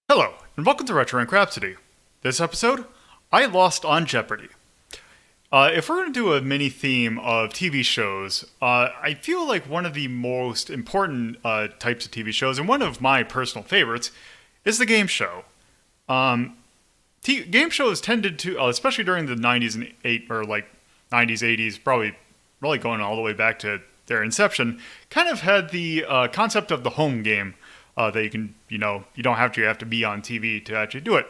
Hello, and welcome to Rhapsody. This episode, I lost on Jeopardy. If we're going to do a mini theme of TV shows, I feel like one of the most important types of TV shows, and one of my personal favorites, is the game show. Game shows tended to, especially during the 90s and 90s, 80s, probably really going all the way back to their inception, kind of had the concept of the home game. That you can, you don't have to be on TV to actually do it.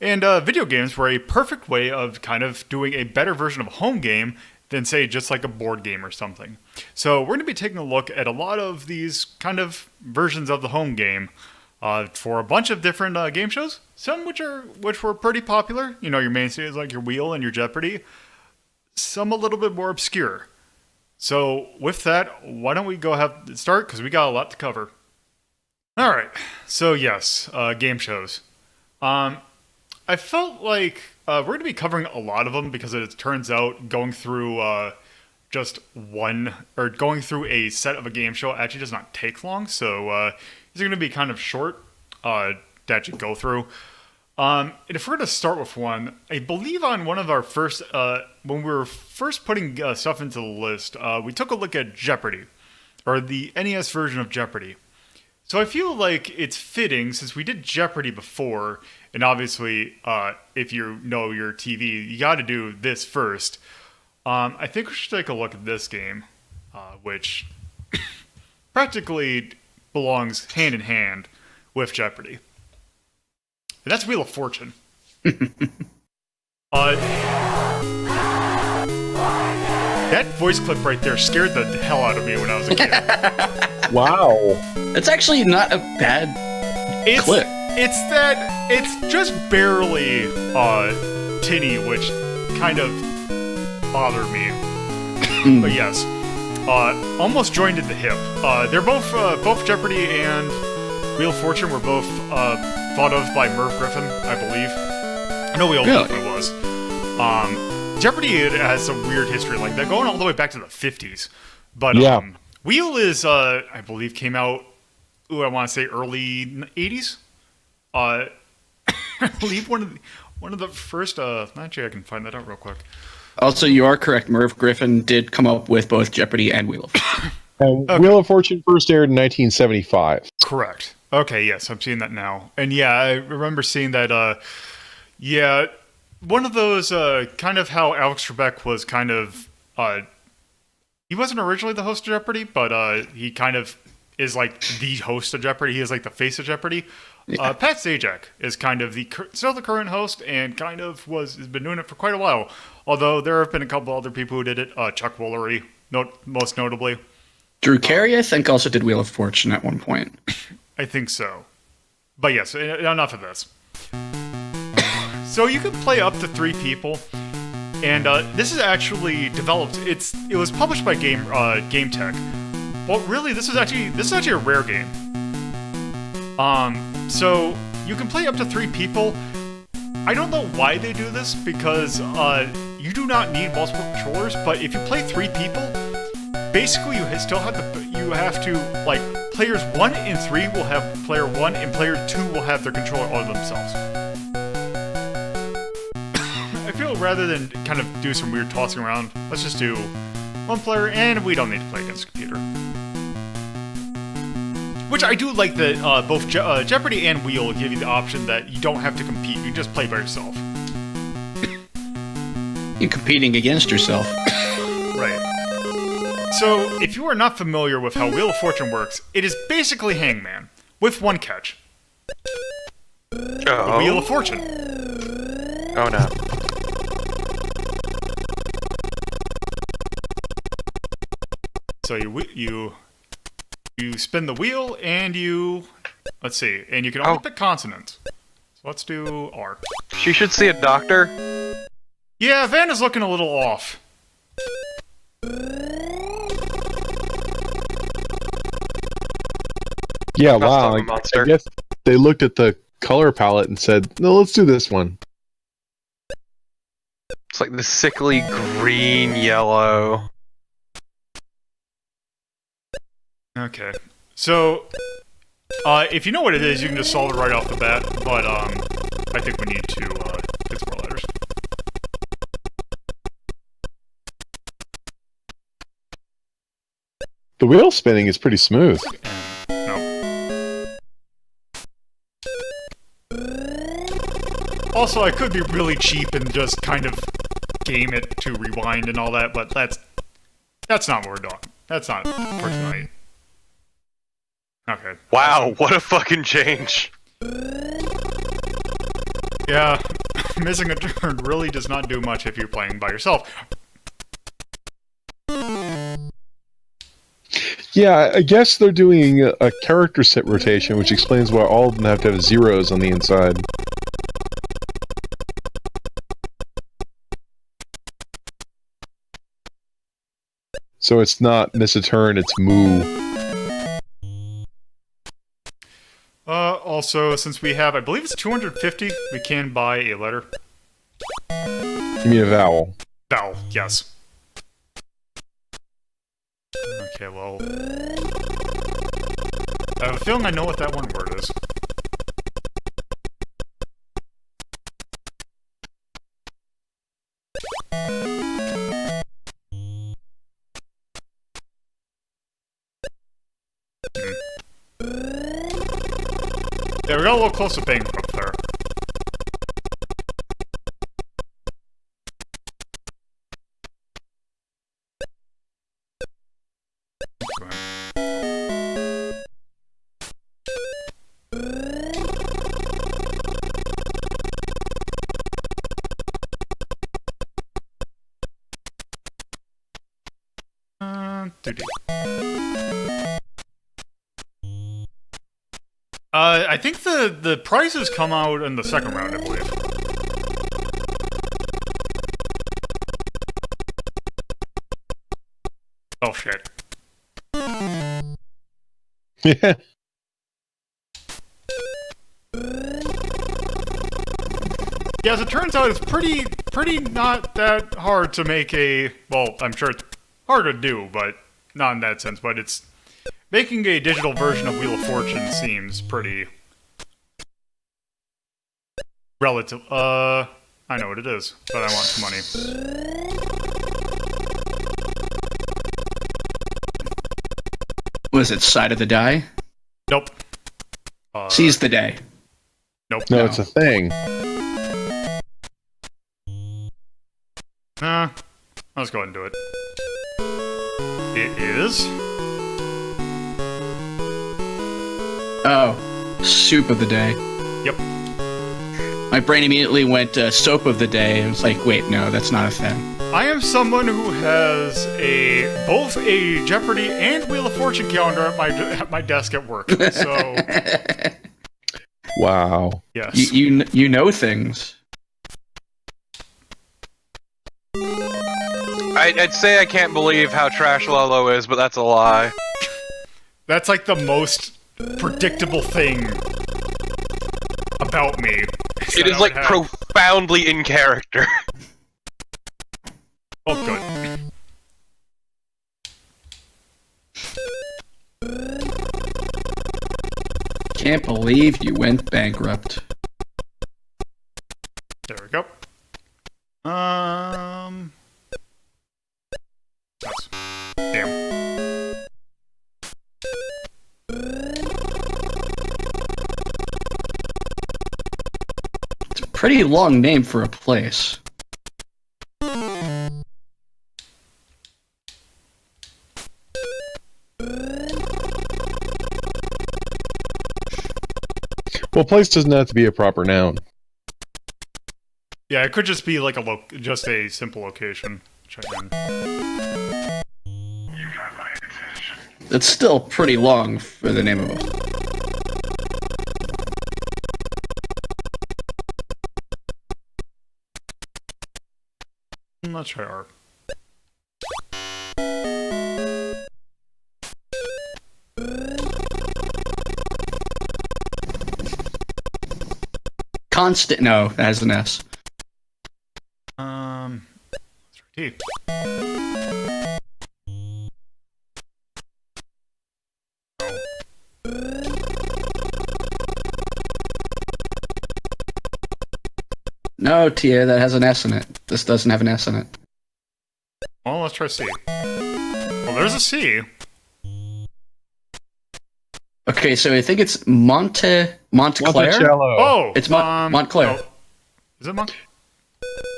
And video games were a perfect way of kind of doing a better version of a home game than, say, just like a board game or something. So we're going to be taking a look at a lot of these kind of versions of the home game for a bunch of different game shows. Some which were pretty popular. Your mainstays like your Wheel and your Jeopardy. Some a little bit more obscure. So with that, why don't we go ahead and start, because we got a lot to cover. All right, so yes, game shows. I felt like we're going to be covering a lot of them because it turns out going through going through a set of a game show actually does not take long. So these are going to be kind of short to actually go through. And if we're going to start with one, I believe on one of our first, when we were first putting stuff into the list, we took a look at Jeopardy, or the NES version of Jeopardy. So I feel like it's fitting, since we did Jeopardy before, and obviously, if you know your TV, you got to do this first. I think we should take a look at this game, which practically belongs hand in hand with Jeopardy. And that's Wheel of Fortune. That voice clip right there scared the hell out of me when I was a kid. Wow. It's actually not a bad clip. It's just barely tinny, which kind of bothered me. But yes, almost joined at the hip. They're both Jeopardy and Wheel of Fortune were both thought of by Merv Griffin, I believe. I know Wheel of Fortune was. Jeopardy has some weird history like that, going all the way back to the 50s. But yeah. Wheel is, I believe, came out, I want to say early 80s. I believe one of the first, actually I can find that out real quick. Also, you are correct. Merv Griffin did come up with both Jeopardy and Wheel of Fortune. Okay. Wheel of Fortune first aired in 1975. Correct. Okay, yes, I'm seeing that now. And yeah, I remember seeing that, one of those, kind of how Alex Trebek was kind of, he wasn't originally the host of Jeopardy, but he kind of is like the host of Jeopardy. He is like the face of Jeopardy. Yeah. Pat Sajak is kind of still the current host, and kind of has been doing it for quite a while. Although there have been a couple other people who did it. Chuck Woolery, most notably. Drew Carey, I think, also did Wheel of Fortune at one point. I think so. But yes, enough of this. So you can play up to 3 people, and this is actually developed. It was published by Game Tech, but really this is actually a rare game. So you can play up to 3 people. I don't know why they do this, because you do not need multiple controllers. But if you play 3 people, basically you have to like players 1 and 3 will have player 1, and player 2 will have their controller all themselves. I feel rather than kind of do some weird tossing around, let's just do 1 player, and we don't need to play against a computer. Which I do like that both Jeopardy and Wheel give you the option that you don't have to compete, you can just play by yourself. You're competing against yourself. Right. So, if you are not familiar with how Wheel of Fortune works, it is basically Hangman, with one catch. The Wheel of Fortune. Oh no. So you spin the wheel, and let's see, and you can only pick consonants. So let's do R. She should see a doctor. Yeah, Vanna's looking a little off. Yeah, wow. I guess they looked at the color palette and said, no, let's do this one. It's like the sickly green yellow. Okay. So If you know what it is, you can just solve it right off the bat, but I think we need to get some more letters. The wheel spinning is pretty smooth. No. Also, I could be really cheap and just kind of game it to rewind and all that, but that's not what we're doing. That's not for tonight. Okay. Wow, what a fucking change. Yeah, missing a turn really does not do much if you're playing by yourself. Yeah, I guess they're doing a character set rotation, which explains why all of them have to have zeros on the inside. So it's not miss a turn, it's moo. Also, since we have, I believe it's 250, we can buy a letter. You mean a vowel? Vowel, yes. Okay, well... I have a feeling I know what that one word is. Yeah, we got a little close to bankrupt there. I think the prizes come out in the second round, I believe. Oh shit. Yeah. Yeah, as it turns out, it's pretty not that hard to make a... Well, I'm sure it's hard to do, but not in that sense, but it's... Making a digital version of Wheel of Fortune seems pretty... relative... I know what it is, but I want some money. Was it side of the die? Nope. Seize the day. Nope. No, it's a thing. Nah, let's go ahead and do it. It is... Oh, soup of the day. Yep. My brain immediately went soap of the day. It was like, wait, no, that's not a thing. I am someone who has both a Jeopardy and Wheel of Fortune calendar at my desk at work. So, Wow. yes. You know things. I'd say I can't believe how trash Lolo is, but that's a lie. That's like the most predictable thing about me. It is like profoundly in character. Oh, good. Can't believe you went bankrupt. There we go. Yes. Damn. It's a pretty long name for a place. Well, place doesn't have to be a proper noun. Yeah, it could just be like just a simple location. Check in. It's still pretty long for the name of it. Let's try R. Constant. No, that has an S. Let's try T. No, Tia, that has an S in it. This doesn't have an S in it. Well, let's try C. Well, there's a C. Okay, so I think it's Montclair. Monticello. Oh! It's Montclair. Oh. Is it Mont?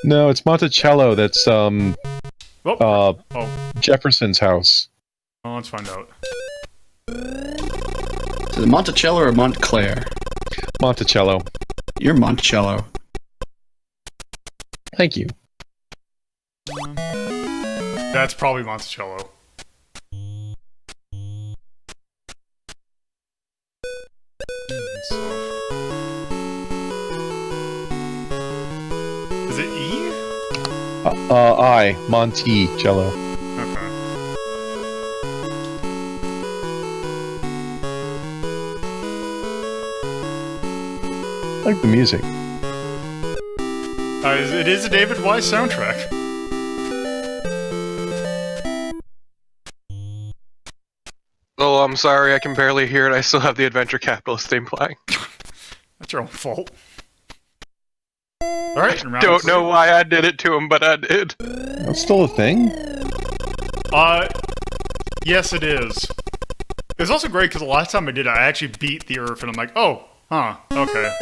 No, it's Monticello. That's Oh. Jefferson's house. Well, let's find out. Is it Monticello or Montclair? Monticello. You're Monticello. Thank you. That's probably Monticello. Is it E? I, Monticello. Okay. I like the music. It is a David Wise soundtrack. Oh, I'm sorry, I can barely hear it. I still have the Adventure Capitalist theme playing. That's your own fault. Alright, Don't know why I did it to him, but I did. That's still a thing? Yes it is. It was also great because the last time I did it, I actually beat the Earth and I'm like, oh, huh, okay.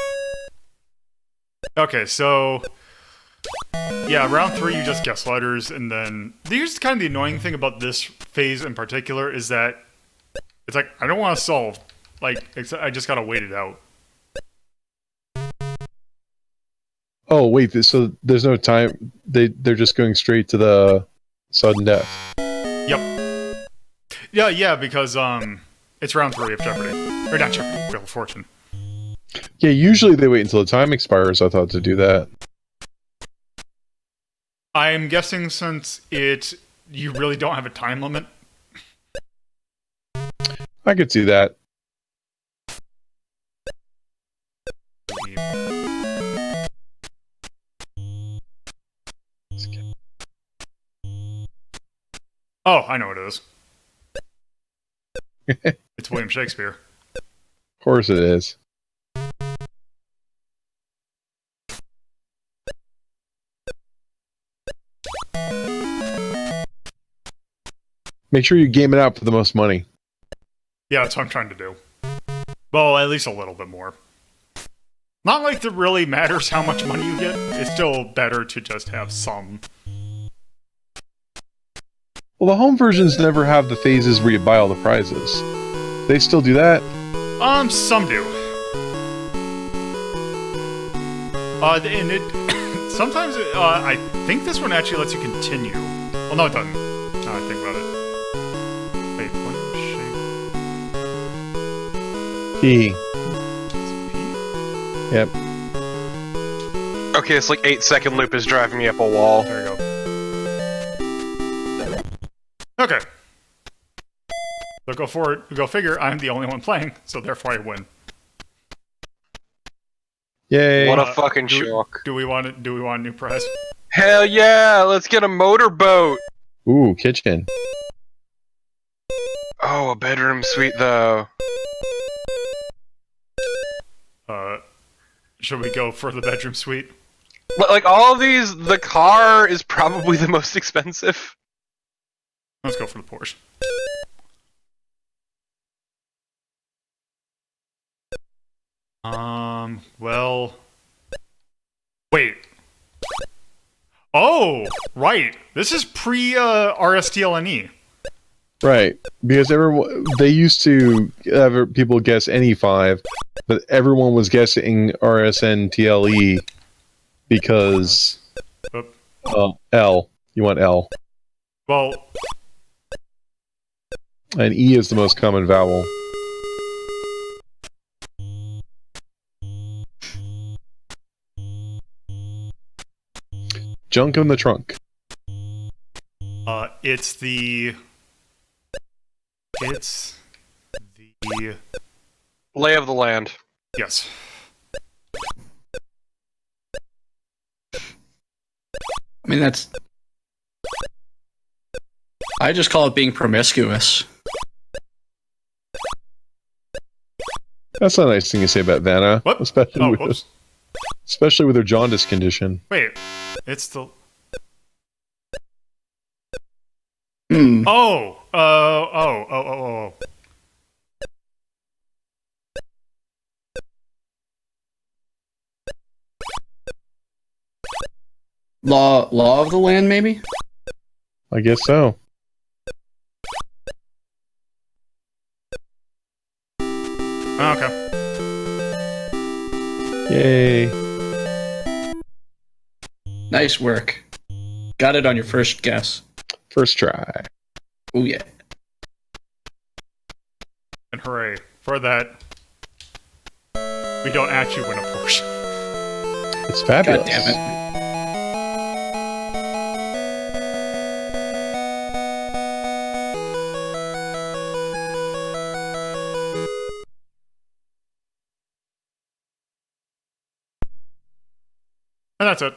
Okay, so... Yeah, round 3 you just guess letters, and then... Here's kind of the annoying thing about this phase in particular, is that... It's like, I don't want to solve. Like, I just gotta wait it out. Oh, wait, so there's no time... They're just going straight to the sudden death. Yep. Yeah, because, it's round 3 of Jeopardy. Or not Jeopardy, Wheel of Fortune. Yeah, usually they wait until the time expires, I thought, to do that. I'm guessing since you really don't have a time limit. I could see that. Oh, I know what it is. It's William Shakespeare. Of course it is. Make sure you game it out for the most money. Yeah, that's what I'm trying to do. Well, at least a little bit more. Not like it really matters how much money you get. It's still better to just have some. Well, the home versions never have the phases where you buy all the prizes. They still do that? Some do. And it... sometimes, I think this one actually lets you continue. Well, no, it doesn't. Now I think about it. Wait, William Shakespeare... P. P? Yep. Okay, it's like 8-second loop is driving me up a wall. There you go. Okay. So go forward. Go figure. I'm the only one playing, so therefore I win. Yay. What a fucking shock. Do we want a new prize? Hell yeah, let's get a motorboat! Ooh, kitchen. Oh, a bedroom suite though. Should we go for the bedroom suite? Like all of these, the car is probably the most expensive. Let's go for the Porsche. Well... Wait. Oh! Right! This is pre-RSTLNE. Right, because they used to have people guess any 5, but everyone was guessing RSNTLE because L. You want L. Well... And E is the most common vowel. Junk in the trunk. It's the Lay of the land. yes. I mean, that's... I just call it being promiscuous. That's not a nice thing to say about Vanna. What? Especially Oh, with whoops. Especially with her jaundice condition. Wait, it's the... Hmm. Oh. Law of the land, maybe? I guess so. Okay. Yay. Nice work. Got it on your first guess. First try. Oh, yeah. And hooray. For that, we don't actually win a Porsche. It's fabulous. God damn it. And that's it.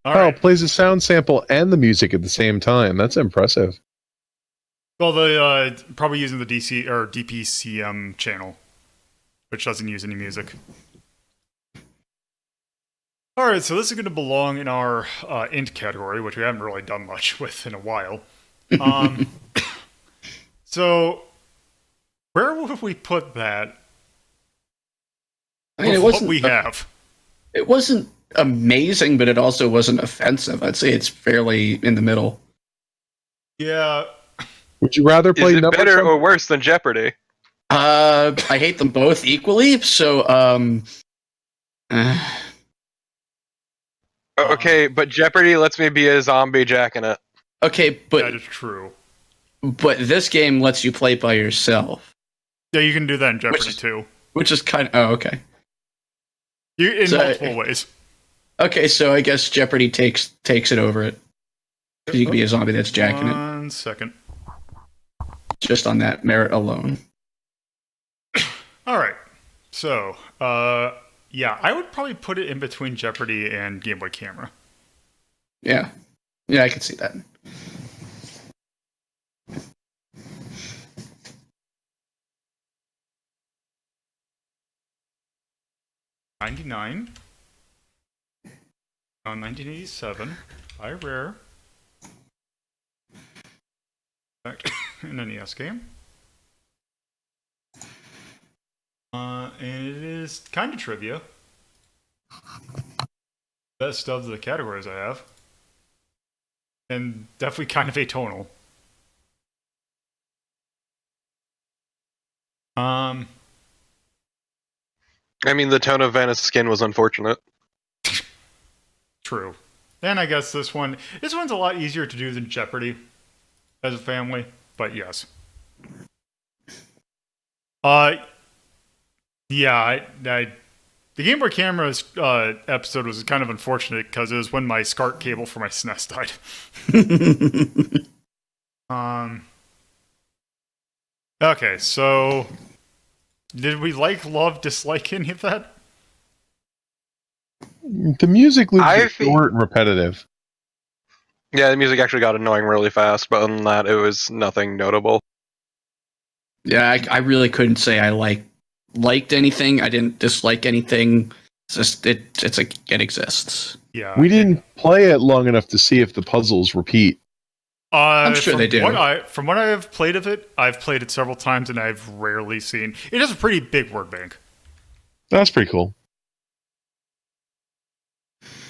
All Oh, right. it plays a sound sample and the music at the same time. That's impressive. Well, the probably using the DC or DPCM channel, which doesn't use any music. All right, so this is going to belong in our int category, which we haven't really done much with in a while. So, where would we put that? I mean, with it wasn't. what we have. It wasn't amazing, but it also wasn't offensive. I'd say it's fairly in the middle. Yeah. Would you rather play Is it number better some- or worse than Jeopardy? I hate them both equally. So, Okay, but Jeopardy lets me be a zombie jacking it. okay, That is true. but this game lets you play by yourself, Yeah, you can do that in Jeopardy is- too. which is kind of okay. In So- multiple ways. Okay, so I guess Jeopardy takes it over it. 'Cause you can be a zombie that's jacking it 1 second. just on that merit alone. All right. So, yeah, I would probably put it in between Jeopardy and Game Boy Camera. Yeah, I can see that. '99. 1987. By Rare. An NES game. And it is kind of trivia. Best of the categories I have. And definitely kind of atonal. I mean, the tone of Vanna's skin was unfortunate. True. And I guess this one's a lot easier to do than Jeopardy as a family, but yes. Yeah, the Game Boy Camera's episode was kind of unfortunate because it was when my SCART cable for my SNES died. Okay, so did we love, dislike any of that? The music loops I are think- short and repetitive. Yeah, the music actually got annoying really fast, but other than that, it was nothing notable. Yeah, I really couldn't say I liked anything. I didn't dislike anything. It's just it's like it exists. Yeah. We didn't play it long enough to see if the puzzles repeat. I'm sure from they do. From what I have played of it, I've played it several times and I've rarely seen. It has a pretty big word bank. That's pretty cool.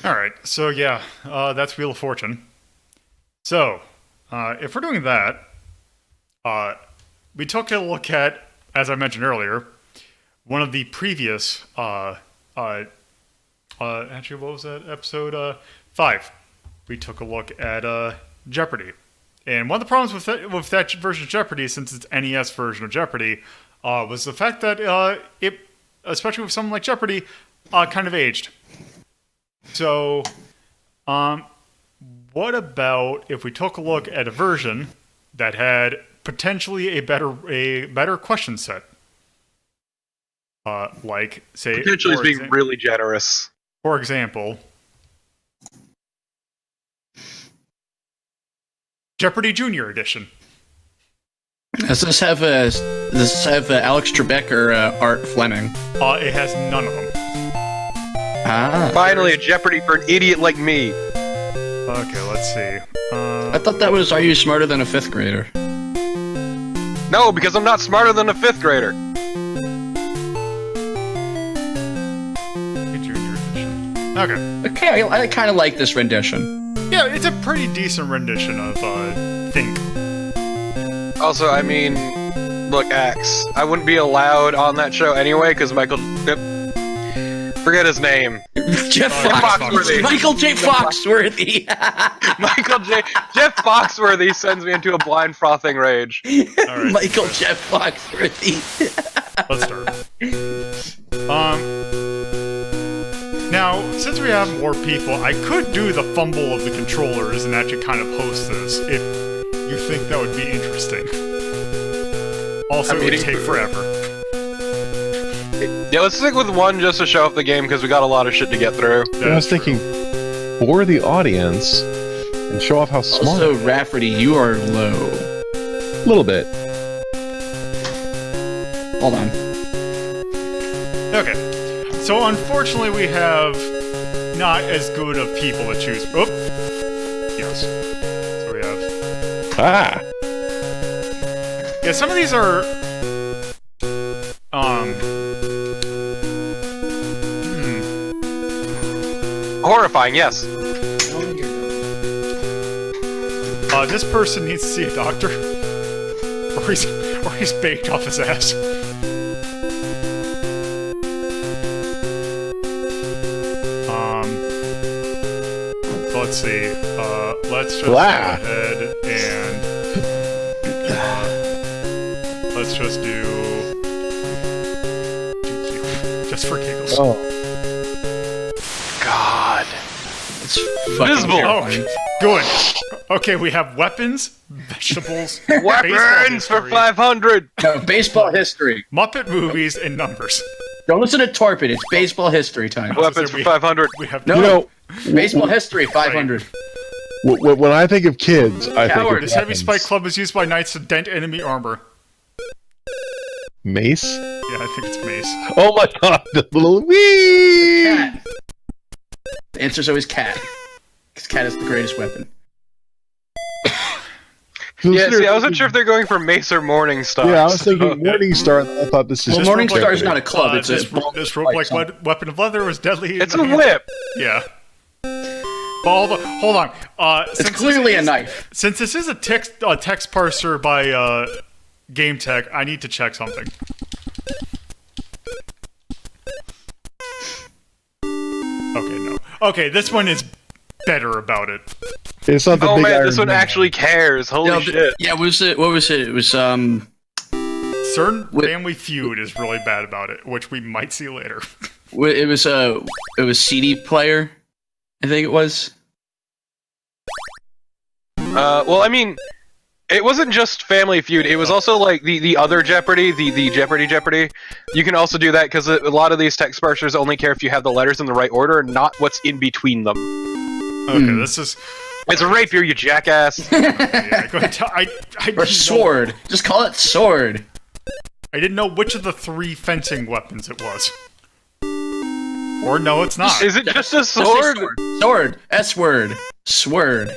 All right, so yeah, that's Wheel of Fortune. So, if we're doing that, we took a look at, as I mentioned earlier, one of the previous. Actually, what was that episode? 5. We took a look at Jeopardy, and one of the problems with that version of Jeopardy, since it's NES version of Jeopardy, was the fact that it, especially with something like Jeopardy, kind of aged. So, what about if we took a look at a version that had potentially a better question set? Like, say, Potentially is being really generous. for example, Jeopardy Junior Edition. Does this have Alex Trebek or Art Fleming? It has none of them. Finally, a Jeopardy for an idiot like me. Okay, let's see. I thought that was Are You Smarter Than a Fifth Grader? No, because I'm not smarter than a 5th grader. Okay. I kind of like this rendition. Yeah, it's a pretty decent rendition of Think. Also, I mean, look, Axe. I wouldn't be allowed on that show anyway, because Michael... Forget his name. Jeff Foxworthy. Michael J. Foxworthy. Jeff Foxworthy sends me into a blind frothing rage. All right. Michael Jeff Foxworthy. Let's start. Now, since we have more people, I could do the fumble of the controllers and actually kind of host this, if you think that would be interesting. Also, it would take forever. Yeah, let's stick with one just to show off the game, because we got a lot of shit to get through. I was thinking, for the audience, and show off how smart. Also, Rafferty, you are low. A little bit. Hold on. Okay. So, unfortunately, we have not as good of people to choose. Oh! Yes. So we have... Yeah, some of these are... Horrifying, yes. This person needs to see a doctor. Or he's baked off his ass. So let's see. Let's just go ahead and... let's just do... just for giggles. Oh. God. It's fucking Visible. terrifying. Oh, good. Okay, we have weapons, vegetables, Weapons for history, 500! No, baseball history. Muppet movies, and numbers. Don't listen to Torpid. It's baseball history time. Weapons for 500. We have No. You know, Baseball history, 500. when I think of kids, I think Coward. of This heavy weapons. spike club is used by knights to dent enemy armor. Mace? Yeah, I think it's mace. Oh my god, the little wee! Cat. The answer's always cat. Because cat is the greatest weapon. Yeah, see, I wasn't sure if they're going for Mace or Morningstar. Yeah, I was thinking Morningstar, and I thought this is... Well, This Morningstar rope- is not a club. It's this a rope-like weapon of leather was deadly. It's a whip! Yeah. Hold on. It's clearly a knife. Since this is a text parser by Game Tech, I need to check something. Okay, no. Okay, this one is better about it. It's not the Oh big man, Iron this one Man. actually cares. Holy shit. Yeah, what was it? What was it? It was, Certain Family Feud is really bad about it, which we might see later. it was CD player, I think it was. Well, I mean, it wasn't just Family Feud. It was also like the other Jeopardy, the Jeopardy. You can also do that because a lot of these text parsers only care if you have the letters in the right order, not what's in between them. Okay, this is... It's a rapier, you jackass. Yeah, go ahead. I Or didn't sword. know- Just call it sword. I didn't know which of the three fencing weapons it was. Or no, it's not. Is it just a Just say sword? Sword. S-word. Sword.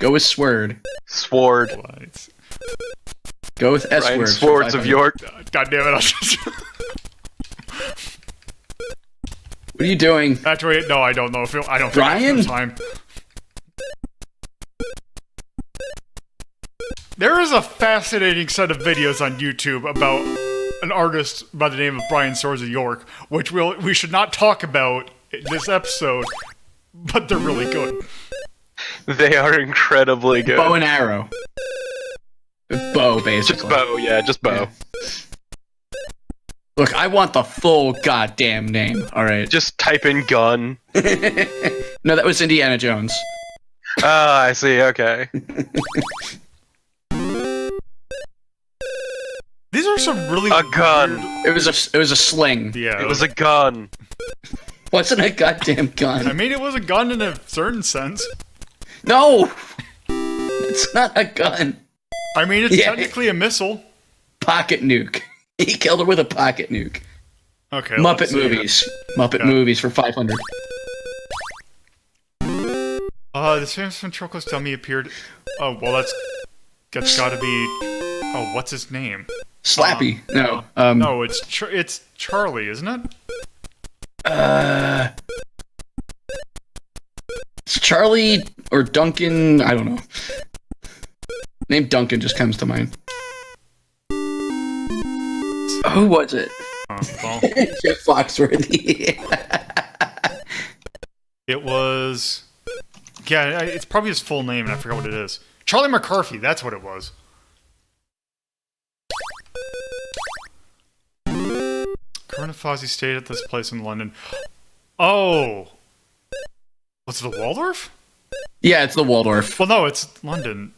Go with sword. Sword. What? Go with S-word. Ryan for Swords of 500. York. God damn it! I'll just... What are you doing? Actually, no, I don't know. I don't think Ryan? I have time. There is a fascinating set of videos on YouTube about an artist by the name of Brian Swords of York, which we should not talk about in this episode, but they're really good. They are incredibly good. Bow and arrow. Bow, basically. Just bow, yeah, just bow. Look, I want the full goddamn name, alright? Just type in gun. No, that was Indiana Jones. Ah, I see, okay. These are some really A gun. weird- It was a sling. Yeah, It was a gun. Wasn't a goddamn I gun. mean, it was a gun in a certain sense. No! It's not a gun. I mean, it's Yeah. technically a missile. Pocket nuke. He killed her with a pocket nuke. Okay. Muppet movies. Muppet movies for 500. This famous ventriloquist dummy appeared. Oh, well, that's got to be. Oh, what's his name? Slappy. No. No, it's Charlie, isn't it? It's Charlie or Duncan. I don't know. Name Duncan just comes to mind. Who was it? Well, Jeff Foxworthy. it was. Yeah, it's probably his full name, and I forgot what it is. Charlie McCarthy. That's what it was. Colonel Fozzie stayed at this place in London. Oh, was it the Waldorf? Yeah, it's the Waldorf. Well, no, it's London.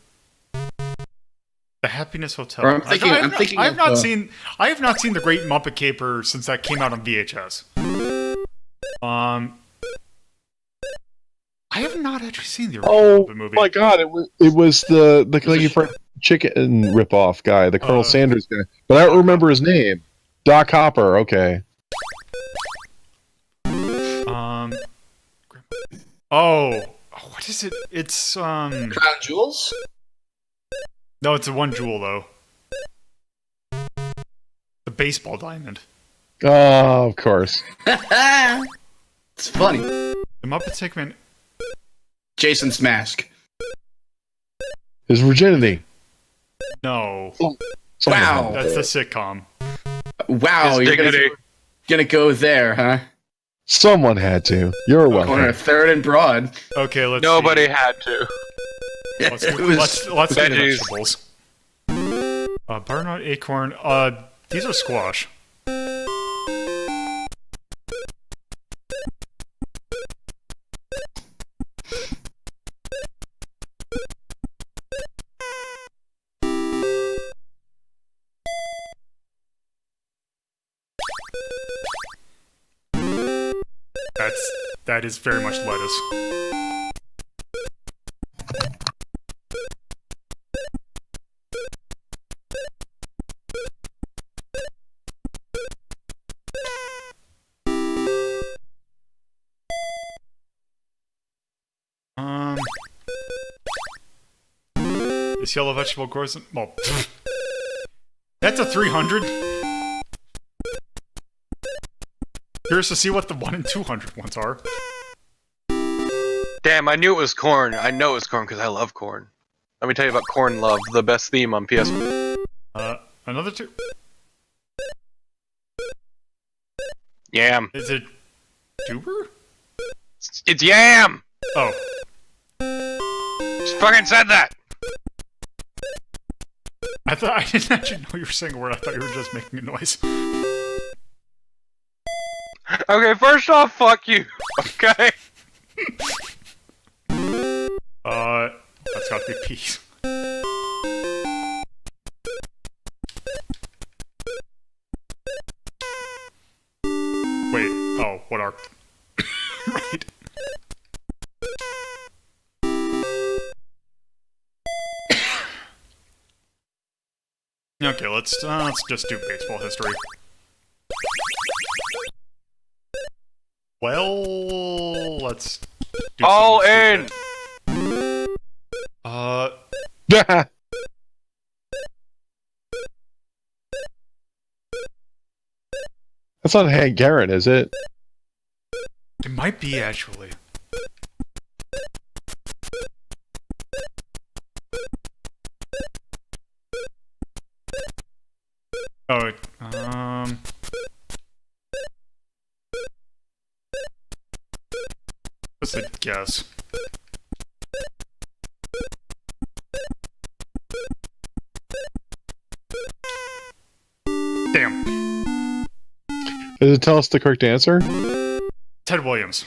The Happiness Hotel. Or I'm thinking I have of, not seen the Great Muppet Caper since that came out on VHS. I have not actually seen the original Muppet movie. My God! It was the Kentucky Fried Chicken ripoff guy, the Colonel Sanders guy. But I don't remember his name. Doc Hopper. Okay. Oh, what is it? It's Crown Jewels? No, it's a one jewel though. The baseball diamond. Oh, of course. It's funny. The Muppets take man. Jason's mask. His virginity. No, Wow. that's the sitcom. Wow, His you're dignity. gonna go there, huh? Someone had to. You're Corner welcome. third and broad. Okay, let's Nobody had to. Let's It do, was- let's do the veggies. vegetables. Butternut, acorn. These are squash. That is very much lettuce. This yellow vegetable grows in... Well, that's a 300. Curious to see what the 1 and 200 ones are. Damn, I knew it was corn. I know it was corn because I love corn. Let me tell you about Corn Love, the best theme on PS. Another two... Yam. Is it tuber? It's yam! Oh. Just fucking said that! I didn't actually know you were saying a word. I thought you were just making a noise. Okay, first off, fuck you. Okay? That's gotta be peas. Wait, oh, what are... right. Okay, let's just do baseball history. Well, let's do All something in! stupid. That's not Hank Garrett, is it? It might be, actually. Oh, just a guess. Damn. Does it tell us the correct answer? Ted Williams.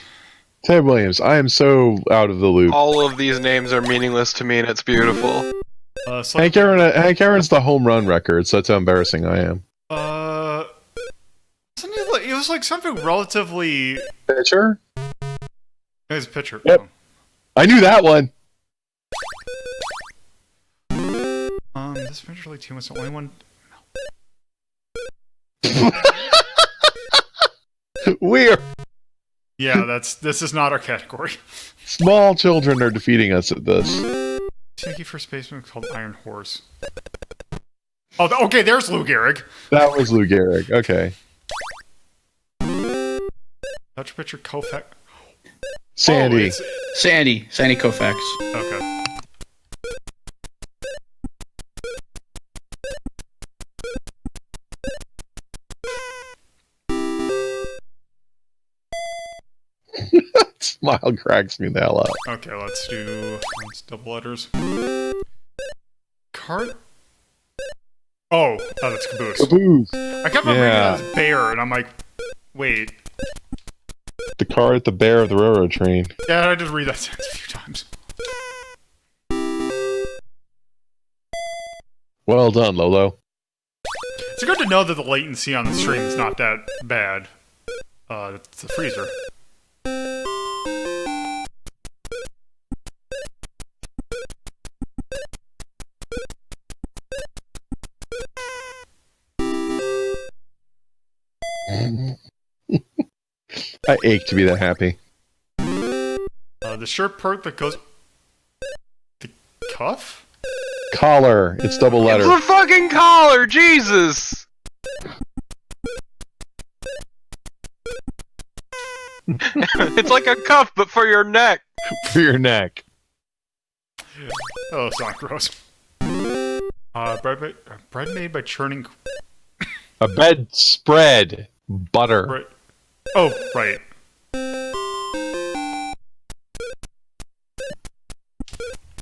Ted Williams. I am so out of the loop. All of these names are meaningless to me and it's beautiful. Hank Aaron's the home run record, so that's how embarrassing I am. It was like something relatively... Pitcher? It was a pitcher. Yep. I knew that one. this eventually team was the only one. We're Yeah, this is not our category. small children are defeating us at this. Sneaky first baseman called Iron Horse. Oh, okay, there's Lou Gehrig. That was Lou Gehrig. Okay. Touch pitcher Koufax. Sandy. Oh, Sandy Koufax. okay. Smile cracks me the hell up. Okay, let's do double letters. Cart. Oh, that's Caboose. Caboose. I kept on reading it as Bear, and I'm like, wait. The car at the bear of the railroad train. Yeah, I just read that sentence a few times. Well done, Lolo. It's good to know that the latency on the stream is not that bad. It's a freezer. I ache to be that happy. The shirt perk that goes... The cuff? Collar. It's double letter. It's a fucking collar, Jesus! It's like a cuff, but for your neck. For your neck. Oh, it's not gross. Bread made by churning... A bed spread. Butter. Bread. Oh, right.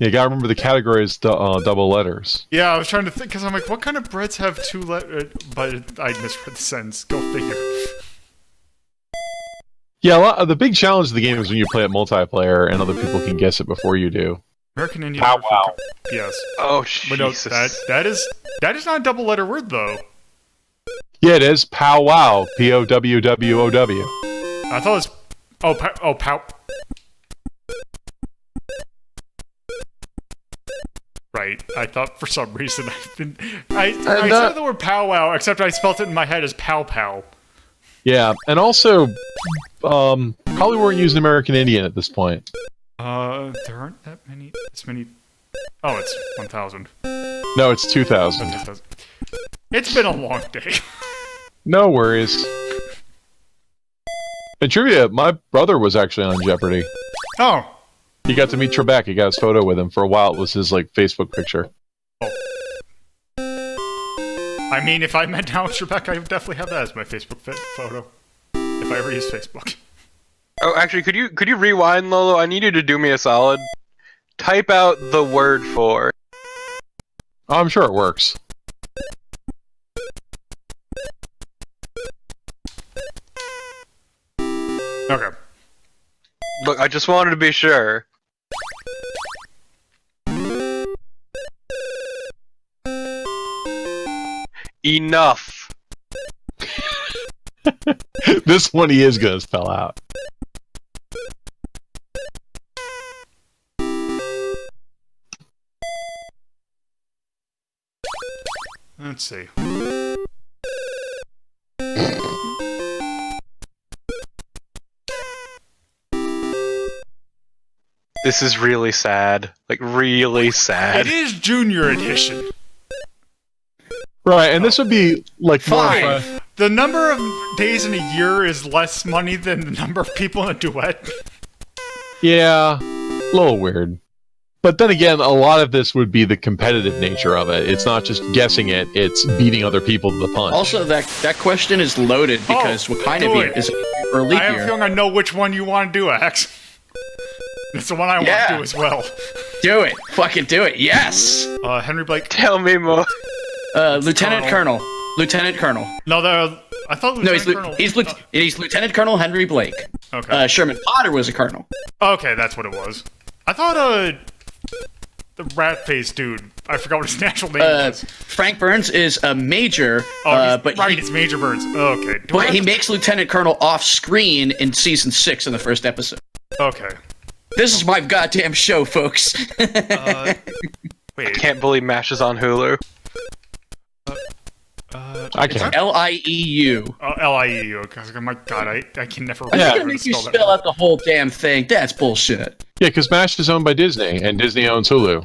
You gotta remember the category is double letters. Yeah, I was trying to think, because I'm like, what kind of breads have two letters? But I misread the sentence. Go figure. Yeah, the big challenge of the game is when you play it multiplayer and other people can guess it before you do. American Indian. Pow word for wow. Yes. Oh, But no, Jesus. that is not a double letter word, though. Yeah, it is. Pow wow. Powwow. I thought it was... pow... Right. I thought for some reason I said the word powwow, except I spelt it in my head as pow pow. Yeah, and also, probably weren't using American Indian at this point. There aren't that many... This many... Oh, it's 1,000. No, it's 2,000. It's been a long day. No worries. In trivia, my brother was actually on Jeopardy. Oh. He got to meet Trebek. He got his photo with him. For a while, it was his Facebook picture. I mean, if I met Alex Trebek, I would definitely have that as my Facebook photo. If I ever use Facebook. Oh, actually, could you rewind, Lolo? I need you to do me a solid. Type out the word for. Oh, I'm sure it works. Okay. Look, I just wanted to be sure. Enough. This one he is going to spell out. Let's see. This is really sad. Like, really sad. It is Junior Edition. Right, and this would be like more Fine. of a- The number of days in a year is less money than the number of people in a duet. Yeah, a little weird. But then again, a lot of this would be the competitive nature of it. It's not just guessing it, it's beating other people to the punch. Also, that question is loaded because what kind of do year it. is it? Or leap I have a year? feeling I know which one you want to do, Axe. It's the one I want to do as well. Do it. Fucking do it. Yes. Henry Blake. Tell me more. Lieutenant Colonel. Lieutenant Colonel. No, I thought No, Lieutenant Colonel. he's Lieutenant Colonel Henry Blake. Okay. Sherman Potter was a colonel. Okay, that's what it was. I thought the rat face dude. I forgot what his natural name was. Frank Burns is a major, but it's Major Burns. Okay. but he makes Lieutenant Colonel off screen in season 6 in the first episode. Okay. This is my goddamn show, folks. Wait. I can't believe MASH is on Hulu. I can't. Lieu. Oh, Lieu. Oh my God, I can never. I'm Yeah. gonna make you spell out the whole damn thing. That's bullshit. Yeah, because MASH is owned by Disney, and Disney owns Hulu.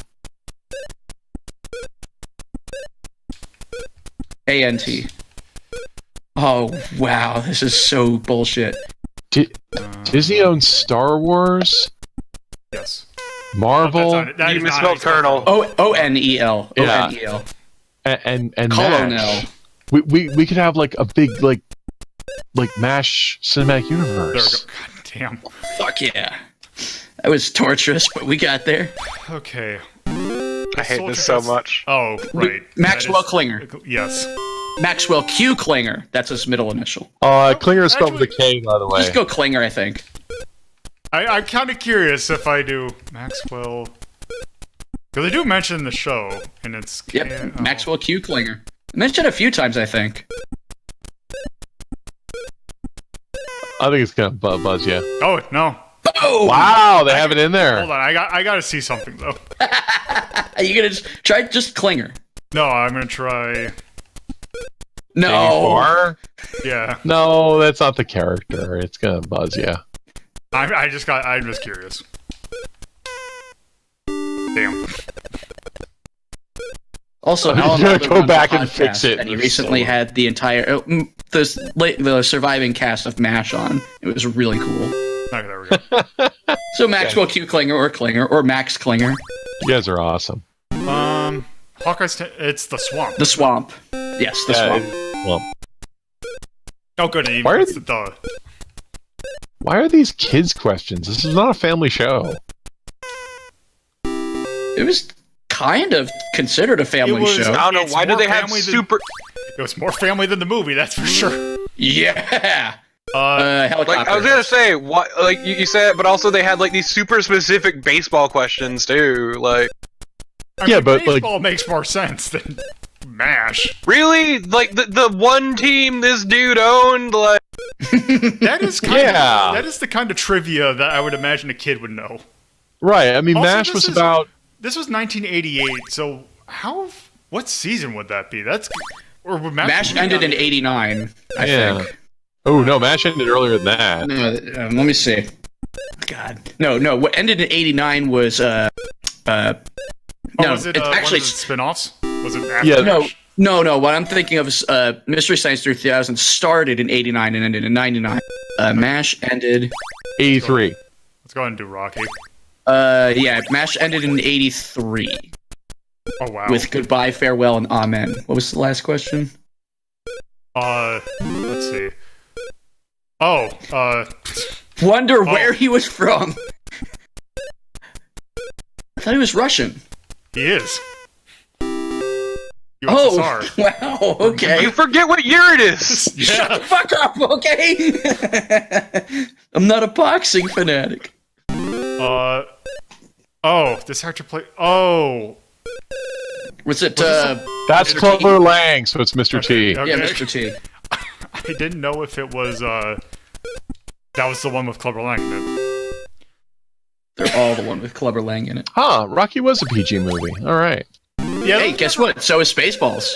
A-N-T. Oh, wow. This is so bullshit. Disney owns Star Wars, Yes. Marvel, That You is not misspelled how you spell Colonel. O-N-E-L. Yeah. O-N-E-L. and Colonel. MASH. We could have like a big like MASH cinematic There we go. universe. God damn. Fuck yeah. That was torturous, but we got there. Okay. I hate this so Soldier Quest- much. Oh, right. Maxwell That is- Klinger. Yes. Maxwell Q. Klinger. That's his middle initial. Klinger is spelled with a K, by the way. Just go Klinger, I think. I'm kind of curious if I do Maxwell. Because they do mention the show, and it's. Yep. oh. Maxwell Q. Klinger. Mentioned a few times, I think. I think it's gonna buzz you. Oh, no. Oh! Wow, they have it in there. Hold on. I got to see something, though. Are you gonna try just Klinger? No, I'm going to try. No. 84? Yeah. No, that's not the character. It's gonna buzz you. I'm just curious. Damn. Also, I'm Alan gonna Alda go runs a back and podcast, fix it. And he recently had the entire the surviving cast of MASH on. It was really cool. Okay, there we go. So Maxwell Q. Klinger or Max Klinger. You guys are awesome. Hawkeye's. It's the swamp. The Swamp. Yes, the Swamp. Well, Oh, good. Why are It's the. why are these kids questions? This is not a family show. It was kind of considered a family It was- show. I don't know. It's Why do more they have family than- super... It was more family than the movie, that's for sure. Yeah. Helicopter. Like, I was gonna say, what? Like, you said, but also they had, like, these super specific baseball questions, too. Like, I Yeah, mean, but, like- baseball makes more sense than MASH. really? Like, the one team this dude owned? Like, That is kind Yeah. of, that is the kind of trivia that I would imagine a kid would know. Right. I mean, Also, MASH this was is- about. This was 1988, so what season would that be? Or would MASH ended in 89, I Yeah. think. Oh no, MASH ended earlier than that. No, let me see. God. No, what ended in 89 was, Oh, no, was it it's actually, one of the spin-offs? Was it after Yeah. MASH? no, what I'm thinking of is, Mystery Science 3000 started in 89 and ended in 99. MASH ended, 83. Let's go ahead and do Rocky. MASH ended in 83 Oh, wow. with Goodbye, Farewell, and Amen. What was the last question? Let's see. Oh, Wonder where he was from. I thought he was Russian. he is. Oh, USSR. wow, okay. you forget what year it is! Shut Yeah. the fuck up, okay? I'm not a boxing fanatic. This actor play. Oh. Was it, That's Mr. Clover T? Lang, so it's Mr. T. Okay. Yeah, Mr. T. I didn't know if it was, that was the one with Clubber Lang. They're all the one with Clubber Lang in it. Huh, Rocky was a PG movie. All right. Yeah. Hey, guess what? So is Spaceballs.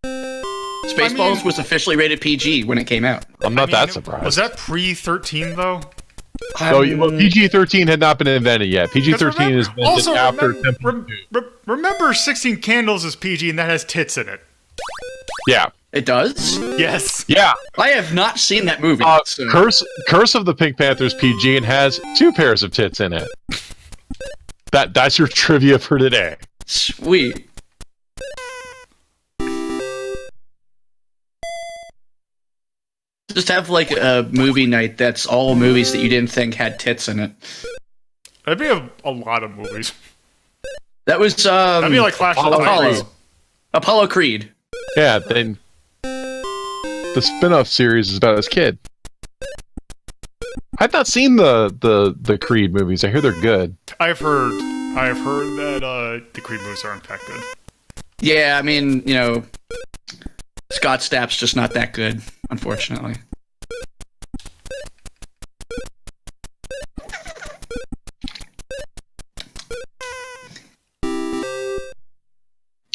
Spaceballs was officially rated PG when it came out. I'm not that surprised. Was that pre-13 though? So, well, PG-13 had not been invented yet. PG-13 is invented Also, after remember 16 Candles is PG and that has tits in it. Yeah. It does? Yes. Yeah. I have not seen that movie. So. Curse of the Pink Panther's PG and has 2 pairs of tits in it. That's your trivia for today. Sweet. Just have like a movie night that's all movies that you didn't think had tits in it. That'd be a lot of movies. That was That'd be like Clash of the Titans. Apollo Creed. Yeah, then the spin-off series is about his kid. I've not seen the Creed movies. I hear they're good. I've heard that the Creed movies aren't that good. Yeah, I mean, you know, Scott Stapp's just not that good, unfortunately.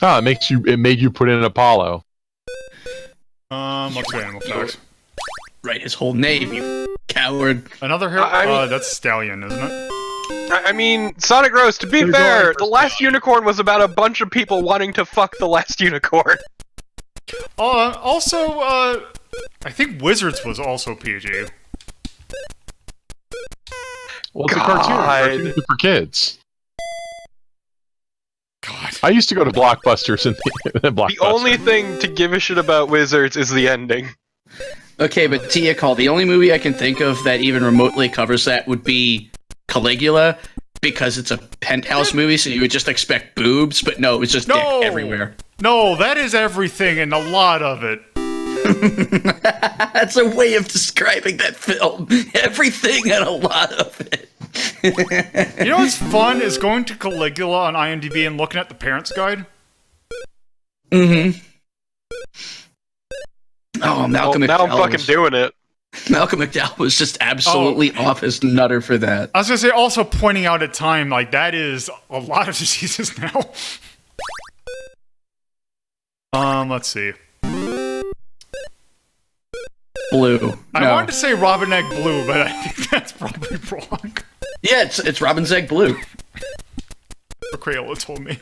Ah, it made you put in Apollo. Let's go animal facts. Write his whole name, you coward. Another hero. That's Stallion, isn't it? I mean, Sonic Rose, to be fair, the last unicorn was about a bunch of people wanting to fuck the last unicorn. Also, I think Wizards was also PG. Well, it's a cartoon for kids. God. I used to go to Blockbusters and The only thing to give a shit about Wizards is the ending. Okay, but Tia Call, the only movie I can think of that even remotely covers that would be Caligula, because it's a penthouse movie, so you would just expect boobs, but no, it was just dick everywhere. No, that is everything and a lot of it. That's a way of describing that film. Everything and a lot of it. You know what's fun is going to Caligula on IMDb and looking at the Parents Guide. Mm-hmm. Oh, Malcolm McDowell. Now I'm fucking doing it. Malcolm McDowell was just absolutely off his nutter for that. I was gonna say, also pointing out at time, like, that is a lot of diseases now. Let's see. Blue. I wanted to say Robin Egg Blue, but I think that's probably wrong. Yeah, it's Robin's Egg Blue. Or Crayola told me.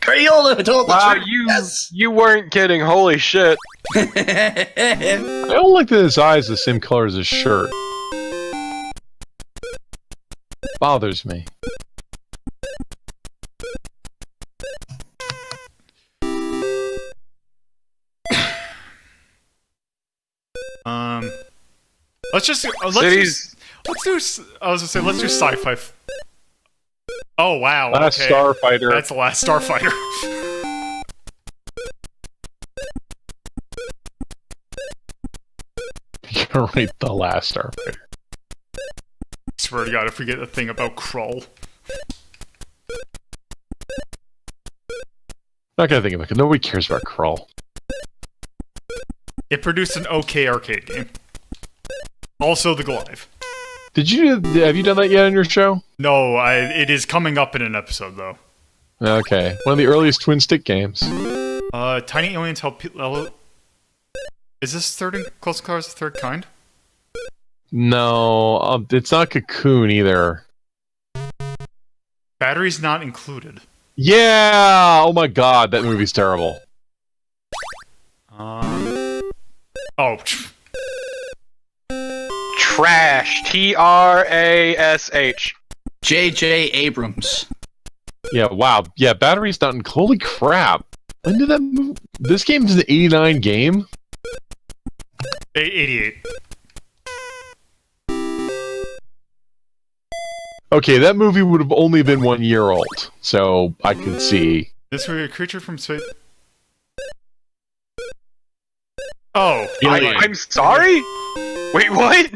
Crayola told the Wow, truth. you weren't kidding. Holy shit. I don't like that his eyes are the same color as his shirt. Bothers me. Let's do sci-fi. Oh wow! Last okay. Starfighter. That's the Last Starfighter. You're gonna rate the Last Starfighter. I swear to God, if we get a thing about Krull. Not gonna think about it. Nobody cares about Krull. It produced an okay arcade game. Also, the Glaive. Have you done that yet on your show? No, it is coming up in an episode though. Okay, one of the earliest twin stick games. Tiny aliens help people. Is this Close Encounters of the Third Kind? No, it's not Cocoon either. Batteries not included. Yeah! Oh my god, that movie's terrible. Trash. Trash. J.J. Abrams. Yeah, wow. Yeah, batteries not included. Holy crap. When did that move? This game is an 89 game? 88. Okay, that movie would have only been 1 year old, so I could see. This would be a creature from space. Oh, I'm sorry? Wait, what?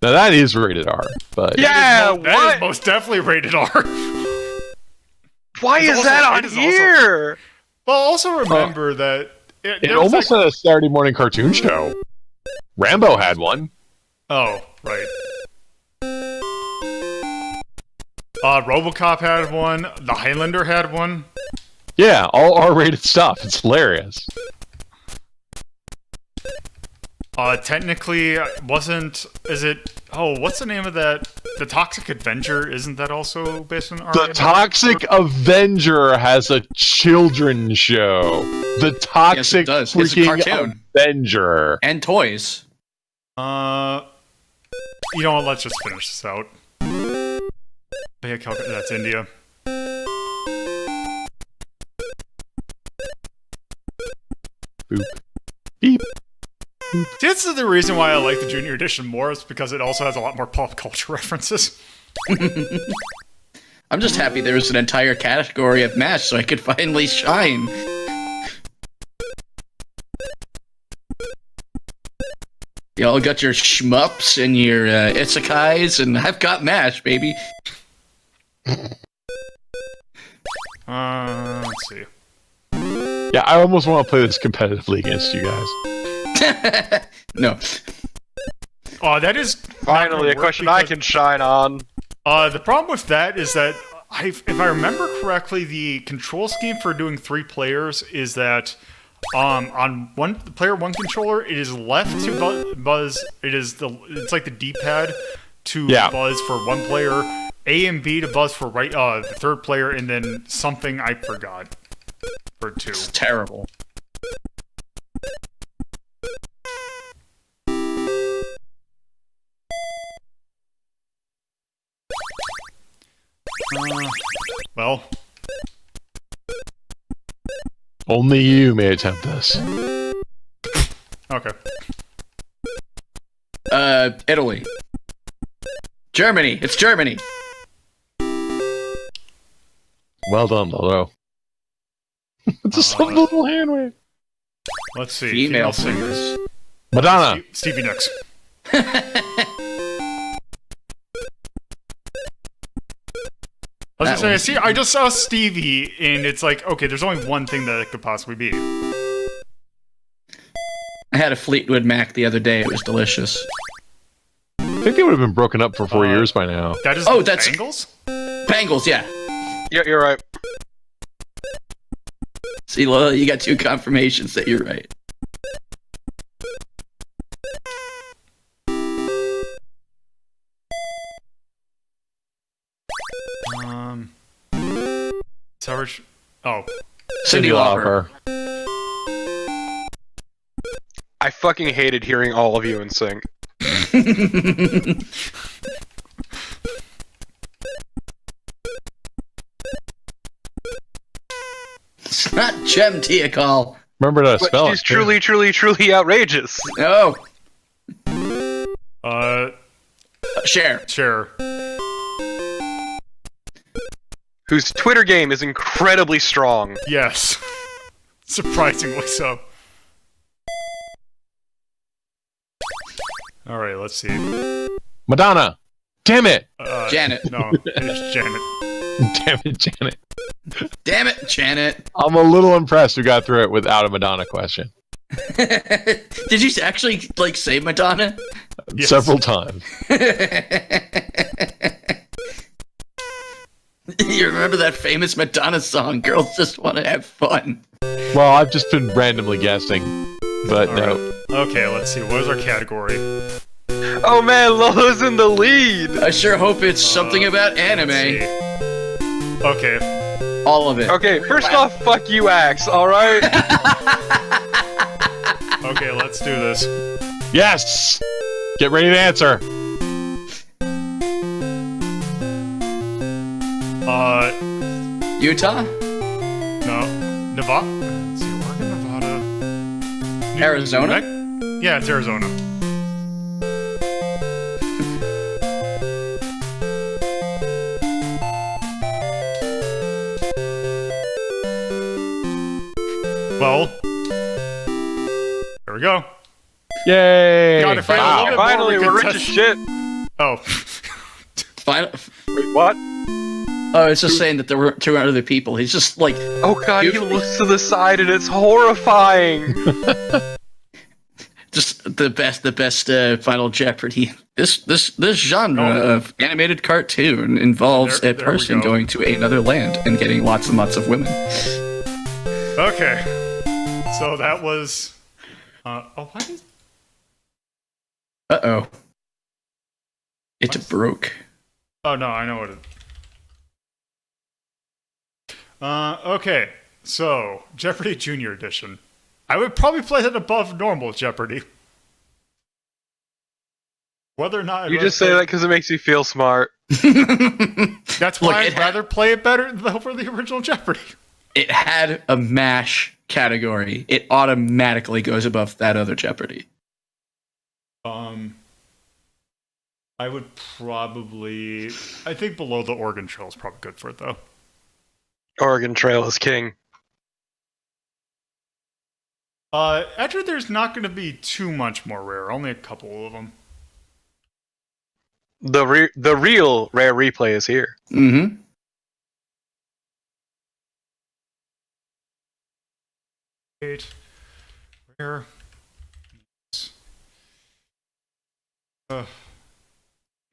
Now that is rated R, but... Yeah, that is most definitely rated R. Why is that on here? Well, also remember that... It almost had a Saturday morning cartoon show. Rambo had one. Oh, right. RoboCop had one. The Highlander had one. Yeah, all R-rated stuff. It's hilarious. Technically, wasn't... Is it... Oh, what's the name of that? The Toxic Avenger, isn't that also based on... The Toxic Avenger has a children's show. The Toxic freaking Avenger. And toys. You know what, let's just finish this out. That's India. Boop. Beep. This is the reason why I like the Junior Edition more, is because it also has a lot more pop culture references. I'm just happy there was an entire category of MASH so I could finally shine. Y'all got your shmups and your isekais, and I've got MASH, baby. Let's see. Yeah, I almost want to play this competitively against you guys. No. Oh, that is finally a question I can shine on. The problem with that is that if I remember correctly, the control scheme for doing 3 players is that on player 1 controller, it is left to buzz. It's like the D-pad to buzz for 1 player, A and B to buzz for the 3rd player, and then something I forgot for 2. It's terrible. Well, Only you may attempt this. okay. Italy. Germany. It's Germany. Well done, Lolo. Just a little hand wave. Let's see. Female singers. Madonna. Stevie Nicks. I just saw Stevie, and it's like, okay, there's only one thing that it could possibly be. I had a Fleetwood Mac the other day. It was delicious. I think they would have been broken up for 4 years by now. That's Bangles? Bangles, yeah. Yeah, you're right. See, Lola, you got 2 confirmations that you're right. Savage. Cyndi Lauper. I fucking hated hearing all of you in sync. It's not Gem Teacall. Remember to But spell she's it. truly, truly, truly outrageous. No. Cher. Cher. Whose Twitter game is incredibly strong. Yes. Surprisingly so. Alright, let's see. Madonna. Damn it. Janet. No, it's Janet. Damn it, Janet. Damn it, Janet. I'm a little impressed we got through it without a Madonna question. Did you actually, say Madonna? Yes. Several times. You remember that famous Madonna song, Girls Just Want to Have Fun? Well, I've just been randomly guessing. But All no. right. Okay, let's see. What is our category? Oh man, Lolo's in the lead! I sure hope it's something about anime. Okay. All of it. Okay, first off, fuck you, Axe, alright? Okay, let's do this. Yes! Get ready to answer. Utah? No. Nevada? Let's see, Oregon, Nevada. Arizona? Yeah, it's Arizona. Well, there we go. Yay! God, if I had a little bit more Finally, of a we're rich as contest- shit. Oh. Wait, what? Oh, it's just saying that there were 2 other people. He's just like, Oh god, he Usually- looks to the side and it's horrifying! just the best Final Jeopardy. This genre of animated cartoon involves There a we person go. going to another land and getting lots and lots of women. Okay. So that was. Why did. Uh-oh. It broke. Oh, no, I know what it. Okay. So, Jeopardy Junior Edition. I would probably play that above normal Jeopardy. Whether or not You just say that because it makes you feel smart. That's why Look, I'd rather play it better over the original Jeopardy. It had a MASH category. It automatically goes above that other Jeopardy. I would probably. I think below the Oregon Trail is probably good for it, though. Oregon Trail is king. Actually, there's not going to be too much more rare. Only a couple of them. The real rare replay is here. Mm-hmm. Rare.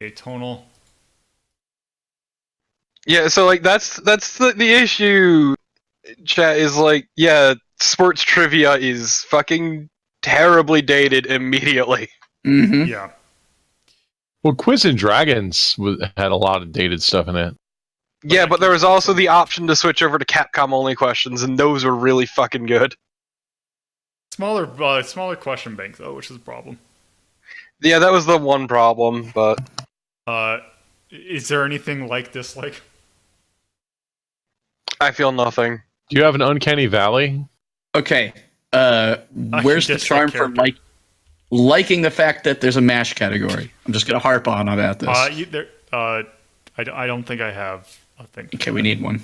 Atonal. Yeah, so like that's the issue. Chat is like, yeah, sports trivia is fucking terribly dated immediately. Mm-hmm. Yeah. Well, Quiz and Dragons had a lot of dated stuff in it. Yeah, but there was also the option to switch over to Capcom only questions, and those were really fucking good. Smaller question bank though, which is a problem. Yeah, that was the one problem, but Is there anything like this? Like, I feel nothing. Do you have an Uncanny Valley? Okay. Where's the charm for liking the fact that there's a MASH category? I'm just gonna harp on about this. I don't think I have a thing. Okay, we need one.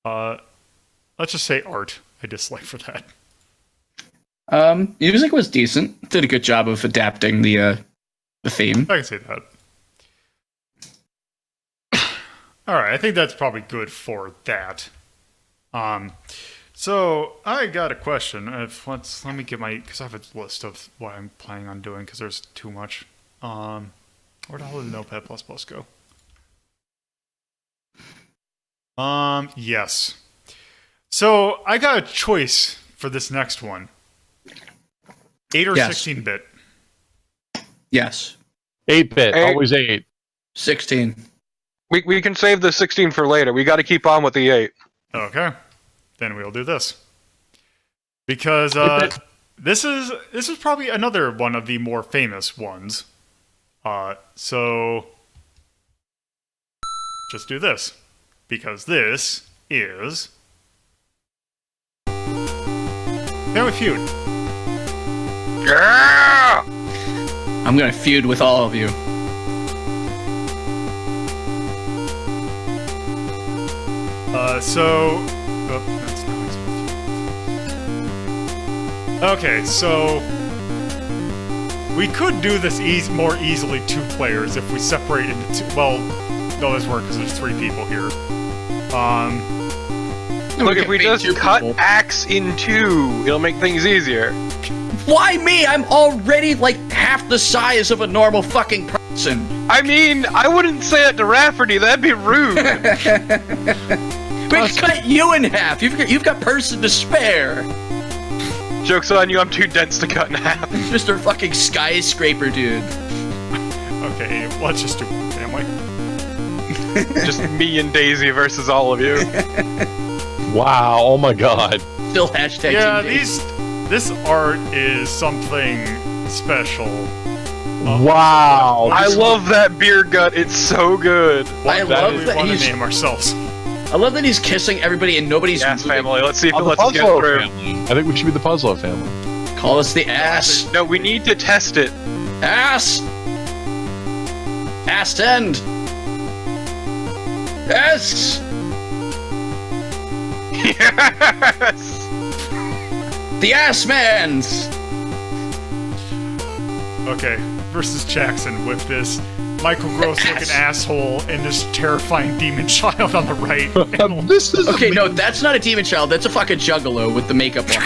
Let's just say art. I dislike for that. Music was decent. Did a good job of adapting the theme. I can say that. All right, I think that's probably good for that. So I got a question. Let me get because I have a list of what I'm planning on doing because there's too much. Where the hell did Notepad++ go? Yes. So I got a choice for this next one. 8 or 16-bit. Yes. 8-bit, always 8. 16. We can save the 16 for later. We got to keep on with the 8. Okay. Then we'll do this. Because this is probably another one of the more famous ones. So just do this. Because this is Family Feud. Yeah! I'm gonna feud with all of you. That's not okay, so we could do this more easily 2 players if we separate into 2. Well, no, this works because there's 3 people here. Look, if we just cut Axe in 2, it'll make things easier. Why me? I'm already like half the size of a normal fucking person. I mean, I wouldn't say it to Rafferty. That'd be rude. We cut you in half. You've got person to spare. Joke's on you. I'm too dense to cut in half. Mr. fucking skyscraper dude. Okay, let's just do one family. Just me and Daisy versus all of you. Wow! Oh my god. Still hashtag. Yeah, this art is something special. Wow! I love that beer gut. It's so good. I love that want to he's. name ourselves. I love that he's kissing everybody and nobody's. Yes, moving. family. Let's see if it I'm the lets us get Puzzler through. family. I think we should be the Puzzler family. Call us the ass. No, we need to test it. Ass. Ass end. Yes. Yes. The ass man's. Okay, versus Jackson with this Michael Gross looking asshole and this terrifying demon child on the right. This is Okay, no, that's not a demon child. That's a fucking juggalo with the makeup on.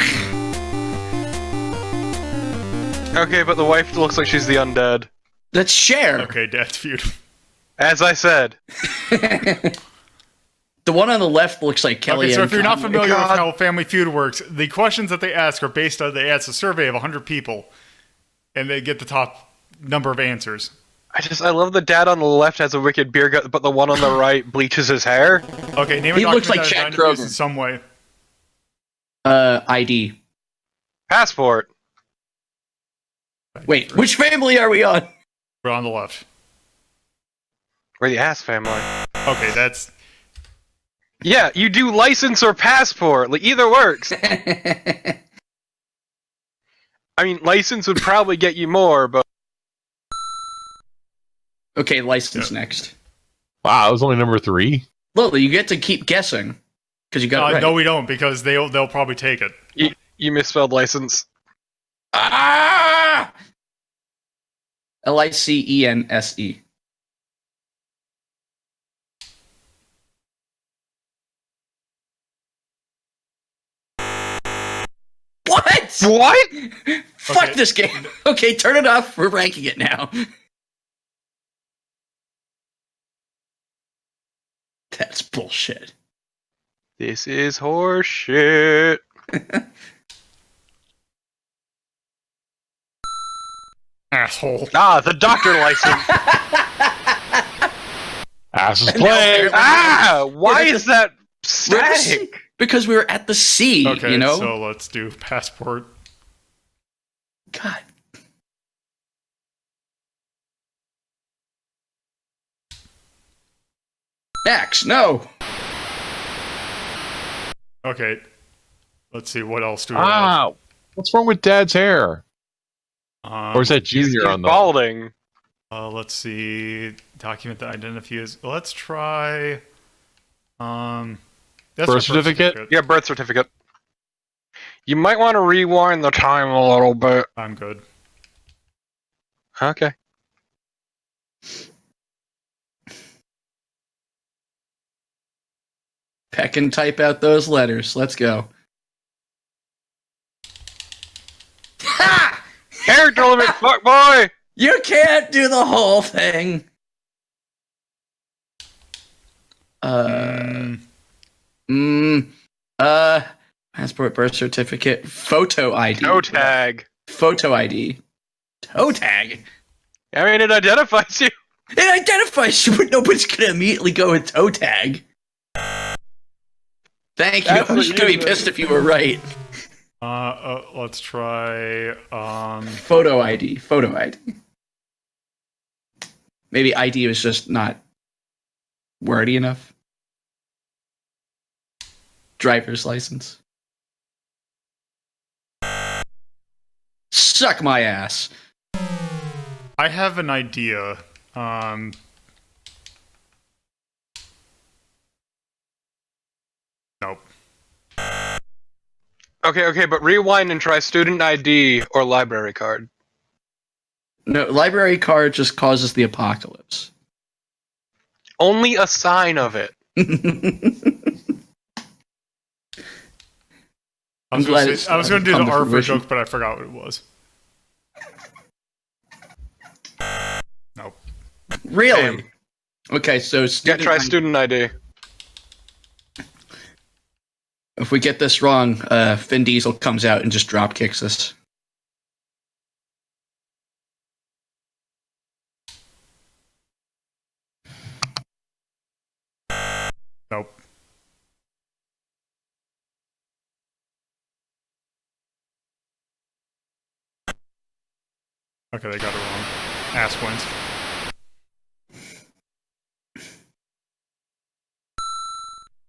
Okay, but the wife looks like she's the undead. That's Cher. Okay, Dad's Feud. As I said. The one on the left looks like Kelly. Okay, so if you're not Conway. familiar with how Family Feud works, the questions that they ask are based on, they ask a survey of 100 people, and they get the top number of answers. I love the dad on the left has a wicked beer gut, but the one on the right bleaches his hair. Okay, name a He looks document like that is Chad designed to be used Kroger. in some way. ID. Passport. Wait, which family are we on? We're on the left. We're the ass family. Okay, that's... Yeah, you do license or passport. Like, either works. I mean, license would probably get you more, but... Okay, license next. wow. That was only number 3. Lily, you get to keep guessing because you got it right. No, we don't, because they'll probably take it. You misspelled license. Ah! License. What? What? Fuck Okay. this game. Okay, turn it off. We're ranking it now. is bullshit. This is horseshit. Asshole. The doctor license. Ass is play. Why is that static? Because we were at the sea, Okay, you know? so let's do passport. God. Max, no. Okay. Let's see, what else do we have? What's wrong with Dad's hair? Or is that He's Junior on the balding. Let's see. Document that identifies. Let's try. That's Birth certificate? Yeah, birth certificate. You might want to rewind the time a little bit. I'm good. Okay. Peck and type out those letters. Let's go. Ha! Character limit, fuck boy! You can't do the whole thing. Passport, birth certificate, photo ID. Toe tag. Photo ID. Toe tag? I mean, it identifies you. It identifies you, but nobody's gonna immediately go with toe tag. Thank you. That's I was what gonna you be do. pissed if you were right. Let's try. Photo ID. Photo ID. Maybe ID was just not wordy enough. Driver's license. Suck my ass. I have an idea. Nope. Okay, but rewind and try student ID or library card. No, library card just causes the apocalypse. Only a sign of it. I was glad going it's to do the come to R for fruition. joke, but I forgot what it was. Nope. Really? Damn. Okay, so Yeah, student try ID. student ID. If we get this wrong, Vin Diesel comes out and just drop kicks us. Nope. Okay, they got it wrong. Ass wins.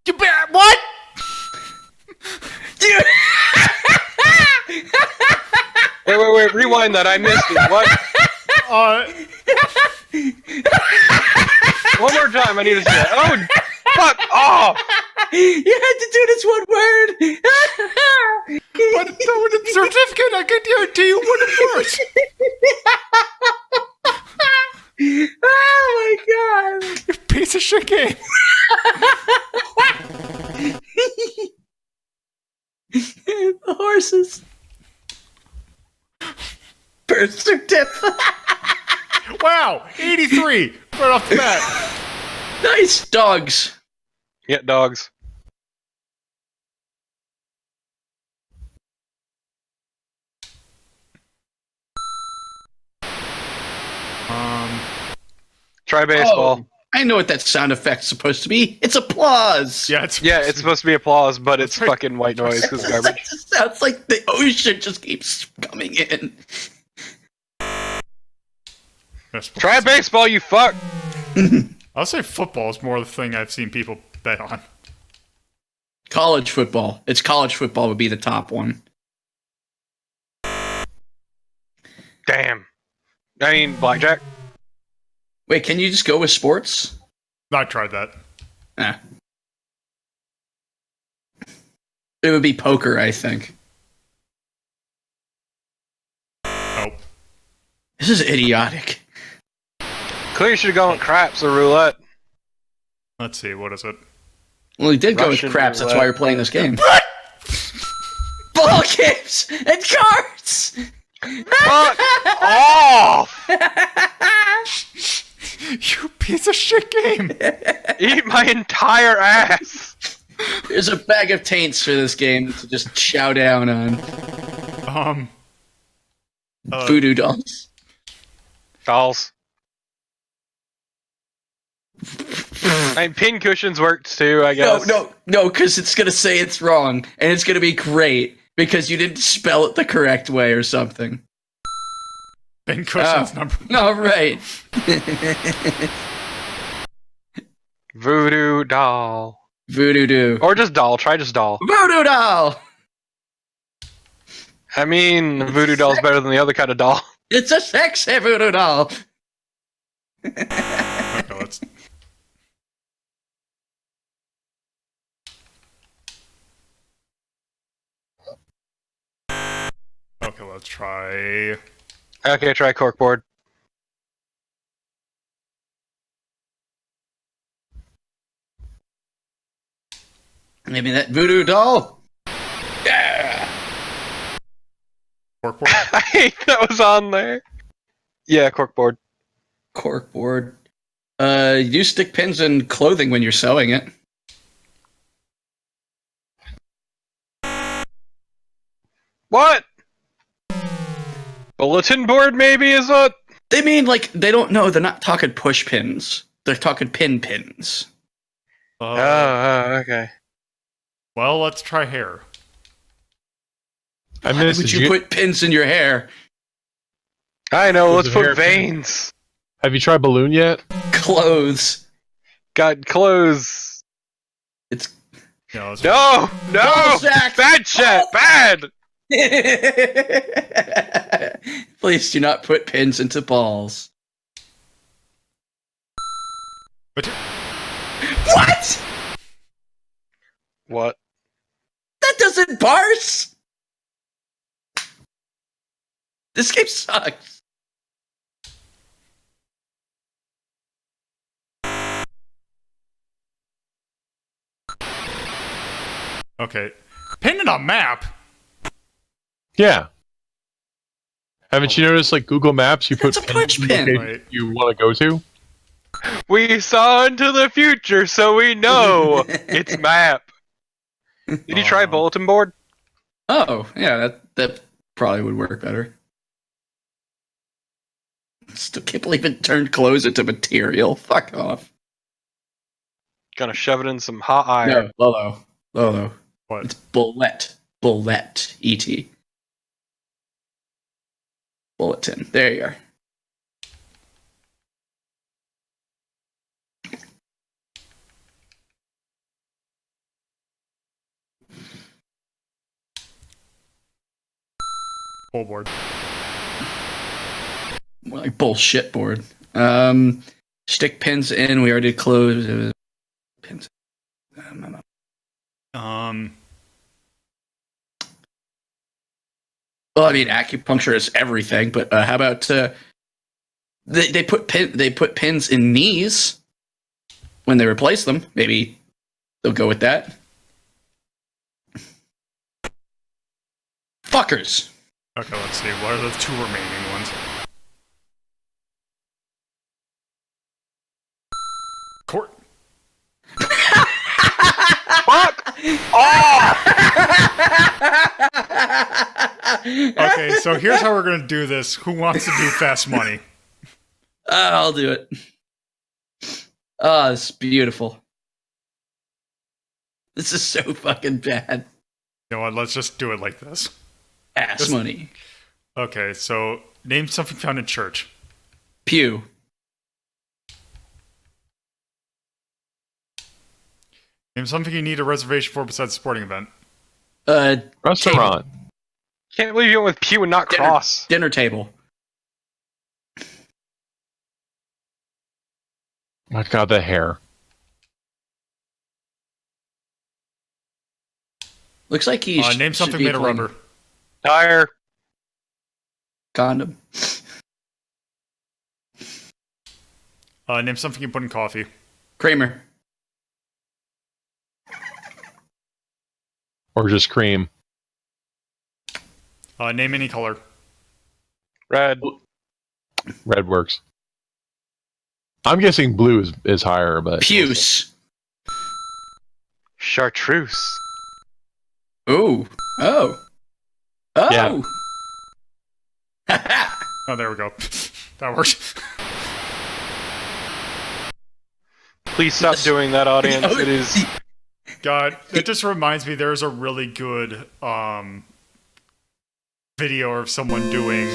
You bet. What? Dude! Wait, rewind that. I missed it. What? One more time. I need to see that. Oh, fuck off! You had to do this one word! But no, with the certificate, I can guarantee you what it was. Oh my god! You piece of shit game. The horses. Birth certificate. Wow, 83 right off the bat. Nice dogs. Yeah, dogs. Try baseball. Oh, I know what that sound effect's supposed to be. It's applause. Yeah, it's It's supposed to be applause, but it's right. fucking white noise because garbage. It sounds like the ocean just keeps coming in. Try baseball, you fuck! I'll say football is more the thing I've seen people bet on. College football. It's college football would be the top one. Damn. I mean, blackjack. Wait, can you just go with sports? I tried that. It would be poker, I think. Nope. This is idiotic. Clearly should have gone with craps or roulette. Let's see, what is it? Well, he did go with Russian craps. That's roulette. why you're playing this game. Ball games and cards. Fuck off! You piece of shit game. Eat my entire ass. There's a bag of taints for this game to just chow down on. Voodoo dolls. Dolls. Pin cushions worked too, I guess. No, because it's gonna say it's wrong, and it's gonna be great because you didn't spell it the correct way or something. Pin cushions number. All right. Voodoo doll. Voodoo do. Or just doll. Try just doll. Voodoo doll. I mean, voodoo doll's better than the other kind of doll. It's a sexy voodoo doll. Okay, let's. Okay, let's try. Okay, try corkboard. Maybe that voodoo doll. Yeah. Corkboard. I hate that was on there. Yeah, corkboard. Corkboard. You stick pins in clothing when you're sewing it. What? Bulletin board maybe is what? They mean like they don't know. They're not talking push pins. They're talking pins. Okay. Well, let's try hair. I Why missed. would you put pins in your hair? I know, let's Is it put hairpin? veins. Have you tried balloon yet? Clothes. Got clothes. It's Yeah, let's No! Ball sack! Bad shit! Bad! Please do not put pins into balls. But What? What? That doesn't parse. This game sucks. okay, pin in a map. Yeah. Haven't you noticed, like Google Maps, you put That's a pins push in pin. locations Right. you want to go to? We saw into the future, so we know it's map. Did you try bulletin board? Oh, yeah, that probably would work better. Still can't believe it turned clothes into material. Fuck off. Gonna shove it in some hot iron. No, Lolo. What? It's bullet. Bullet. E.T. Bulletin. There you are. Full board. More like bullshit board. Stick pins in. We already closed. Pins. Well, I mean, acupuncture is everything, but how about they put pins in knees when they replace them? Maybe they'll go with that. Fuckers. Okay, let's see. What are the two remaining ones? Court. Fuck! Oh! Okay, so here's how we're gonna do this. Who wants to do fast money? I'll do it. Oh, it's beautiful. This is so fucking bad. You know what? Let's just do it like this. Ass money. Okay, so name something found in church. Pew. Name something you need a reservation for besides a sporting event. Restaurant. Can't believe you went with pew and not cross. Dinner table. My God, the hair. Looks like he's. Name something made of rubber. Tire. Condom. Name something you put in coffee. Kramer. Or just cream. Name any color. Red. Red works. I'm guessing blue is higher, but Puce. Chartreuse. Ooh. Oh. Yeah. Oh, there we go. That worked. Please stop doing that, audience. It is. God, it just reminds me there's a really good video of someone doing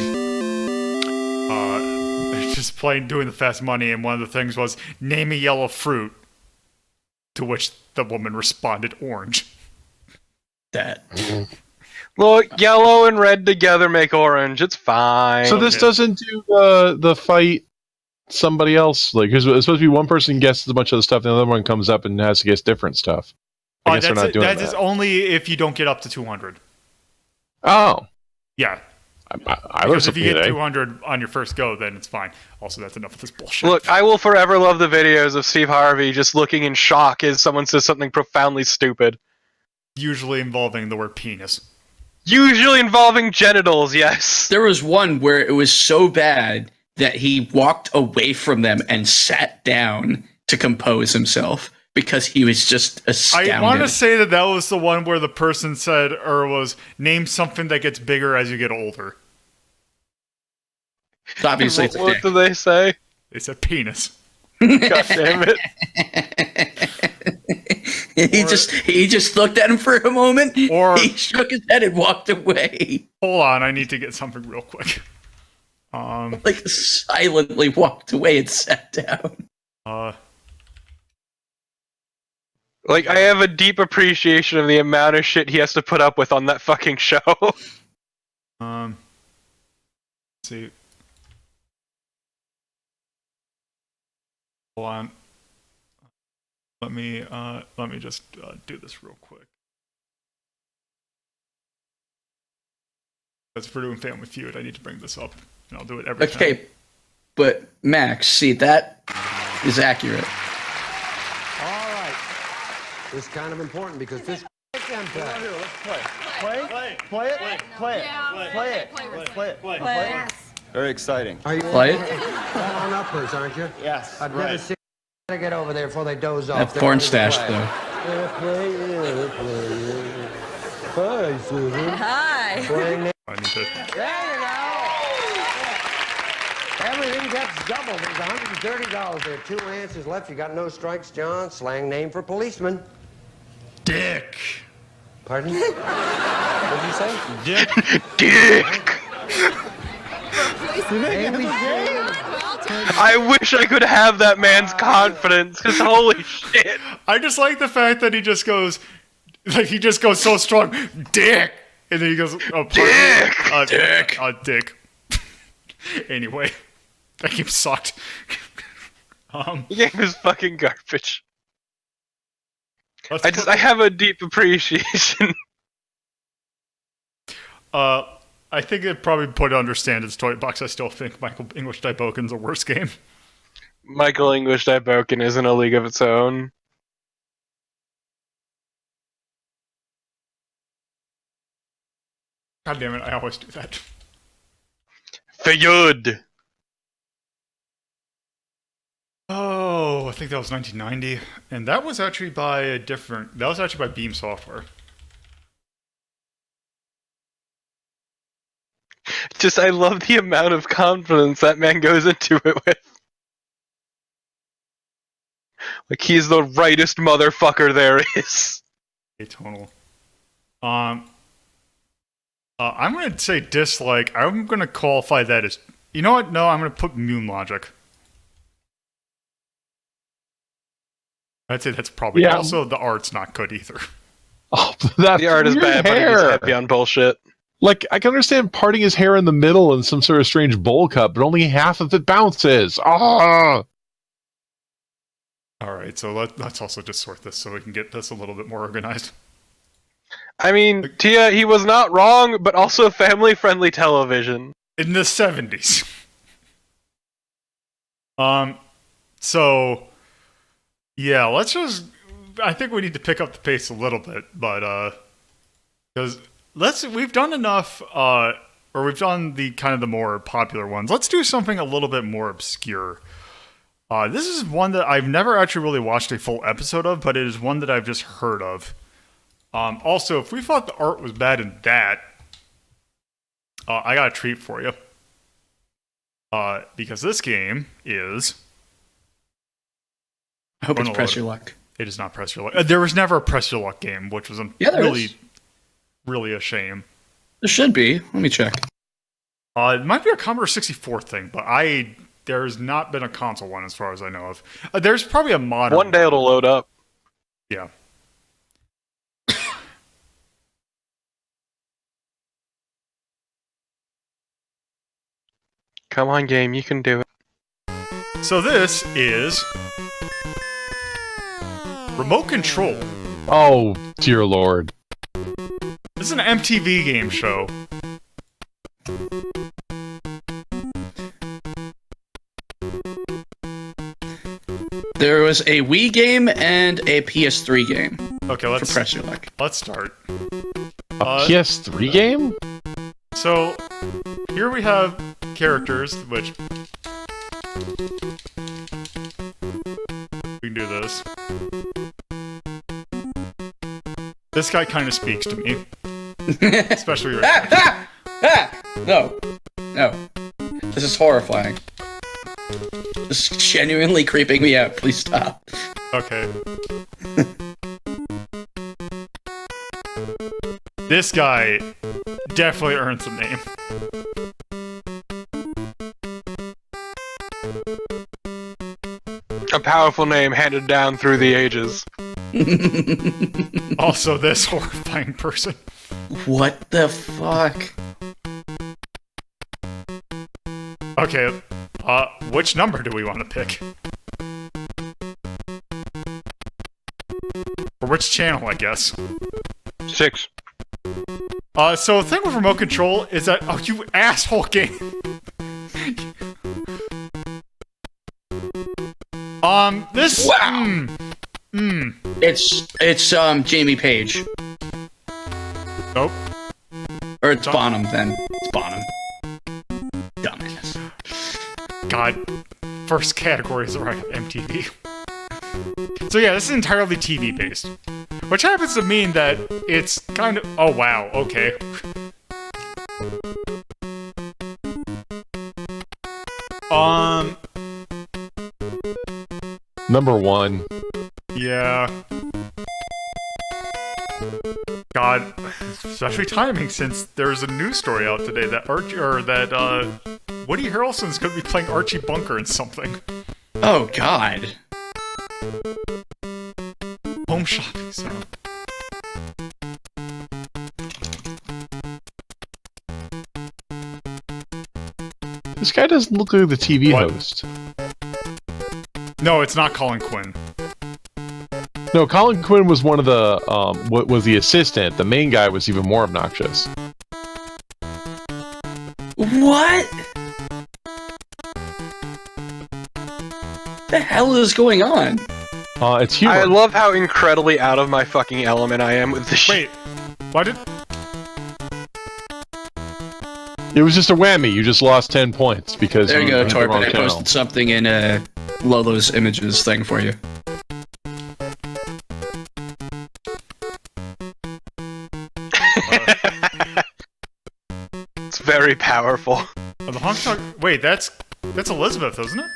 just doing the fast money, and one of the things was name a yellow fruit, to which the woman responded orange. That. Look, yellow and red together make orange. It's fine. So this doesn't do the fight somebody else, like, because it's supposed to be one person guesses a bunch of the stuff, and the other one comes up and has to guess different stuff. I guess they're not doing that. That is only if you don't get up to 200. Oh. Yeah. Because if you get 200 on your first go, then it's fine. Also, that's enough of this bullshit. Look, I will forever love the videos of Steve Harvey just looking in shock as someone says something profoundly stupid. Usually involving the word penis. Usually involving genitals, yes. There was one where it was so bad that he walked away from them and sat down to compose himself because he was just astounded. I want to say that was the one where the person said, or was, name something that gets bigger as you get older. Obviously, it's a What dick. did they say? They said penis. God damn it. He just looked at him for a moment. Or he shook his head and walked away. Hold on, I need to get something real quick. Like silently walked away and sat down. Like, I have a deep appreciation of the amount of shit he has to put up with on that fucking show. Let's see. Hold on. Let me just do this real quick. Because if we're doing Family Feud, I need to bring this up, and I'll do it every time. Okay, but Max, see, that is accurate. All right. This is kind of important because this can play. Let's play. Play it. Very exciting. Are you Play it? on uppers, aren't you? Yes. I'd rather see you get over there before they doze off. That They're porn ready to stash, play. though. Hi, Susan. Hi. Playing there I need to. you go. Everything gets doubled. There's $130. There are 2 answers left. You got no strikes, John. Slang name for policeman. Dick. Pardon? What'd you say? Dick. Dick! I wish I could have that man's confidence, because holy shit. I just like the fact that he just goes so strong, dick, and then he goes, oh, Dick! Dick. Anyway, that game sucked. The game is fucking garbage. Let's I have a deep appreciation. I think it probably put understand its toy box. I still think Michael English Dyboken's a worse game. Michael English Dyboken is in a league of its own. God damn it, I always do that. Fayud. Oh, I think that was 1990, and that was actually by Beam Software. Just, I love the amount of confidence that man goes into it with. Like, he's the rightest motherfucker there is. Atonal. I'm gonna say dislike. I'm gonna qualify that as. You know what? No, I'm gonna put Moon Logic. I'd say that's probably also the art's not good either. Oh, that The art is bad, but he's happy on bullshit. Like, I can understand parting his hair in the middle in some sort of strange bowl cut, but only half of it bounces. Ah! All right, so let's also just sort this so we can get this a little bit more organized. I mean, Tia, he was not wrong, but also family-friendly television. In the 70s. So yeah, let's just. I think we need to pick up the pace a little bit, but because we've done enough, or we've done the kind of the more popular ones. Let's do something a little bit more obscure. This is one that I've never actually really watched a full episode of, but it is one that I've just heard of. Also, if we thought the art was bad in that, I got a treat for you. Because this game is... I hope it's Press Your Luck. It is not Press Your Luck. There was never a Press Your Luck game, which was really a shame. There should be. Let me check. It might be a Commodore 64 thing, but there's not been a console one as far as I know of. There's probably a modern One day it'll load up. Yeah. Come on, game, you can do it. So this is Remote Control. Oh, dear lord. This is an MTV game show. There was a Wii game and a PS3 game. Okay, for Press Your Luck. Let's start. A PS3 game? So here we have characters, which we can do this. This guy kind of speaks to me, especially right now. No. This is horrifying. This is genuinely creeping me out. Please stop. Okay. This guy definitely earned some name. A powerful name handed down through the ages. Also, this horrifying person. What the fuck? Okay, which number do we want to pick? Or which channel, I guess. 6. So the thing with remote control is that... Oh, you asshole game! This... Wow! It's Jamie Page. Nope. Or it's Bonham, then. It's Bonham. Dumbass. God. First category is right, MTV. So yeah, this is entirely TV-based. Which happens to mean that it's kind of... Oh, wow, okay. Number 1. Yeah. God, especially timing, since there's a news story out today that Woody Harrelson's gonna be playing Archie Bunker in something. Oh, God. Home shopping center. This guy doesn't look like the TV host. No, it's not Colin Quinn. No, Colin Quinn was one of the, was the assistant. The main guy was even more obnoxious. What? The hell is going on? It's humor. I love how incredibly out of my fucking element I am with this shit. Wait, why did... It was just a whammy. You just lost 10 points because there you go, went to the Torpid. wrong I channel. posted something in Lolo's images thing for you. It's very powerful. Oh, the honky tonk... Wait, that's Elizabeth, isn't it?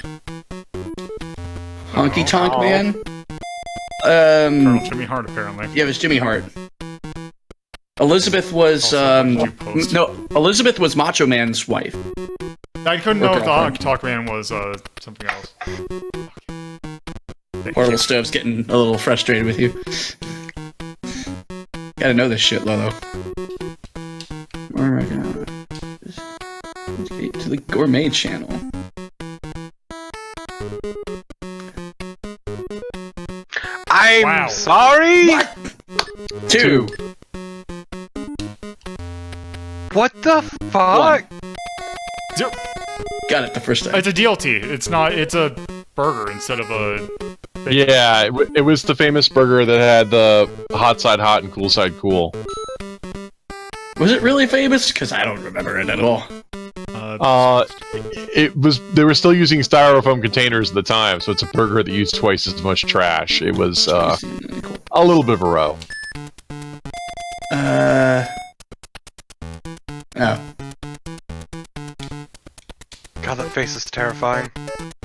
Honky Tonk Man? Colonel Jimmy Hart, apparently. Yeah, it was Jimmy Hart. Elizabeth was, Elizabeth was Macho Man's wife. I couldn't know if the honky tonk man was, something else. Portable Stove's getting a little frustrated with you. Gotta know this shit, Lolo. Alright, let's get to the Gourmet channel. I'm sorry? What? 2. What the fuck? Got it the first time. It's a DLT. It's a burger instead of a... Yeah, it was the famous burger that had the hot side hot and cool side cool. Was it really famous? Because I don't remember it at all. They were still using styrofoam containers at the time, so it's a burger that used twice as much trash. It was a little bit of a row. Oh. God, that face is terrifying.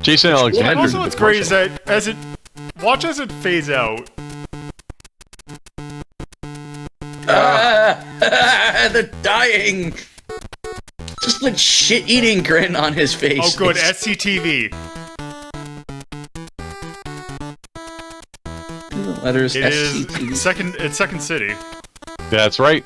Jason Alexander. Also, what's great is that as it fades out. They're dying. Just the shit-eating grin on his face. Oh, good. SCTV. The letters It SCTV. is second. It's Second City. That's right.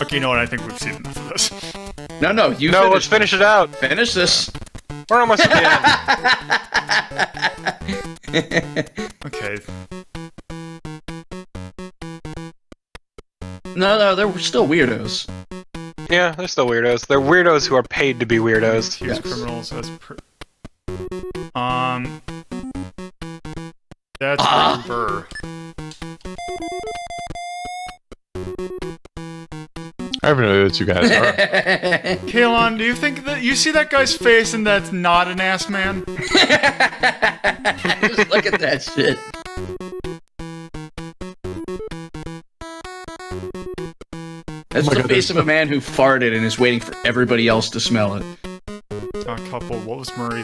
Okay, you know what? I think we've seen enough of this. No, you No, let's finish it out. Finish this. We're almost at the end. Okay. No, they're still weirdos. Yeah, they're still weirdos. They're weirdos who are paid to be weirdos. Accused criminals as per. That's Burr. I don't know who the two guys are. Kalon, do you think that you see that guy's face and that's not an ass man? Just look at that shit. That's the face of a man who farted and is waiting for everybody else to smell it. A couple. What was Murray?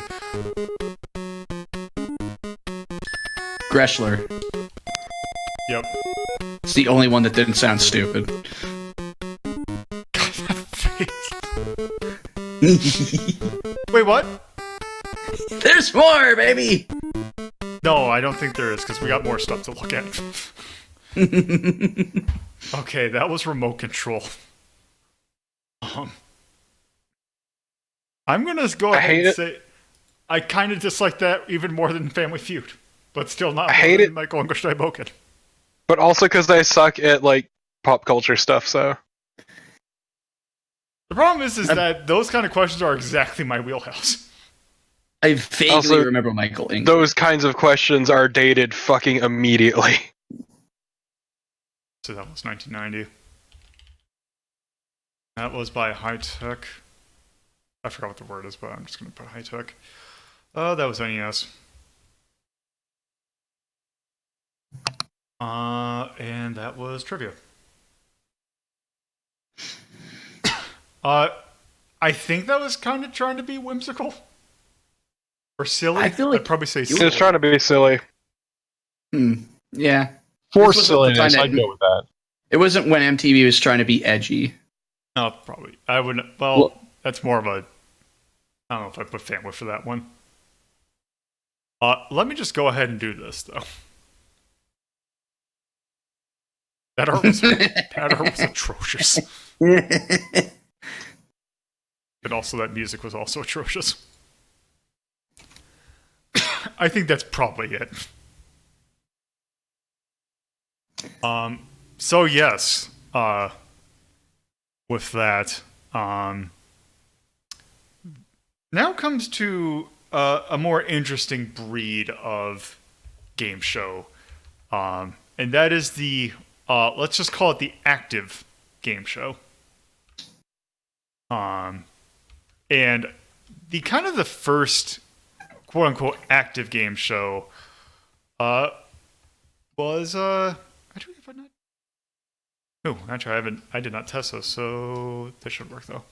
Greshler. Yep. It's the only one that didn't sound stupid. Wait, what? There's more, baby! No, I don't think there is, because we got more stuff to look at. Okay, that was remote control. I'm gonna go ahead and say I kind of dislike that even more than Family Feud, but still not. I hate it, Michael and Boken. but also because they suck at like pop culture stuff. So the problem is that those kind of questions are exactly my wheelhouse. I vaguely Also, remember Michael Ing. those kinds of questions are dated fucking immediately. So that was 1990. That was by High Tech. I forgot what the word is, but I'm just going to put High Tech. That was NES. And that was trivia. I think that was kind of trying to be whimsical. Or silly. I feel like I'd probably say It silly. was trying to be silly. Yeah. For This wasn't the silliness, time I'd go with that. It wasn't when MTV was trying to be edgy. No, probably. I wouldn't. Well, that's more of a. I don't know if I put family for that one. Let me just go ahead and do this, though. That art was atrocious. But also that music was also atrocious. I think that's probably it. So yes, with that, now comes to a more interesting breed of game show, and that is the let's just call it the active game show. And the kind of the first quote unquote active game show was actually if I not. Oh, actually I did not test this, so this should work though.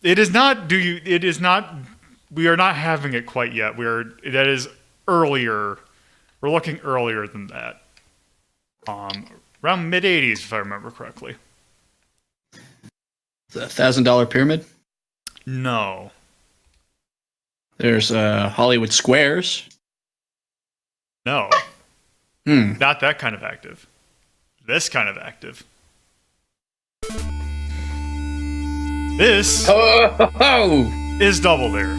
It is not we are not having it quite yet. That is earlier. We're looking earlier than that. Around mid-80s if I remember correctly. The $1,000 Pyramid? No. There's Hollywood Squares. No. Not that kind of active. This kind of active. This is Double Dare.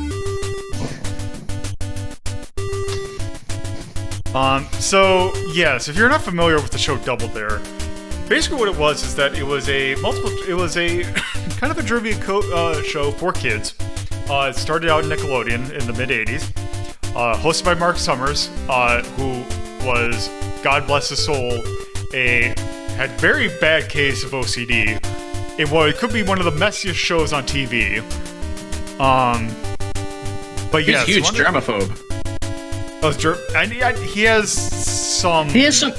So yes, if you're not familiar with the show Double Dare, basically what it was is that it was a kind of a trivia show for kids It started out in Nickelodeon in the mid 80s. Hosted by Mark Summers, who was, God bless his soul, had very bad case of OCD in what it could be one of the messiest shows on TV. But He's yeah, a huge germaphobe. And he has some. He has some.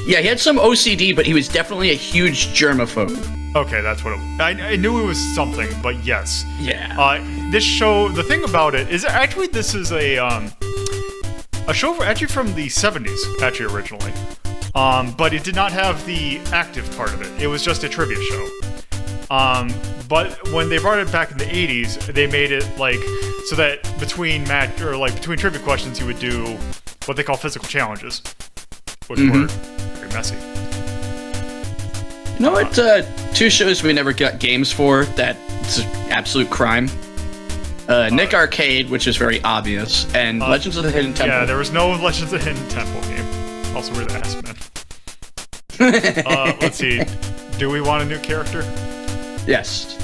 Yeah, he had some OCD, but he was definitely a huge germaphobe. Okay, that's what I knew it was something, but yes. Yeah. This show, the thing about it is actually this is a show actually from the 70s, actually originally. But it did not have the active part of it. It was just a trivia show. But when they brought it back in the 80s, they made it like so that between trivia questions, you would do what they call physical challenges, which were very messy. You know what? Two shows we never got games for. That's an absolute crime. Nick Arcade, which is very obvious, and Legends of the Hidden Temple. Yeah, there was no Legends of the Hidden Temple game. Also, we're the ass men. Let's see. Do we want a new character? Yes.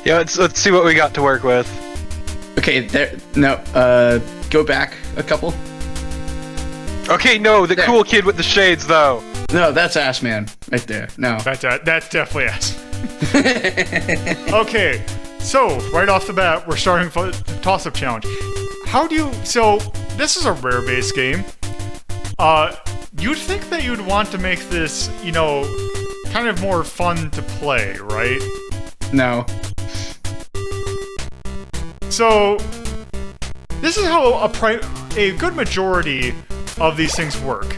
Yeah, let's see what we got to work with. Okay, go back a couple. Okay, no, the There. cool kid with the shades, though. No, that's Ass Man right there. No. That's definitely ass. Okay, so right off the bat, we're starting for toss-up challenge. So this is a rare base game. You'd think that you'd want to make this, kind of more fun to play, right? No. So this is how a good majority of these things work.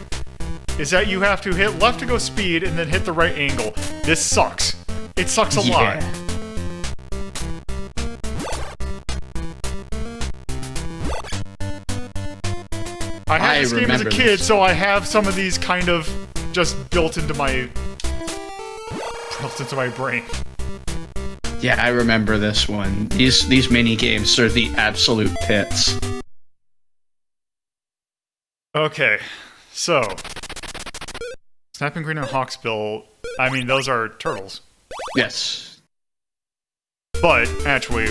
Is that you have to hit left to go speed and then hit the right angle. This sucks. It sucks a lot. I had this game as a remember kid, this. so I have some of these kind of just built into my brain. Yeah, I remember this one. These mini games are the absolute pits. Okay, so Snapping Green and Hawksbill, I mean, those are turtles. Yes. But, actually,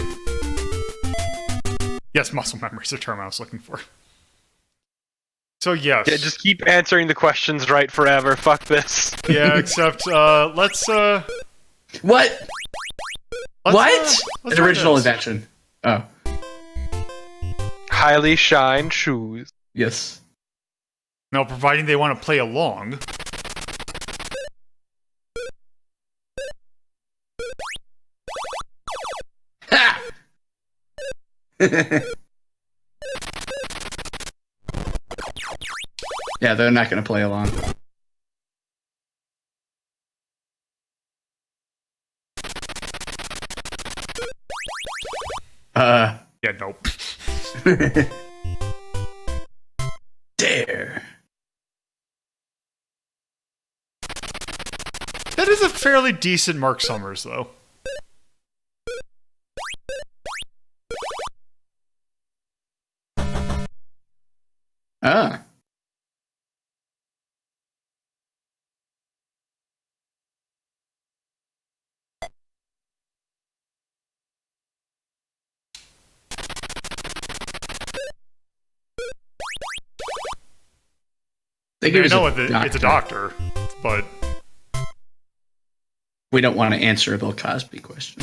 yes, muscle memory is the term I was looking for. So, yes. Yeah, just keep answering the questions right forever. Fuck this. Yeah, except, let's What? Let's, What? let's An try original this. invention. Oh. Highly shine shoes. Yes. Now, providing they want to play along. Ha! Yeah, they're not gonna play along. Yeah, nope. Dare. That is a fairly decent Mark Summers, though. Ah. I know it's a doctor, but we don't want to answer a Bill Cosby question.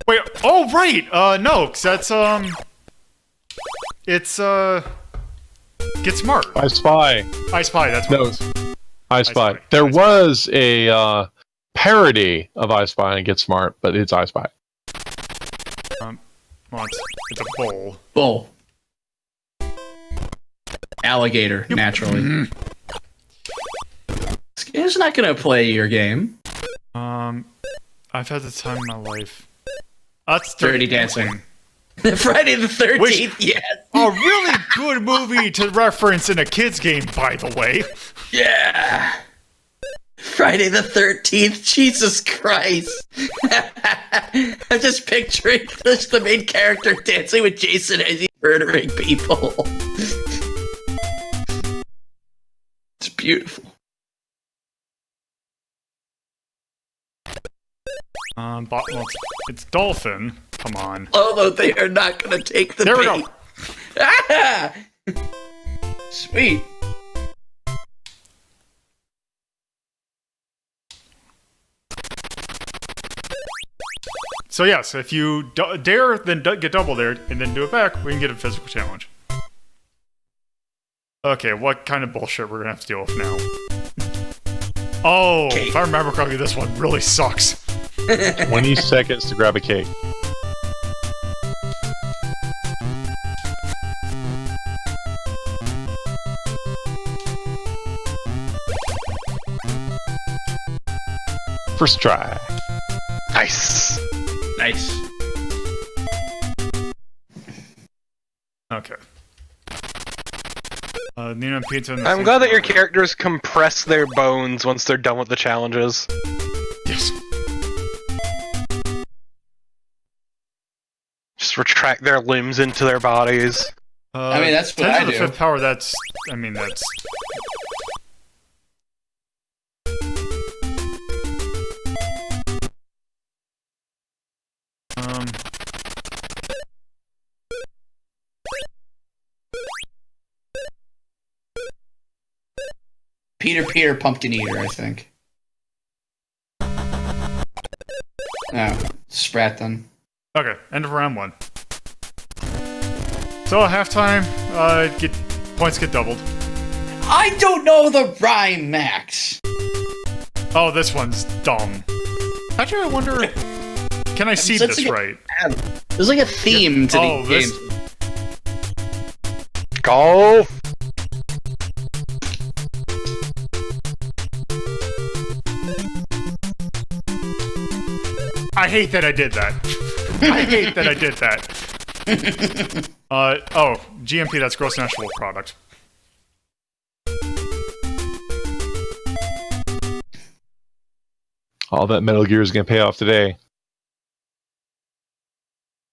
wait. Oh, right. No, 'cause that's it's Get Smart. I Spy. I Spy. That's what No. it was. I Spy. Spy. There I Spy. was a parody of I Spy and Get Smart, but it's I Spy. Well, it's a bowl. Bull. Alligator, naturally. This game's not gonna play your game. I've had the time of my life. That's Dirty Dancing. Friday the 13th, Which- yes! A really good movie to reference in a kid's game, by the way. Yeah! Friday the 13th, Jesus Christ! I'm just picturing the main character dancing with Jason as he's murdering people. It's beautiful. Well, it's dolphin. Come on. Although they are not going to take the There we bait. go. Ah! Sweet. So yes, if you dare, then get double dared, and then do it back, we can get a physical challenge. Okay, what kind of bullshit we're gonna have to deal with now? Oh, if I remember correctly, this one really sucks. 20 seconds to grab a cake. First try. Nice. Nice. Okay. Nina and Pizza. I'm glad that your characters compress their bones once they're done with the challenges. Yes. Just retract their limbs into their bodies. I mean, that's what 10 I to the do. fifth power. That's. I mean, that's. Peter, Pumpkin Eater, I think. No, Sprat then. Okay, end of round 1. So halftime, points get doubled. I don't know the rhyme, Max. Oh, this one's dumb. Actually, I wonder, can I see this right? There's like a theme to Oh, the this- game. Golf! I hate that I did that. I hate that I did that. Oh, GMP, that's gross national product. All that Metal Gear is going to pay off today.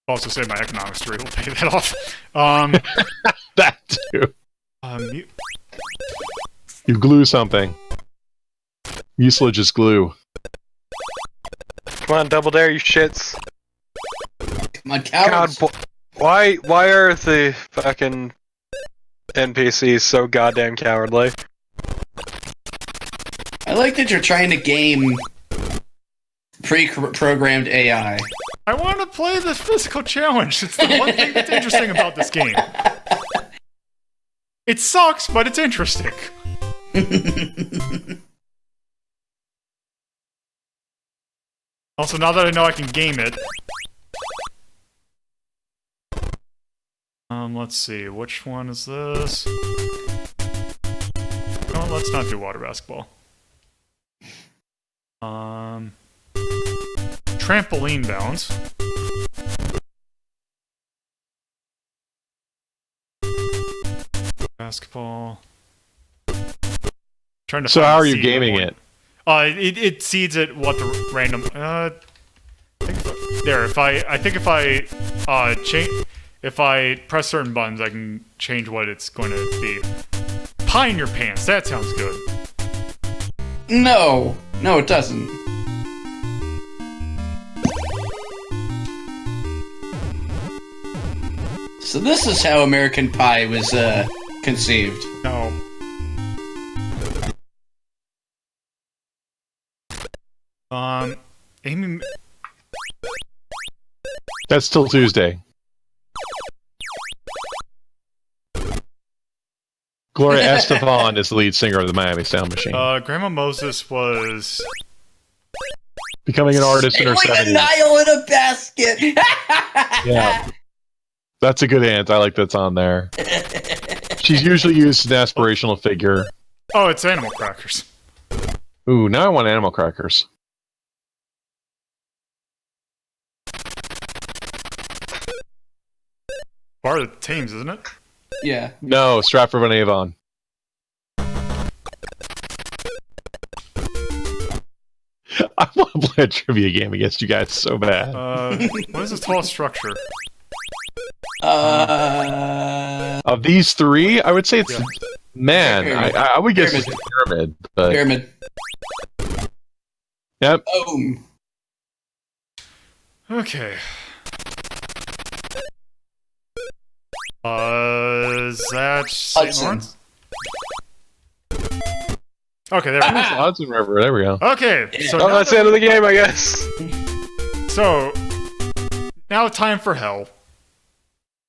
Also say my economics degree will pay that off. That too. Mute. You glue something. Mucilage is glue. Come on, Double Dare, you shits. Come on, God, cowards. why are the fucking NPCs so goddamn cowardly? I like that you're trying to game pre-programmed AI. I want to play the physical challenge. It's the one thing that's interesting about this game. It sucks, but it's interesting. Also, now that I know I can game it... let's see, which one is this? No, let's not do water basketball. Trampoline bounce. Basketball. Trying to So find how the are you seed gaming one. it? It seeds it what the random. There. I think if I change, if I press certain buttons, I can change what it's going to be. Pie in your pants. That sounds good. No, it doesn't. So this is how American Pie was conceived. No. Amy. That's till Tuesday. Gloria Estefan is the lead singer of the Miami Sound Machine. Grandma Moses was. Becoming an artist in her Like a 70s. Nile in a basket. Yeah. That's a good ant. I like that's on there. She's usually used as an aspirational figure. Oh, it's Animal Crackers. Ooh, now I want animal crackers. Bar of the Thames, isn't it? Yeah. No, Stratford on Avon. I want to play a trivia game against you guys so bad. What is this tall structure? Of these three, I would say it's Yeah. man. Pyramid. I would guess Pyramid. it's a pyramid, but Pyramid. yep. Boom. Okay. Is that St. Hudson. Lawrence? Okay, there we go. Hudson River. There we go. Okay, so Oh, now that's the end of the game, I guess. So now time for hell.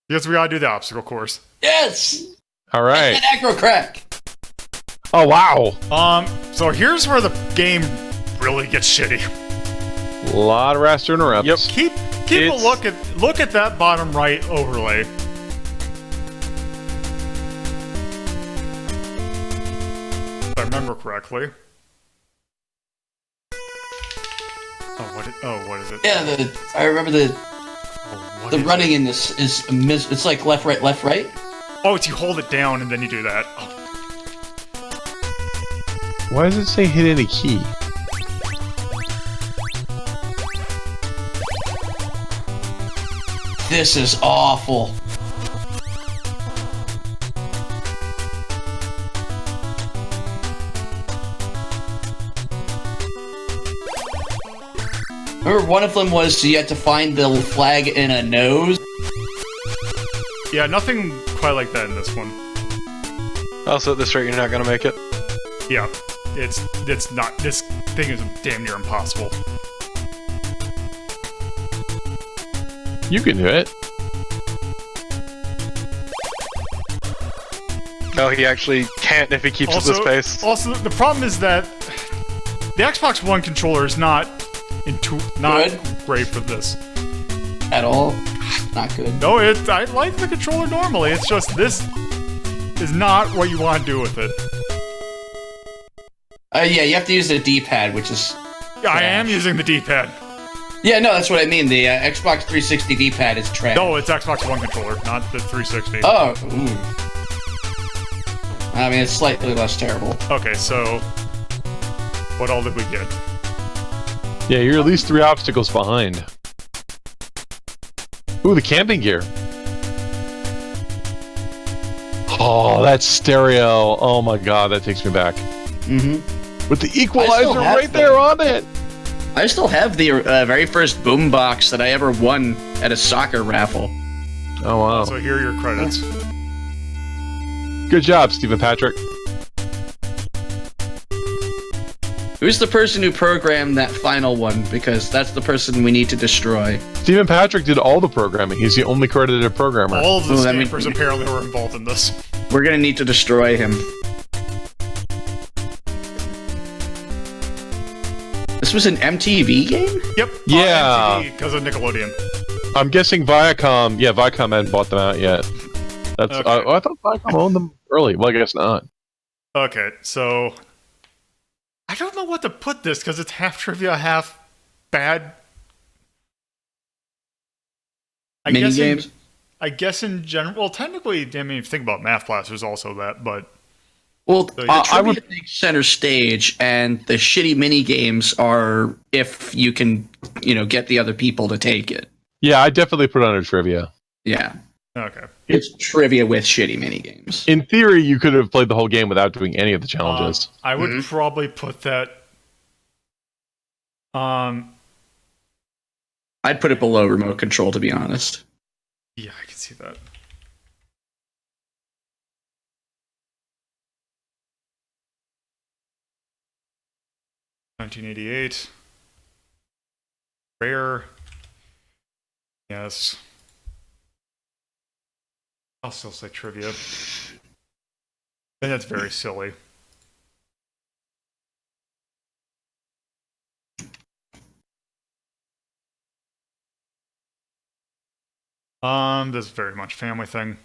Because we gotta do the obstacle course. Yes! All right. An acro crack! Oh wow. So here's where the game really gets shitty. A lot of raster interrupts. Yep. Keep a look at that bottom right overlay. If I remember correctly. What is it? Yeah, I remember the What the is running it? in this is it's like left, right, left, right. Oh, it's you hold it down and then you do that. Oh, Why does it say hit any key? This is awful. Remember, one of them was you had to find the flag in a nose. yeah, nothing quite like that in this one. Also, at this rate, you're not gonna make it. Yeah, it's not. This thing is damn near impossible. You can do it. No, he actually can't if he keeps at this pace. Also, the problem is that the Xbox One controller is not Good. great for this. At all. Not good. No, I like the controller normally. It's just this is not what you want to do with it. Yeah, you have to use the D-pad, which is... Yeah, I am using the D-pad. Yeah, no, that's what I mean. The Xbox 360 D-pad is trash. No, it's Xbox One controller, not the 360. Oh, ooh. I mean, it's slightly less terrible. Okay, so what all did we get? Yeah, you're at least 3 obstacles behind. Ooh, the camping gear. Oh, that's stereo. Oh my god, that takes me back. Mm-hmm. With the equalizer have right there on it. I still have the very first boombox that I ever won at a soccer raffle. Oh wow. So here are your credits. Good job, Stephen Patrick. Who's the person who programmed that final one? Because that's the person we need to destroy. Stephen Patrick did all the programming. He's the only credited programmer. All of the Well, that mean- stampers apparently were involved in this. We're gonna need to destroy him. This was an MTV game? Yep. Yeah. Because of Nickelodeon. I'm guessing Viacom. Yeah, Viacom hadn't bought them out yet. That's. Okay. I thought Viacom owned them early. Well, I guess not. Okay, so I don't know what to put this because it's half trivia, half bad. Mini games? I guess in general. Well, technically, I mean, if you think about Math Blast, there's also that, but Well, So, the yeah. trivia takes center stage, and the shitty mini games are if you can, get the other people to take it. Yeah, I definitely put under trivia. Yeah, okay. it's trivia with shitty mini games. In theory, you could have played the whole game without doing any of the challenges. I would probably put that. I'd put it below remote control, to be honest. Yeah, I can see that. $1988. Rare. Yes. I'll still say trivia. And that's very silly. This is very much family thing.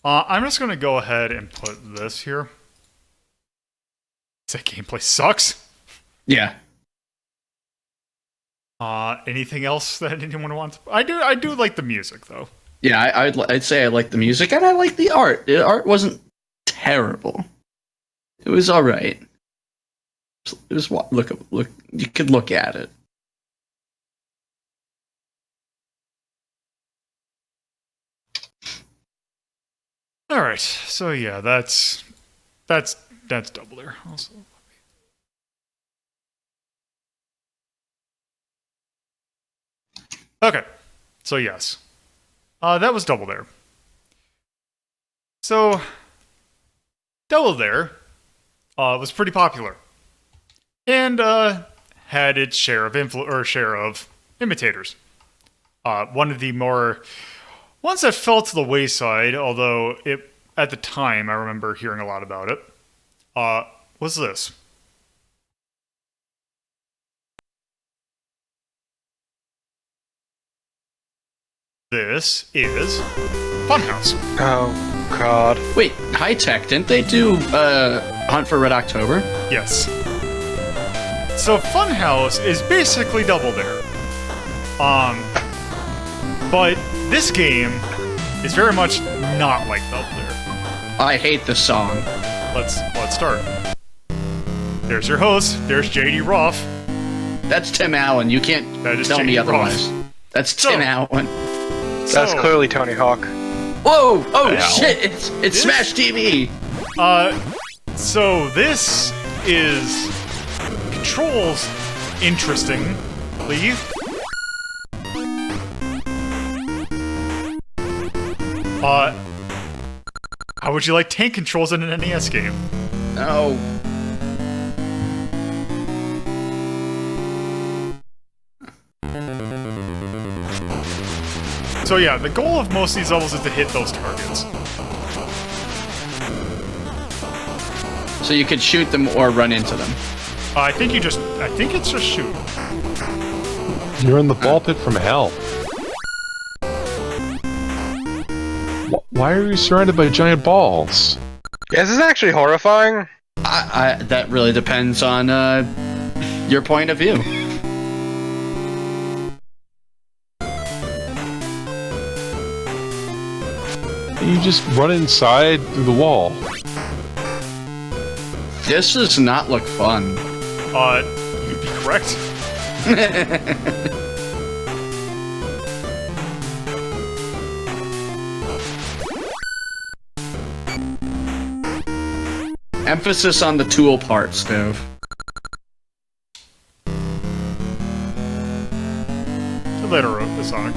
I'm just gonna go ahead and put this here. That gameplay sucks. Yeah. Anything else that anyone wants? I do like the music though. Yeah, I'd say I like the music, and I like the art. The art wasn't terrible. It was all right. It was look. You could look at it. All right, so yeah, that's double there also. Okay, so yes. That was Double Dare. So, Double Dare was pretty popular. And had its share of imitators. One of the more ones that fell to the wayside, although at the time I remember hearing a lot about it, was this. This is Funhouse. Oh, God. Wait, High Tech, didn't they do Hunt for Red October? Yes. So Funhouse is basically Double Dare. But this game is very much not like Double Dare. I hate the song. Let's start. There's your host. There's JD Roth. That's Tim Allen. You can't That is tell me JD otherwise. Roth. That's Tim Allen. That's clearly Tony Hawk. Whoa! Oh Ow. shit! It's Smash TV. So this is controls interestingly. How would you like tank controls in an NES game? Oh. So yeah, the goal of most of these levels is to hit those targets. So you could shoot them or run into them. I think it's just shoot. You're in the ball pit from hell. Why are you surrounded by giant balls? Yeah, this is actually horrifying. That really depends on your point of view. You just run inside through the wall. This does not look fun. You'd be correct. Emphasis on the tool part, Stove. I later wrote this on it.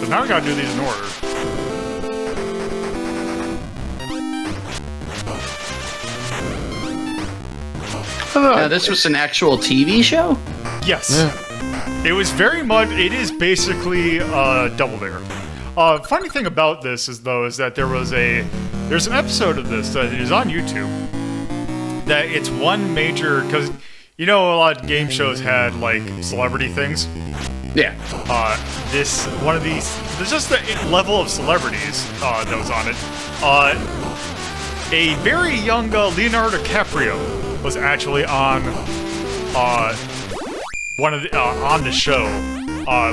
But now we gotta do these in order. Now, this was an actual TV show? Yes. Yeah. It was very much. It is basically Double Dare. Funny thing about this is that there's an episode of this that is on YouTube. That it's one major, because you know a lot of game shows had like celebrity things. Yeah. There's just the level of celebrities that was on it. A very young Leonardo DiCaprio was actually on on the show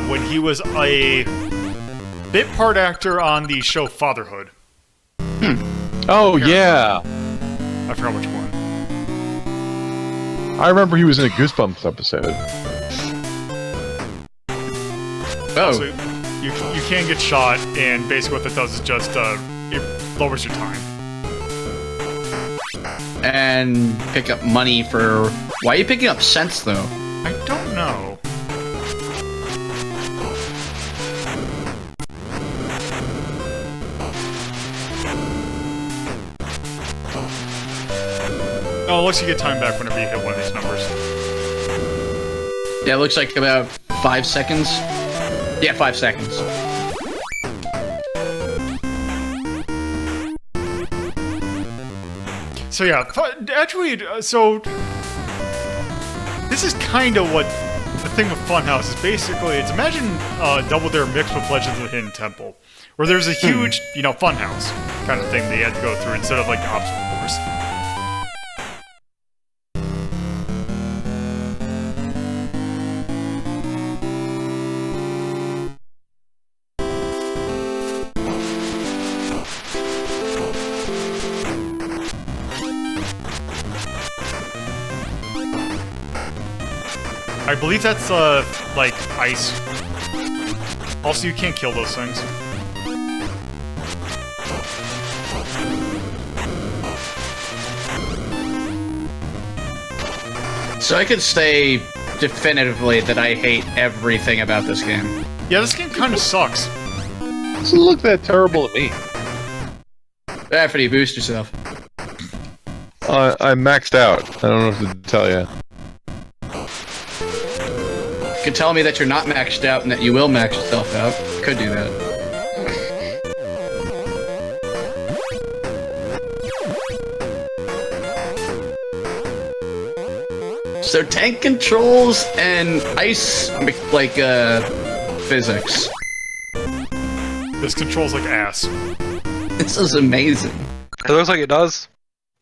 when he was a bit part actor on the show Fatherhood. Oh, yeah. I forgot which one. I remember he was in a Goosebumps episode. Oh. So you can get shot, and basically what that does is just it lowers your time. And pick up money for... Why are you picking up cents, though? I don't know. Oh, it looks like you get time back whenever you hit one of these numbers. Yeah, it looks like about 5 seconds. Yeah, 5 seconds. So yeah, actually, so this is kind of what the thing with Funhouse is. Basically, it's imagine Double Dare mixed with Legends of the Hidden Temple, where there's a huge, funhouse kind of thing that you had to go through instead of like the obstacle course. I believe that's, like, ice. Also, you can't kill those things. So I could say definitively that I hate everything about this game. Yeah, this game kind of sucks. Doesn't look that terrible to me. Rhapsody, boost yourself. I'm maxed out. I don't know what to tell you. You could tell me that you're not maxed out and that you will max yourself out. Could do that. So tank controls and ice, like, physics. This controls like ass. This is amazing. It looks like it does.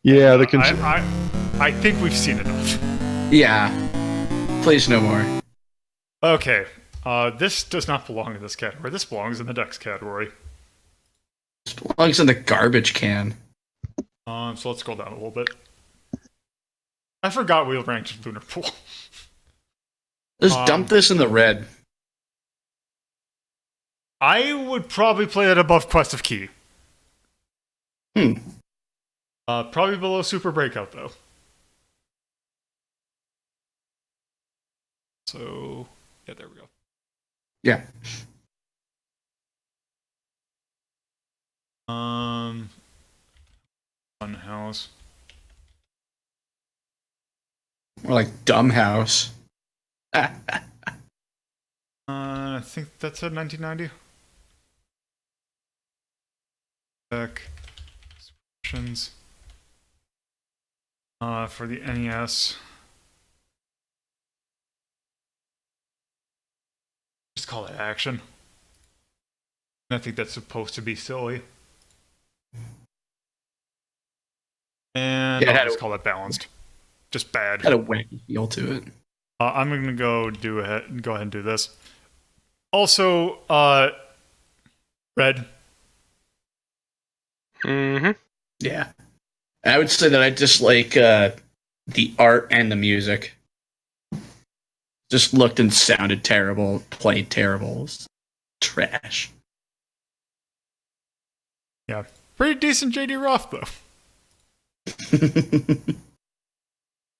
Yeah, the I think we've seen enough. Yeah. Please no more. Okay, this does not belong in this category. This belongs in the Dex category. This belongs in the garbage can. So let's scroll down a little bit. I forgot we ranked Lunar Pool. Just dump this in the red. I would probably play that above Quest of Key. Probably below Super Breakout, though. So, yeah, there we go. Yeah. Funhouse. More like Dumb House. I think that's a 1990. Back. Descriptions. For the NES. Just call it action. I think that's supposed to be silly. And Yeah, I'll just call it balanced. Just bad. Had a wacky feel to it. I'm gonna go ahead and do this. Also, red. Mm-hmm. Yeah. I would say that I dislike the art and the music. Just looked and sounded terrible, played terrible. It's trash. Yeah, pretty decent JD Roth though.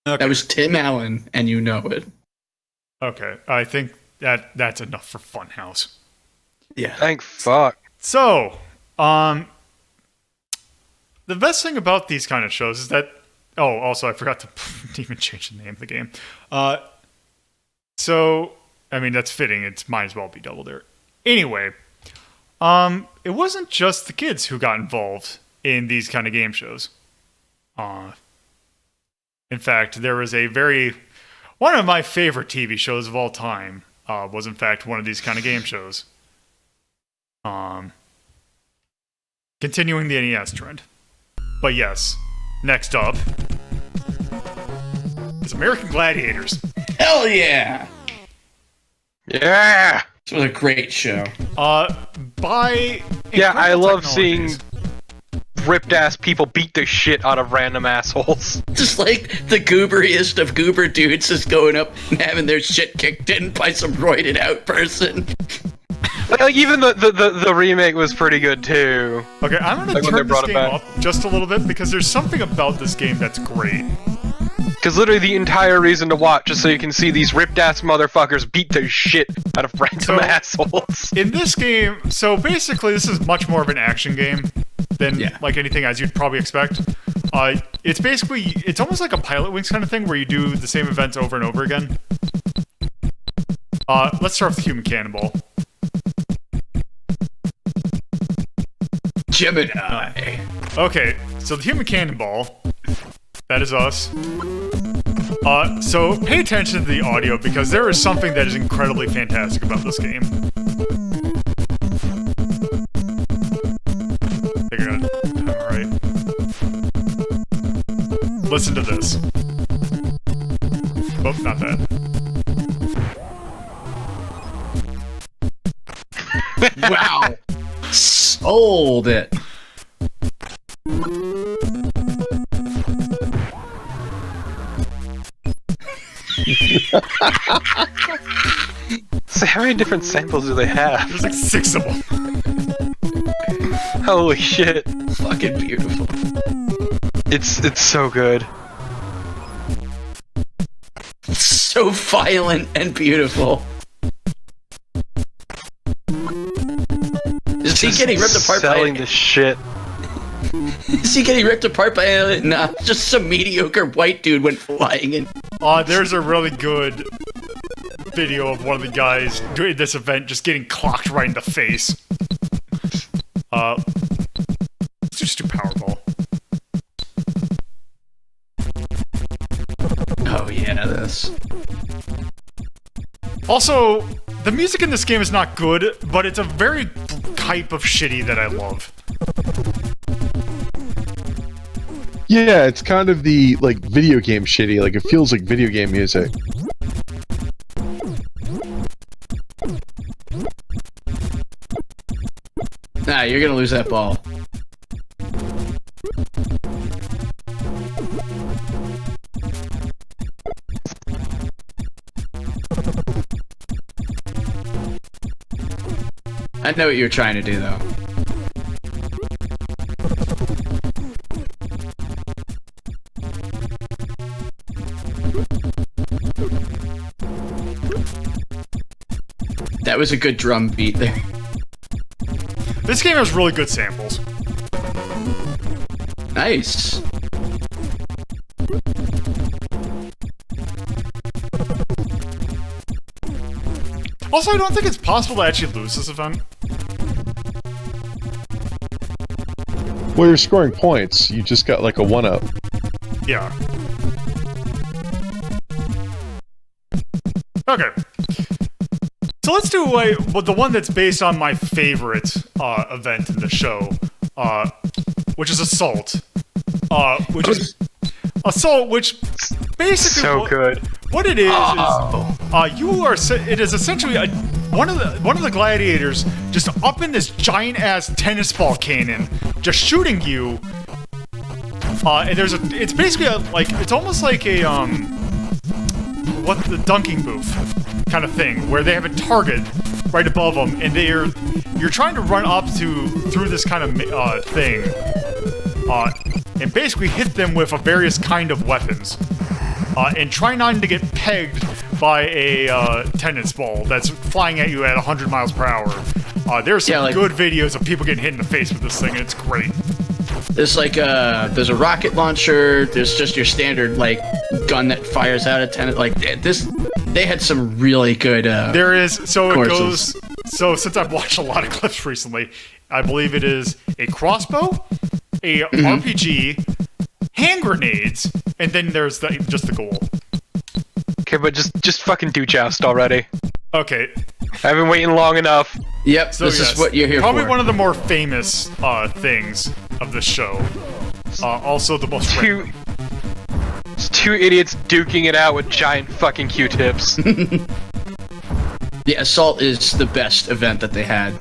Okay. That was Tim Allen, and you know it. Okay, I think that's enough for Funhouse. Yeah. Thank fuck. So, the best thing about these kind of shows is that. Oh, also, I forgot to even change the name of the game. So, I mean, that's fitting. It might as well be Double Dare. Anyway, it wasn't just the kids who got involved in these kind of game shows. In fact, there was one of my favorite TV shows of all time was in fact one of these kind of game shows. Continuing the NES trend. But yes, next up is American Gladiators. Hell yeah! Yeah. This was a great show. By Yeah, I incredible love seeing technologies. ripped ass people beat the shit out of random assholes. Just like the gooberiest of goober dudes is going up and having their shit kicked in by some roided out person. Like even the remake was pretty good too. Okay, I'm gonna Like when they turn this brought it game back. up just a little bit because there's something about this game that's great. Because literally the entire reason to watch is so you can see these ripped ass motherfuckers beat the shit out of random assholes. In this game, so basically this is much more of an action game than like anything as you'd probably expect. It's almost like a Pilot Wings kind of thing where you do the same events over and over again. Let's start with the Human Cannonball. Gemini. Okay, so the Human Cannonball, that is us. So pay attention to the audio because there is something that is incredibly fantastic about this game. I think I got it right. Listen to this. Oh, not that. Wow. Sold it. So how many different samples do they have? There's like 6 of them. Holy shit. Fucking beautiful. It's so good. so violent and beautiful. Is he getting ripped apart Selling by the shit. Is he getting ripped apart by a... Nah, just some mediocre white dude went flying in. There's a really good video of one of the guys doing this event just getting clocked right in the face. It's just too powerful. Oh yeah, this. Also, the music in this game is not good, but it's a very type of shitty that I love. Yeah, it's kind of the, like, video game shitty. Like, it feels like video game music. Nah, you're gonna lose that ball. I know what you're trying to do, though. That was a good drum beat there. This game has really good samples. Nice. Also, I don't think it's possible to actually lose this event. Well, you're scoring points. You just got, like, a 1-up. Yeah. Okay. So let's do the one that's based on my favorite event in the show, which is Assault. Which is Assault, which basically So good. what it is it is essentially one of the gladiators just up in this giant ass tennis ball cannon, just shooting you. And it's basically it's almost like a the dunking booth kind of thing, where they have a target right above them, and you're trying to run up through this kind of thing, and basically hit them with various kind of weapons, and try not to get pegged by a tennis ball that's flying at you at 100 miles per hour. There's some good videos of people getting hit in the face with this thing, and it's great. There's there's a rocket launcher. There's just your standard gun that fires out at 10. They had some really good. There is courses. It goes. So since I've watched a lot of clips recently, I believe it is a crossbow, a RPG, hand grenades, and then there's just the goal. Okay, but just fucking do joust already. Okay. I've been waiting long enough. Yep, so this is what you're here Probably for. one of the more famous things of the show. Also the most... It's two idiots duking it out with giant fucking Q-tips. The Assault is the best event that they had.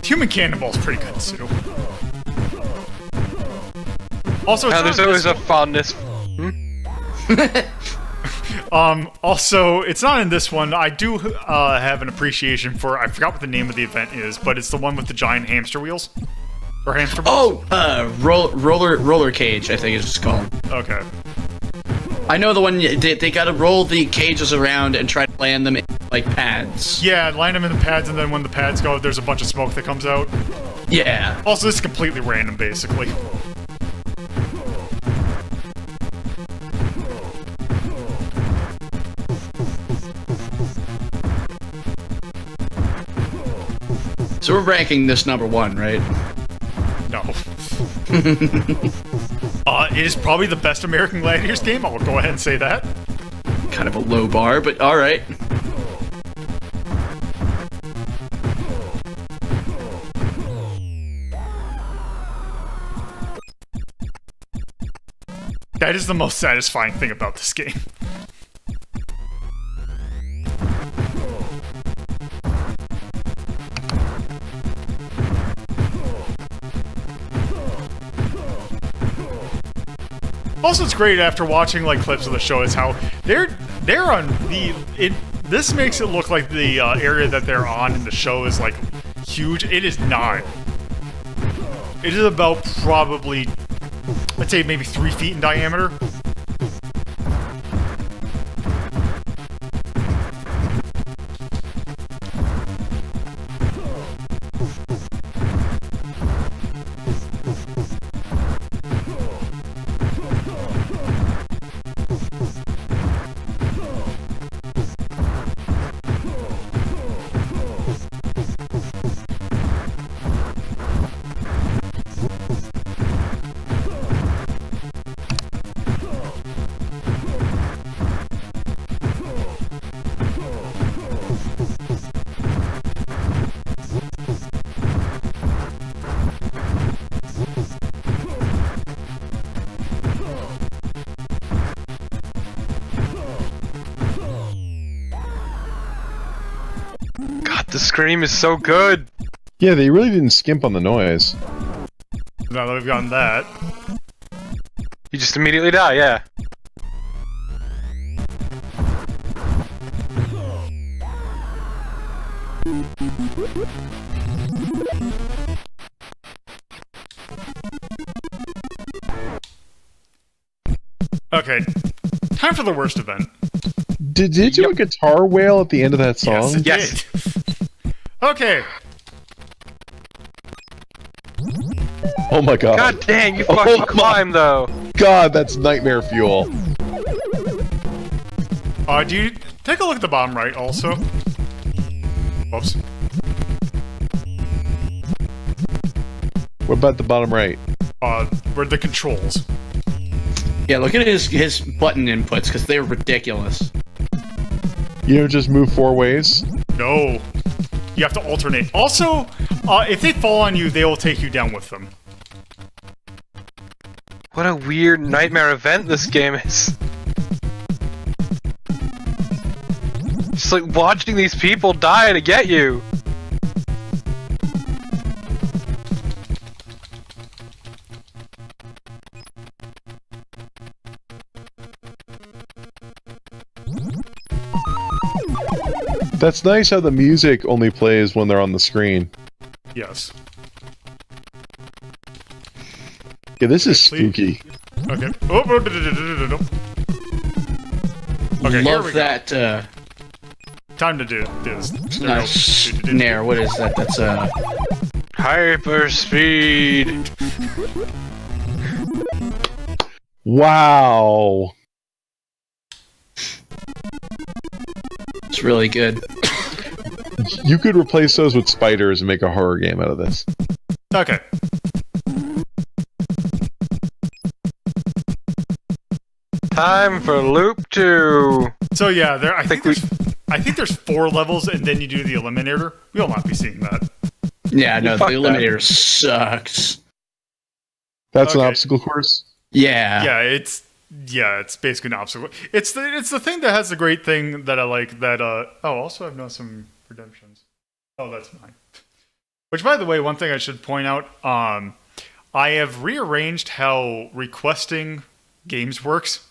Human Cannonball's pretty good too. Also, there's always a fondness. Also, it's not in this one. I do have an appreciation for... I forgot what the name of the event is, but it's the one with the giant hamster wheels. Or hamster balls. Roller cage, I think it's called. Okay. I know the one, they gotta roll the cages around and try to land them in, pads. Yeah, line them in the pads, and then when the pads go, there's a bunch of smoke that comes out. Yeah. Also, this is completely random, basically. So we're ranking this number 1, right? No. It is probably the best American Gladiators game. I'll go ahead and say that. Kind of a low bar, but alright. That is the most satisfying thing about this game. Also, it's great after watching clips of the show is how they're on this makes it look like the area that they're on in the show is huge. It is not. It is about probably, I'd say maybe 3 feet in diameter. The scream is so good. Yeah, they really didn't skimp on the noise. Now that we've gotten that. You just immediately die, yeah. Okay, time for the worst event. Did it do a guitar wail at the end of that song? Yes, it did. Okay. Oh my god. God dang, you fucking climb though. God, that's nightmare fuel. Do you take a look at the bottom right also? Whoops. What about the bottom right? Where the controls. Yeah, look at his button inputs, because they're ridiculous. You don't just move 4 ways? No. You have to alternate. Also, if they fall on you, they will take you down with them. What a weird nightmare event this game is. Just like watching these people die to get you. That's nice how the music only plays when they're on the screen. Yes. Yeah, this is Please. spooky. Okay. Okay, here we Love go. that, Time to do this. not snare, what is that? That's, Hyper speed. Wow. it's really good. You could replace those with spiders and make a horror game out of this. Okay. Time for loop 2. So yeah, I think there's 4 levels, and then you do the eliminator. We'll not be seeing that. Yeah, no, the Fuck that. Eliminator sucks. That's an Okay. obstacle course? Yeah. It's basically an obstacle. It's the thing that has the great thing that I like. That also I've known some redemptions. Oh, that's mine. Which, by the way, one thing I should point out. I have rearranged how requesting games works.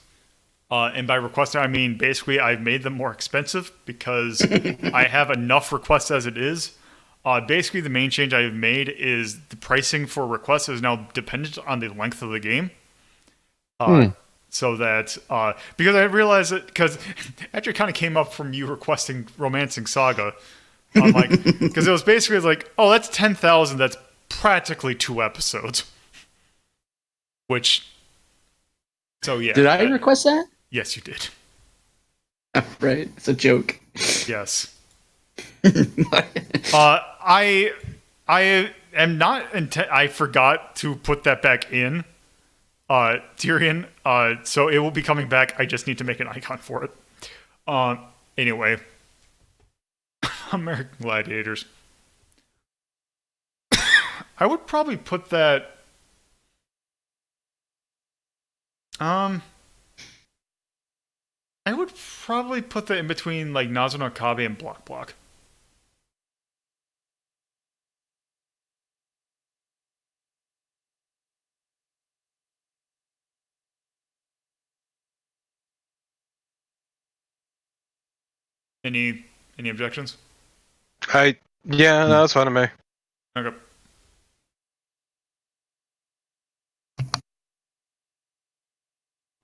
And by requesting, I mean basically I've made them more expensive because I have enough requests as it is. Basically, the main change I've made is the pricing for requests is now dependent on the length of the game. So that, because I realized that, because actually kind of came up from you requesting Romancing Saga. I'm like, because it was basically like, oh, that's 10,000, that's practically 2 episodes. Which, so yeah. Did I request that? Yes, you did. Right, it's a joke. Yes. I am not. I forgot to put that back in, Tyrion. So it will be coming back. I just need to make an icon for it. Anyway, American Gladiators. I would probably put that. I would probably put that in between like Nazo no Kabe and Block Block. Any objections? Yeah, no, that's fine to me. Okay.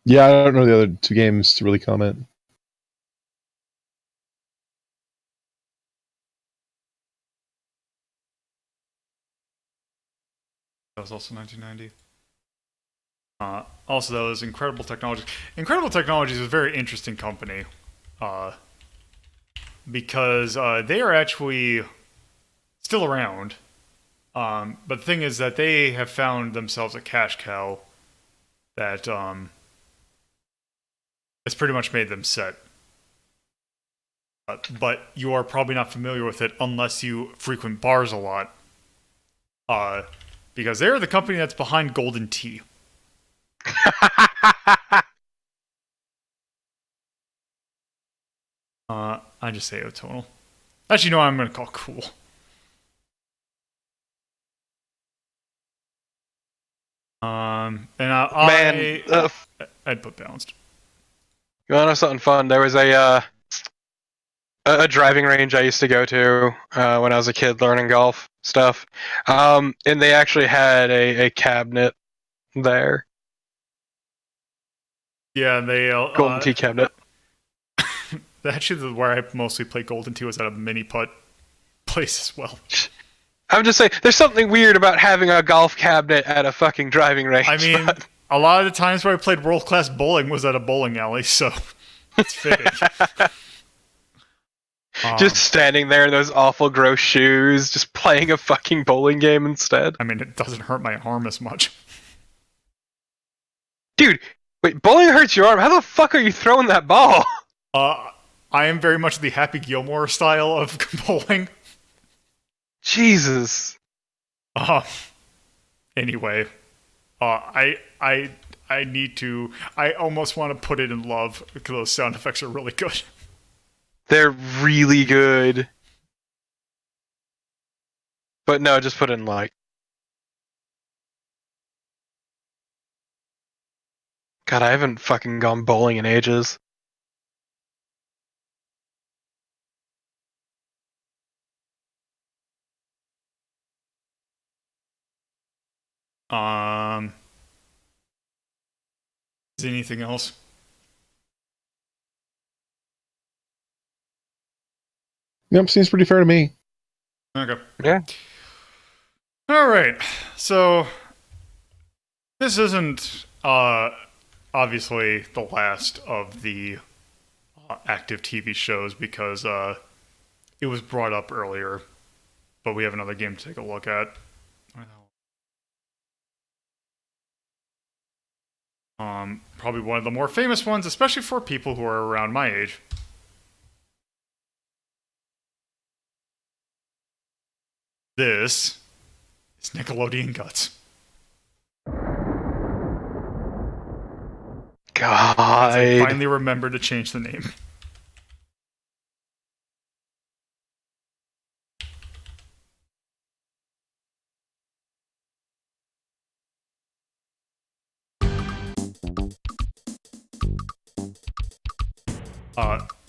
Yeah, I don't know the other 2 games to really comment. That was also 1990. Also, that was Incredible Technologies. Incredible Technologies is a very interesting company because they are actually still around. But the thing is that they have found themselves a cash cow that has pretty much made them set. But you are probably not familiar with it unless you frequent bars a lot. Because they're the company that's behind Golden Tea. I just say O'Tonal. Actually, no, I'm going to call cool. And I'd put balanced. You want to know something fun? There was a driving range I used to go to when I was a kid learning golf stuff, and they actually had a cabinet there. Yeah, they Golden Tee cabinet. Actually, where I mostly play Golden Tee was at a mini putt place as well. I'm just saying, there's something weird about having a golf cabinet at a fucking driving range. I mean, a lot of the times where I played world-class bowling was at a bowling alley, so it's fitting. Just standing there in those awful gross shoes, just playing a fucking bowling game instead. I mean, it doesn't hurt my arm as much. Dude, wait, bowling hurts your arm? How the fuck are you throwing that ball? I am very much the Happy Gilmore style of bowling. Jesus. Anyway, I need to. I almost want to put it in love because those sound effects are really good. They're really good. But no, just put it in like. God, I haven't fucking gone bowling in ages. Is there anything else? Yep, seems pretty fair to me. Okay. Yeah. All right. So this isn't obviously the last of the active TV shows because it was brought up earlier, but we have another game to take a look at. Probably one of the more famous ones, especially for people who are around my age. This is Nickelodeon GUTS. God. I finally remembered to change the name.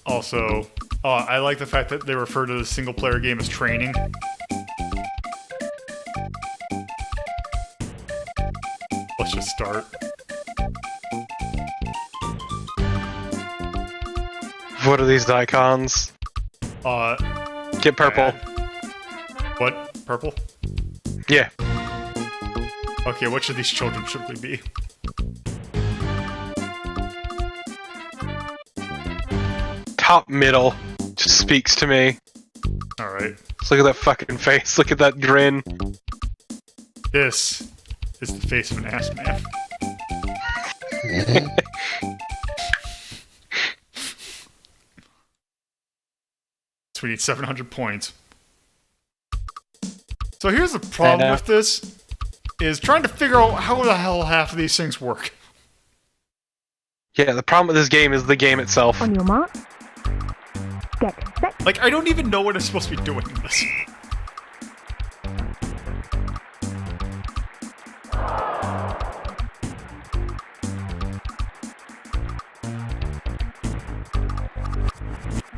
Also, I like the fact that they refer to the single-player game as training. Let's just start. What are these icons? Get purple. What? Purple? Yeah. Okay, which of these children should we be? Top middle just speaks to me. Alright. Just look at that fucking face. Look at that grin. This is the face of an ass man. So we need 700 points. So here's the problem with this, is trying to figure out how the hell half of these things work. Yeah, the problem with this game is the game itself. On your mark. Get set. Like, I don't even know what I'm supposed to be doing in this.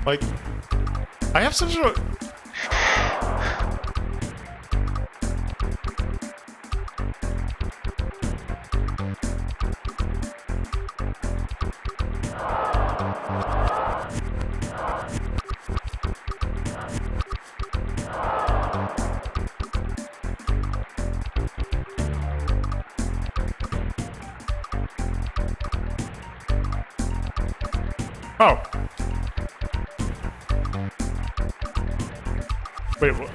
Like, I have some sort of... Oh. Wait, what?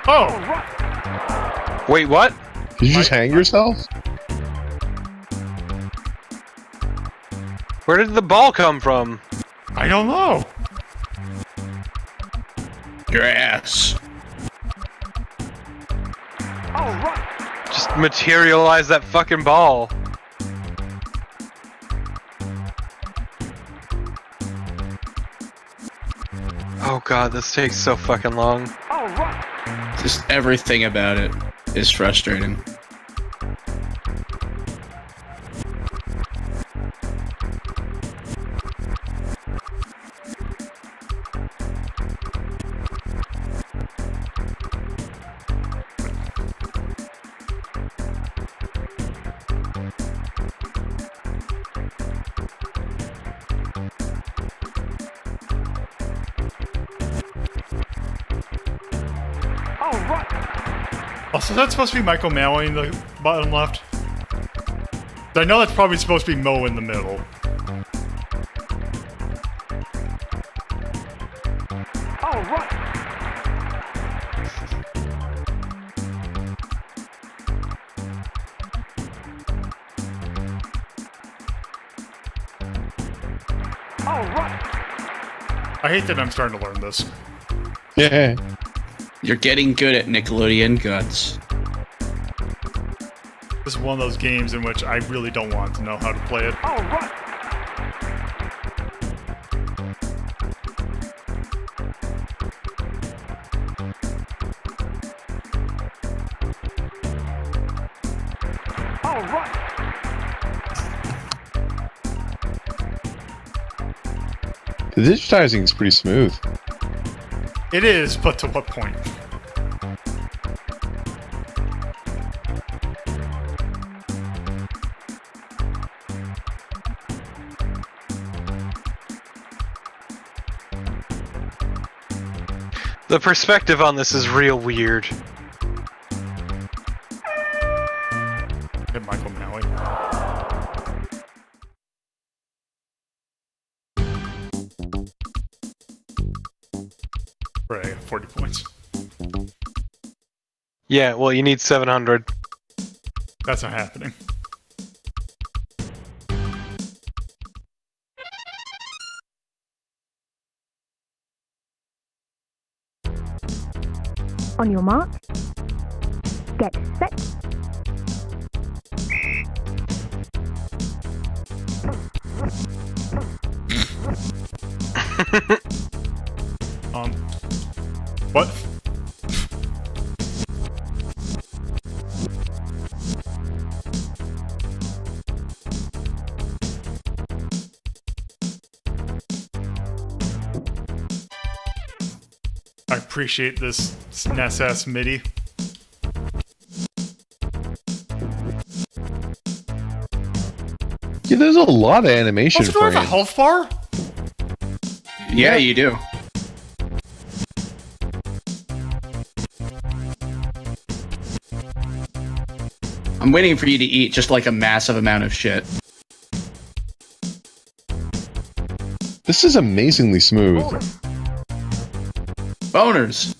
Oh! Wait, what? Did you just hang yourself? Where did the ball come from? I don't know. Your ass. Just materialize that fucking ball. Oh god, this takes so fucking long. Just everything about it is frustrating. Also, that's supposed to be Michael Maui in the bottom left. I know that's probably supposed to be Mo in the middle. I hate that I'm starting to learn this. Yeah. You're getting good at Nickelodeon GUTS. This is one of those games in which I really don't want to know how to play it. The digitizing is pretty smooth. It is, but to what point? The perspective on this is real weird. Hit Michael Maui. Right, 40 points. Yeah, well, you need 700. That's not happening. On your mark. Get set. What? I appreciate this SNES MIDI. Yeah, there's a lot of animation Also, do I have a frames. health bar? Yeah, you do. I'm waiting for you to eat just like a massive amount of shit. This is amazingly smooth. Boners!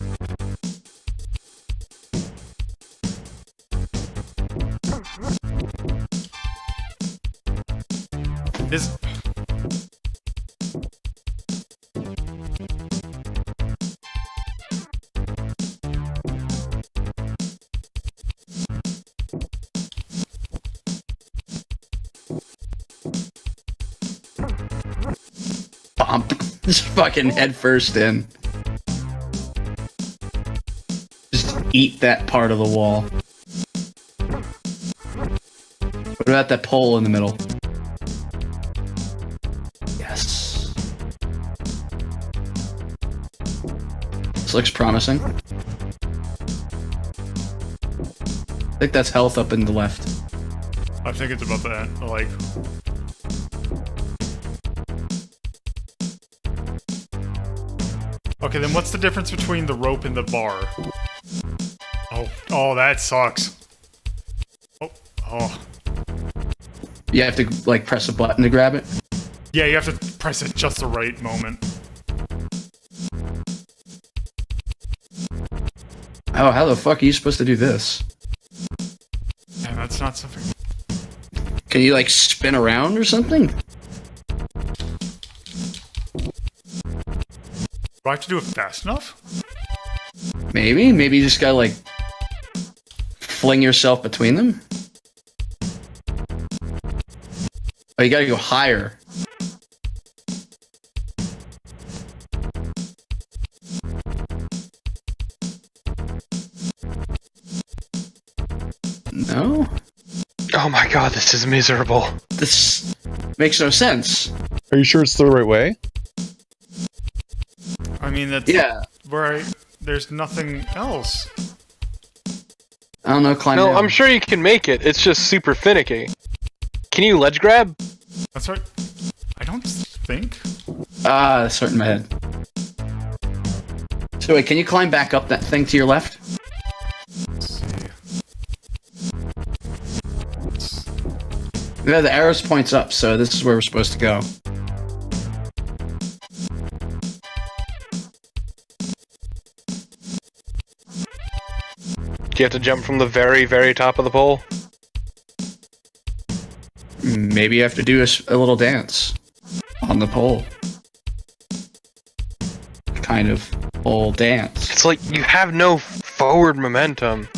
Is Bump. Just fucking head first in. Just eat that part of the wall. What about that pole in the middle? Yes. This looks promising. I think that's health up in the left. I think it's about that. Like, okay, then what's the difference between the rope and the bar? Oh, that sucks. Oh. You have to, like, press a button to grab it? Yeah, you have to press it just the right moment. Oh, how the fuck are you supposed to do this? Man, that's not something. Can you, like, spin around or something? Do I have to do it fast enough? Maybe? Maybe you just gotta, like, fling yourself between them? Oh, you gotta go higher. God, this is miserable. This makes no sense. Are you sure it's the right way? I mean, that's Yeah. where there's nothing else. I don't know, climb No, down. I'm sure you can make it. It's just super finicky. Can you ledge grab? That's right. I don't think. That's hurting my head. So wait, can you climb back up that thing to your left? Let's see. Yeah, the arrows points up, so this is where we're supposed to go. Do you have to jump from the very, very top of the pole? Maybe you have to do a little dance on the pole. Kind of pole dance. It's like you have no forward momentum.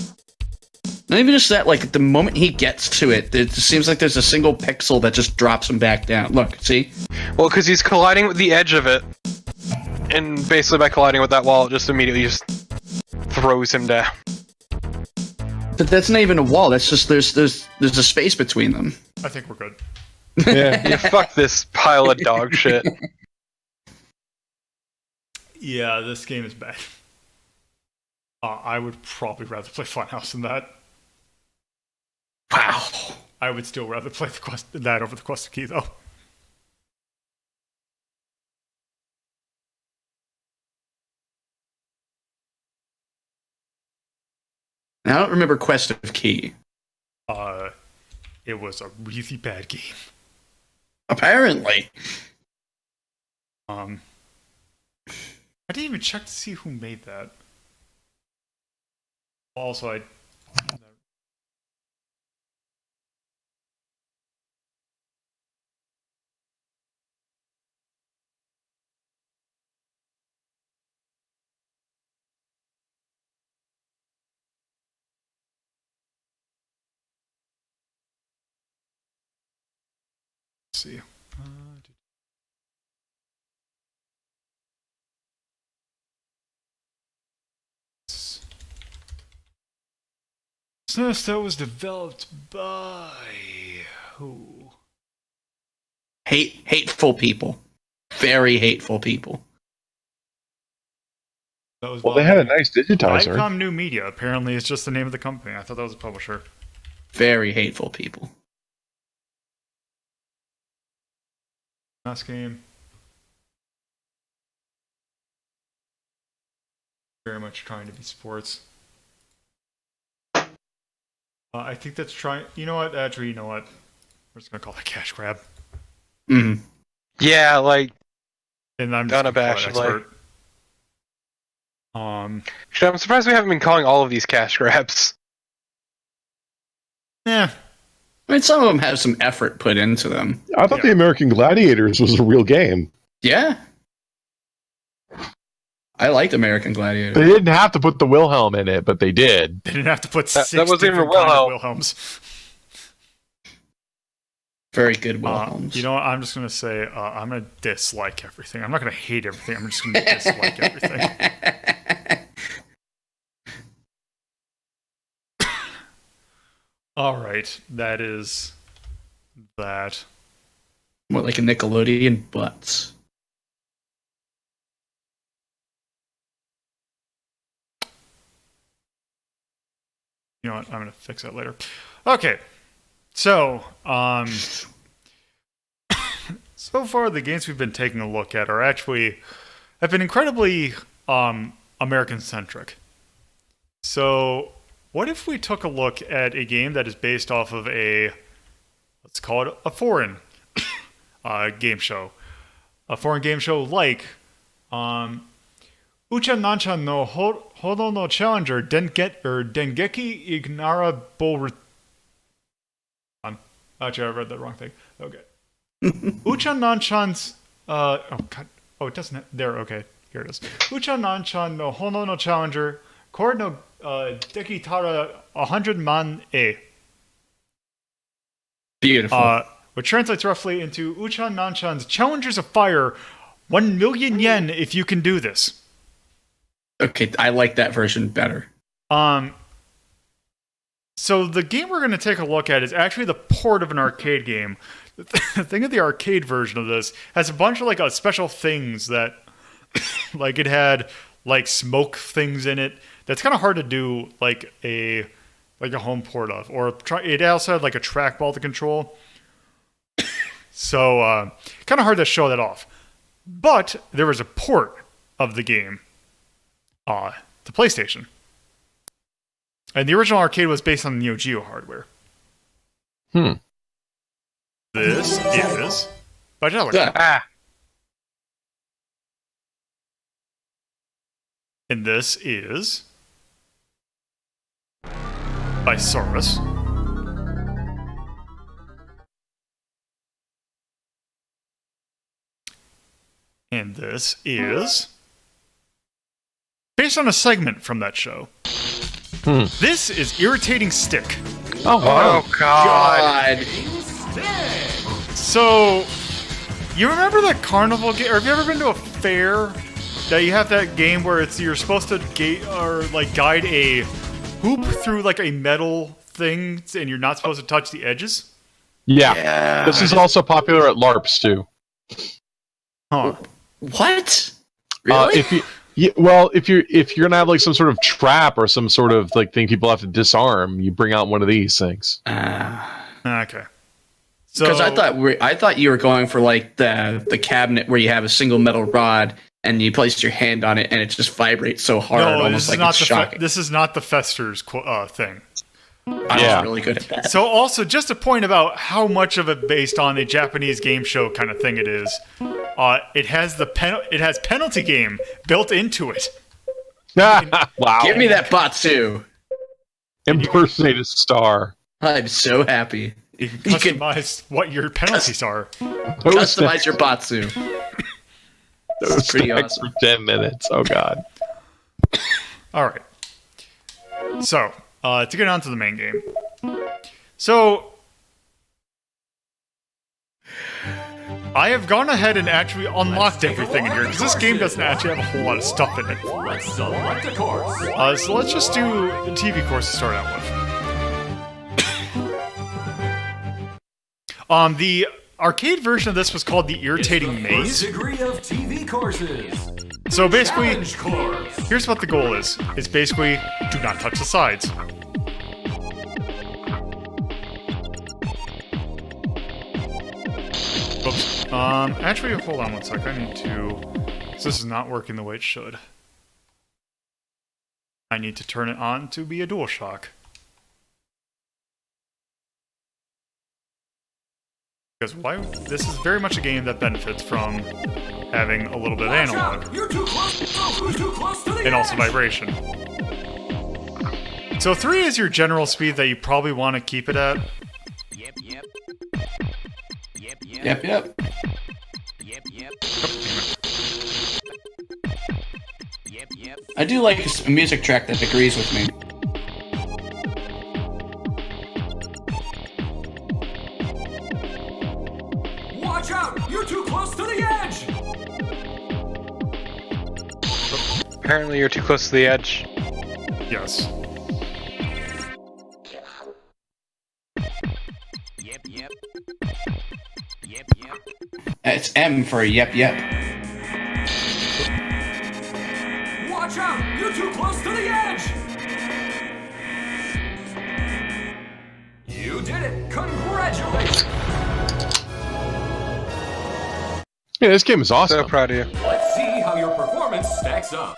Not even just that, like, the moment he gets to it, it just seems like there's a single pixel that just drops him back down. Look, see? Well, because he's colliding with the edge of it. And basically by colliding with that wall, it just immediately just throws him down. But that's not even a wall, that's just, there's a space between them. I think we're good. Yeah. You fuck this pile of dog shit. Yeah, this game is bad. I would probably rather play Funhouse than that. Wow. I would still rather play that over the Quest of Key, though. I don't remember Quest of Key. It was a really bad game. Apparently. I didn't even check to see who made that. Also, I... Let's see. That was developed by who? Hateful people. Very hateful people. That was Well, they had a nice digitizer. Icom New Media. Apparently, it's just the name of the company. I thought that was a publisher. Very hateful people. Last game. Very much trying to be sports. I think that's trying. You know what? Actually, you know what? We're just gonna call that cash grab. Mm. Yeah, like, And I'm just gonna call it unabashedly. expert. Shit, I'm surprised we haven't been calling all of these cash grabs. Yeah. I mean, some of them have some effort put into them. I thought the American Gladiators was a real game. Yeah. I liked American Gladiators. They didn't have to put the Wilhelm in it, but they did. They didn't have to put That six wasn't even different kind of Wilhelm. Wilhelms. Very good Wilhelms. You know what? I'm just gonna say I'm gonna dislike everything. I'm not gonna hate everything. I'm just gonna dislike everything. All right, that is that. More like a Nickelodeon butts. You know what? I'm gonna fix that later. Okay, so so far the games we've been taking a look at have been incredibly American centric. So what if we took a look at a game that is based off of let's call it a foreign game show, a foreign game show like Ucha Nanchan no Hodo no Challenger Dengeki Ignara Bull. Actually, I read the wrong thing. Okay. Ucha Nanchan's oh god, oh it doesn't there. Okay, here it is. Ucha Nanchan no Hono no Challenger Cord no Deki Tara 100 Man E. Beautiful. Which translates roughly into Ucha Nanchan's Challengers of Fire, 1 million yen if you can do this. Okay, I like that version better. So the game we're going to take a look at is actually the port of an arcade game. The thing of the arcade version of this has a bunch of like special things that, like it had like smoke things in it. That's kind of hard to do like a home port of. Or it also had like a trackball to control. So kind of hard to show that off. But there was a port of the game to PlayStation. And the original arcade was based on the Neo Geo hardware. This is Vitalica. Ah. And this is by Saurus. And this is based on a segment from that show. This is Irritating Stick. Oh, wow. Oh God. So, you remember that carnival game? Or have you ever been to a fair that you have that game where you're supposed to guide a hoop through like a metal thing, and you're not supposed to touch the edges? Yeah. This is also popular at LARPs too. Huh. What? Really? If you're gonna have like some sort of trap or some sort of like thing people have to disarm, you bring out one of these things. Okay. So, Because I thought you were going for like the cabinet where you have a single metal rod and you place your hand on it and it just vibrates so hard, almost like it's shocking. This is not the Fester's thing. I was really good at that. So also, just a point about how much of it based on a Japanese game show kind of thing it is. It has it has penalty game built into it. Wow! Give me that Batsu. Impersonate a star. I'm so happy. You can customize what your penalties are. Customize your Batsu. Those pretty stacks awesome. for 10 minutes. Oh God. All right. So, to get on to the main game. So, I have gone ahead and actually unlocked everything in here, because this game doesn't actually have a whole lot of stuff in it. Let's select a course. So let's just do the TV course to start out with. The arcade version of this was called the Irritating Maze. Degree of TV courses. So basically, Challenge course. here's what the goal is. It's basically, do not touch the sides. Oops. Actually, hold on one sec. I need to... So this is not working the way it should. I need to turn it on to be a DualShock. Because why? This is very much a game that benefits from having a little bit of analog. You're too close. Oh, who's too close to the And also edge? vibration. So 3 is your general speed that you probably want to keep it at. Yep. I do like a music track that agrees with me. Watch out! You're too close to the edge. Apparently, you're too close to the edge. Yes. It's M for yep. Watch out! You're too close to the edge. You did it! Congratulations! Yeah, this game is awesome. So proud of you. Let's see how your performance stacks up.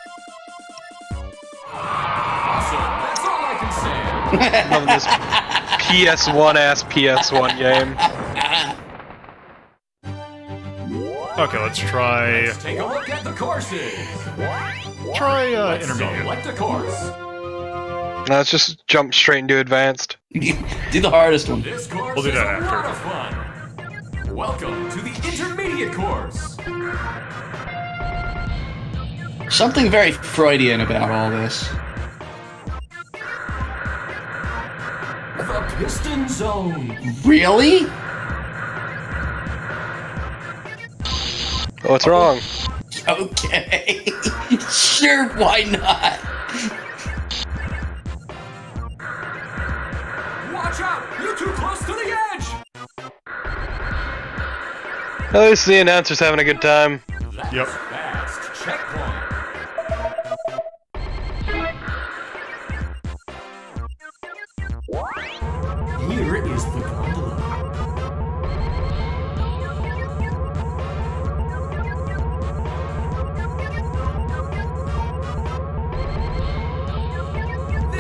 Awesome! That's all I can say. Loving this PS1 ass PS1 game. Okay, let's try Let's take a look at the courses. intermediate. Select a course. Now let's just jump straight into advanced. Do the hardest one. This course We'll do is that a after. lot of fun. Welcome to the intermediate course. Something very Freudian about all this. The piston zone. Really? What's wrong? Okay. Sure, why not? At least the announcer's having a good time. Yep. Fast checkpoint. Here is the gondola.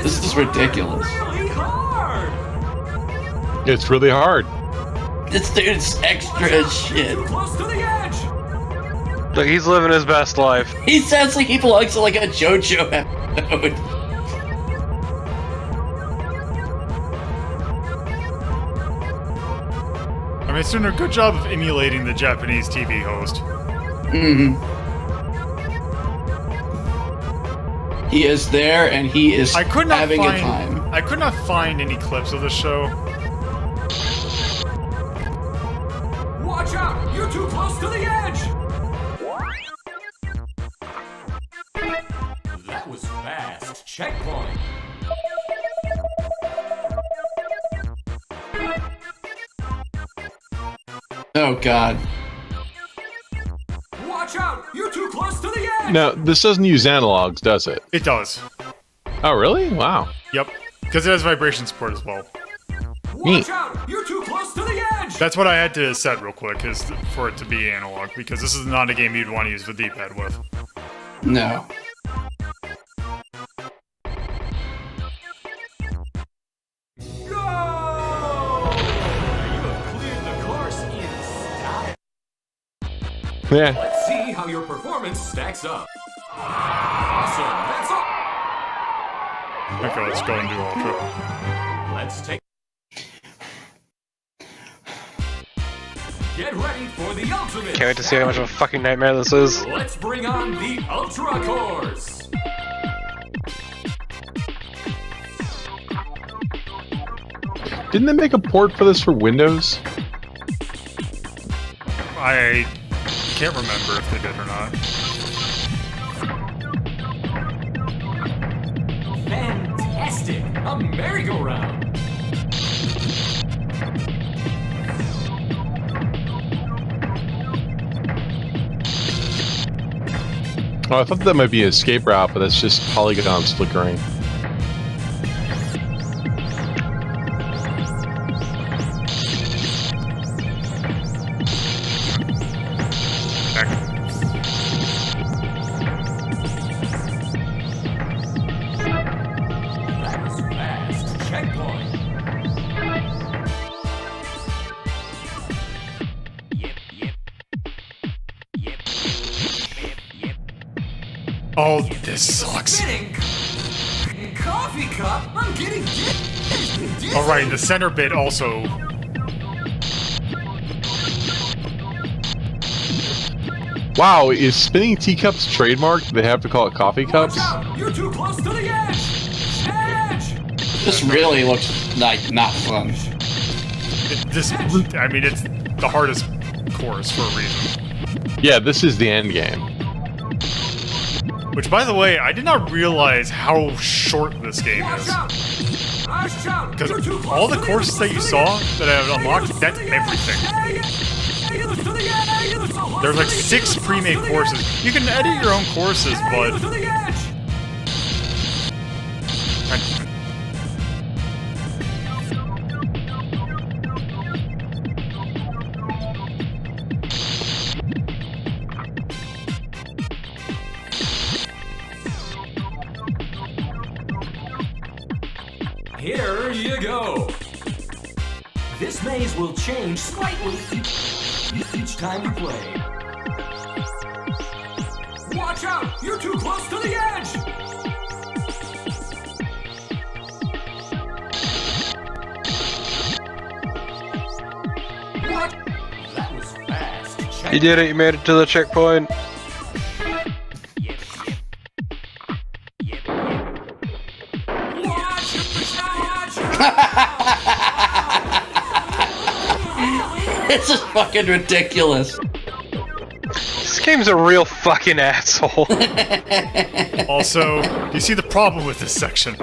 This is ridiculous. Really hard. It's really hard. This dude's extra as shit. Too close to the edge. Like, he's living his best life. He sounds like he belongs to like a JoJo episode. I mean, it's doing a good job of emulating the Japanese TV host. He is there and he is I could not having find. a time. I could not find any clips of the show. Watch out! You're too close to the edge. That was fast. Checkpoint. Oh god. Watch out! You're too close to the edge. Now, this doesn't use analogs, does it? It does. Oh, really? Wow. Yep. Because it has vibration support as well. Watch out! You're too close to the edge. That's what I had to set real quick, is for it to be analog, because this is not a game you'd want to use the D-pad with. No. Go! You have cleared the course in style. Yeah. Let's see how your performance stacks up. Awesome. That's all. Okay, let's go and do Ultra. Let's take. Get ready for the ultimate. Can't wait to see how much of a fucking nightmare this is. Let's bring on the Ultra Course. Didn't they make a port for this for Windows? I can't remember if they did or not. Fantastic! A merry-go-round. Oh, I thought that might be an escape route, but that's just polygons flickering. That was fast. Checkpoint. Oh, this sucks. Spinning coffee cup. I'm getting dizzy. Alright, the center bit also. Wow, is spinning teacups trademarked? Do they have to call it coffee cups? Watch out! You're too close to the edge. Edge. This really looks like not fun. I mean, it's the hardest course for a reason. Yeah, this is the end game. Which, by the way, I did not realize how short this game Watch is. out! Watch out! Because You're too close all the to courses that you saw that I have unlocked, that's everything. There's like 6 pre-made courses. You can edit your own courses, but... Here you go. This maze will change slightly each time you play. Watch out! You're too close to the edge! What? That was fast. You did it, you made it to the checkpoint. This is fucking ridiculous. This game's a real fucking asshole. Also, you see the problem with this section.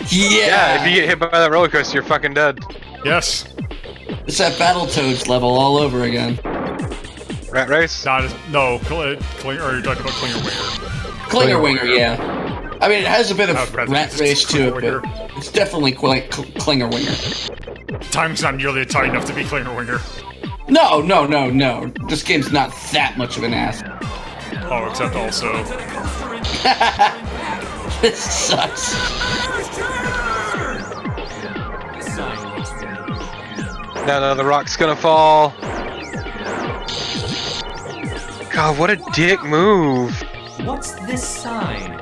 Yeah, if you get hit by that roller coaster, you're fucking dead. Yes. It's that Battletoads level all over again. Rat Race? Not as no, Klinger, or you're talking about Klinger Winger. Klinger Winger, yeah. I mean, it has a bit of President, Rat it's Race to Klinger it, but Winger. it's definitely Klinger Winger. Timing's not nearly tight enough to be Klinger Winger. No. This game's not that much of an ass. Oh, except also. This sucks. No, the rock's gonna fall. God, what a dick move. What's this sign?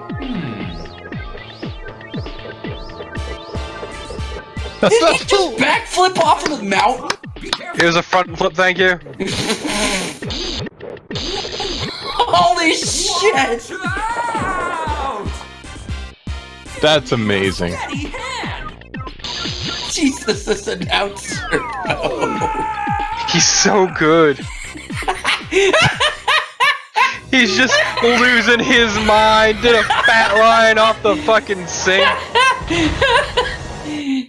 Did he just backflip off of the mountain? It was a front flip, thank you. Holy shit! That's amazing. Jesus, this announcer. He's so good. He's just losing his mind. Did a fat line off the fucking sink.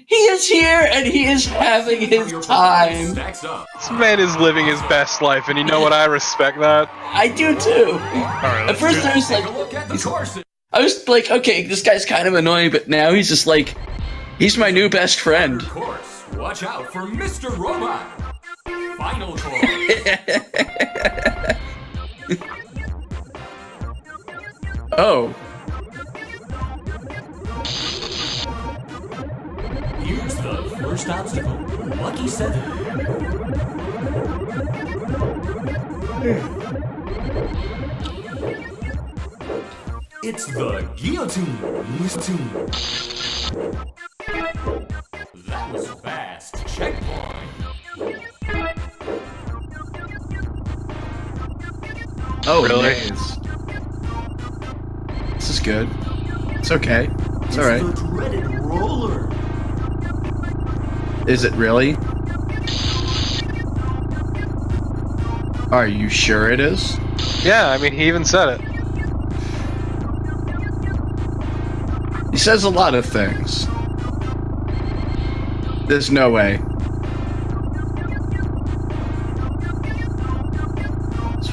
He is here and he is having his time. Stacks up. This man is living his best life, and you know what? I respect that. I do too. Alright, At first I was Take like, a look at the courses. I was like, okay, this guy's kind of annoying, but now he's just like, he's my new best friend. Course. Watch out for Mr. Robot. Final course. Oh. Here's the first obstacle. Lucky 7. It's the guillotine. That was fast. Checkpoint. Oh, Really? nice. This is good. It's okay. It's alright. The dreaded roller. Is it really? Are you sure it is? Yeah, I mean, he even said it. He says a lot of things. There's no way.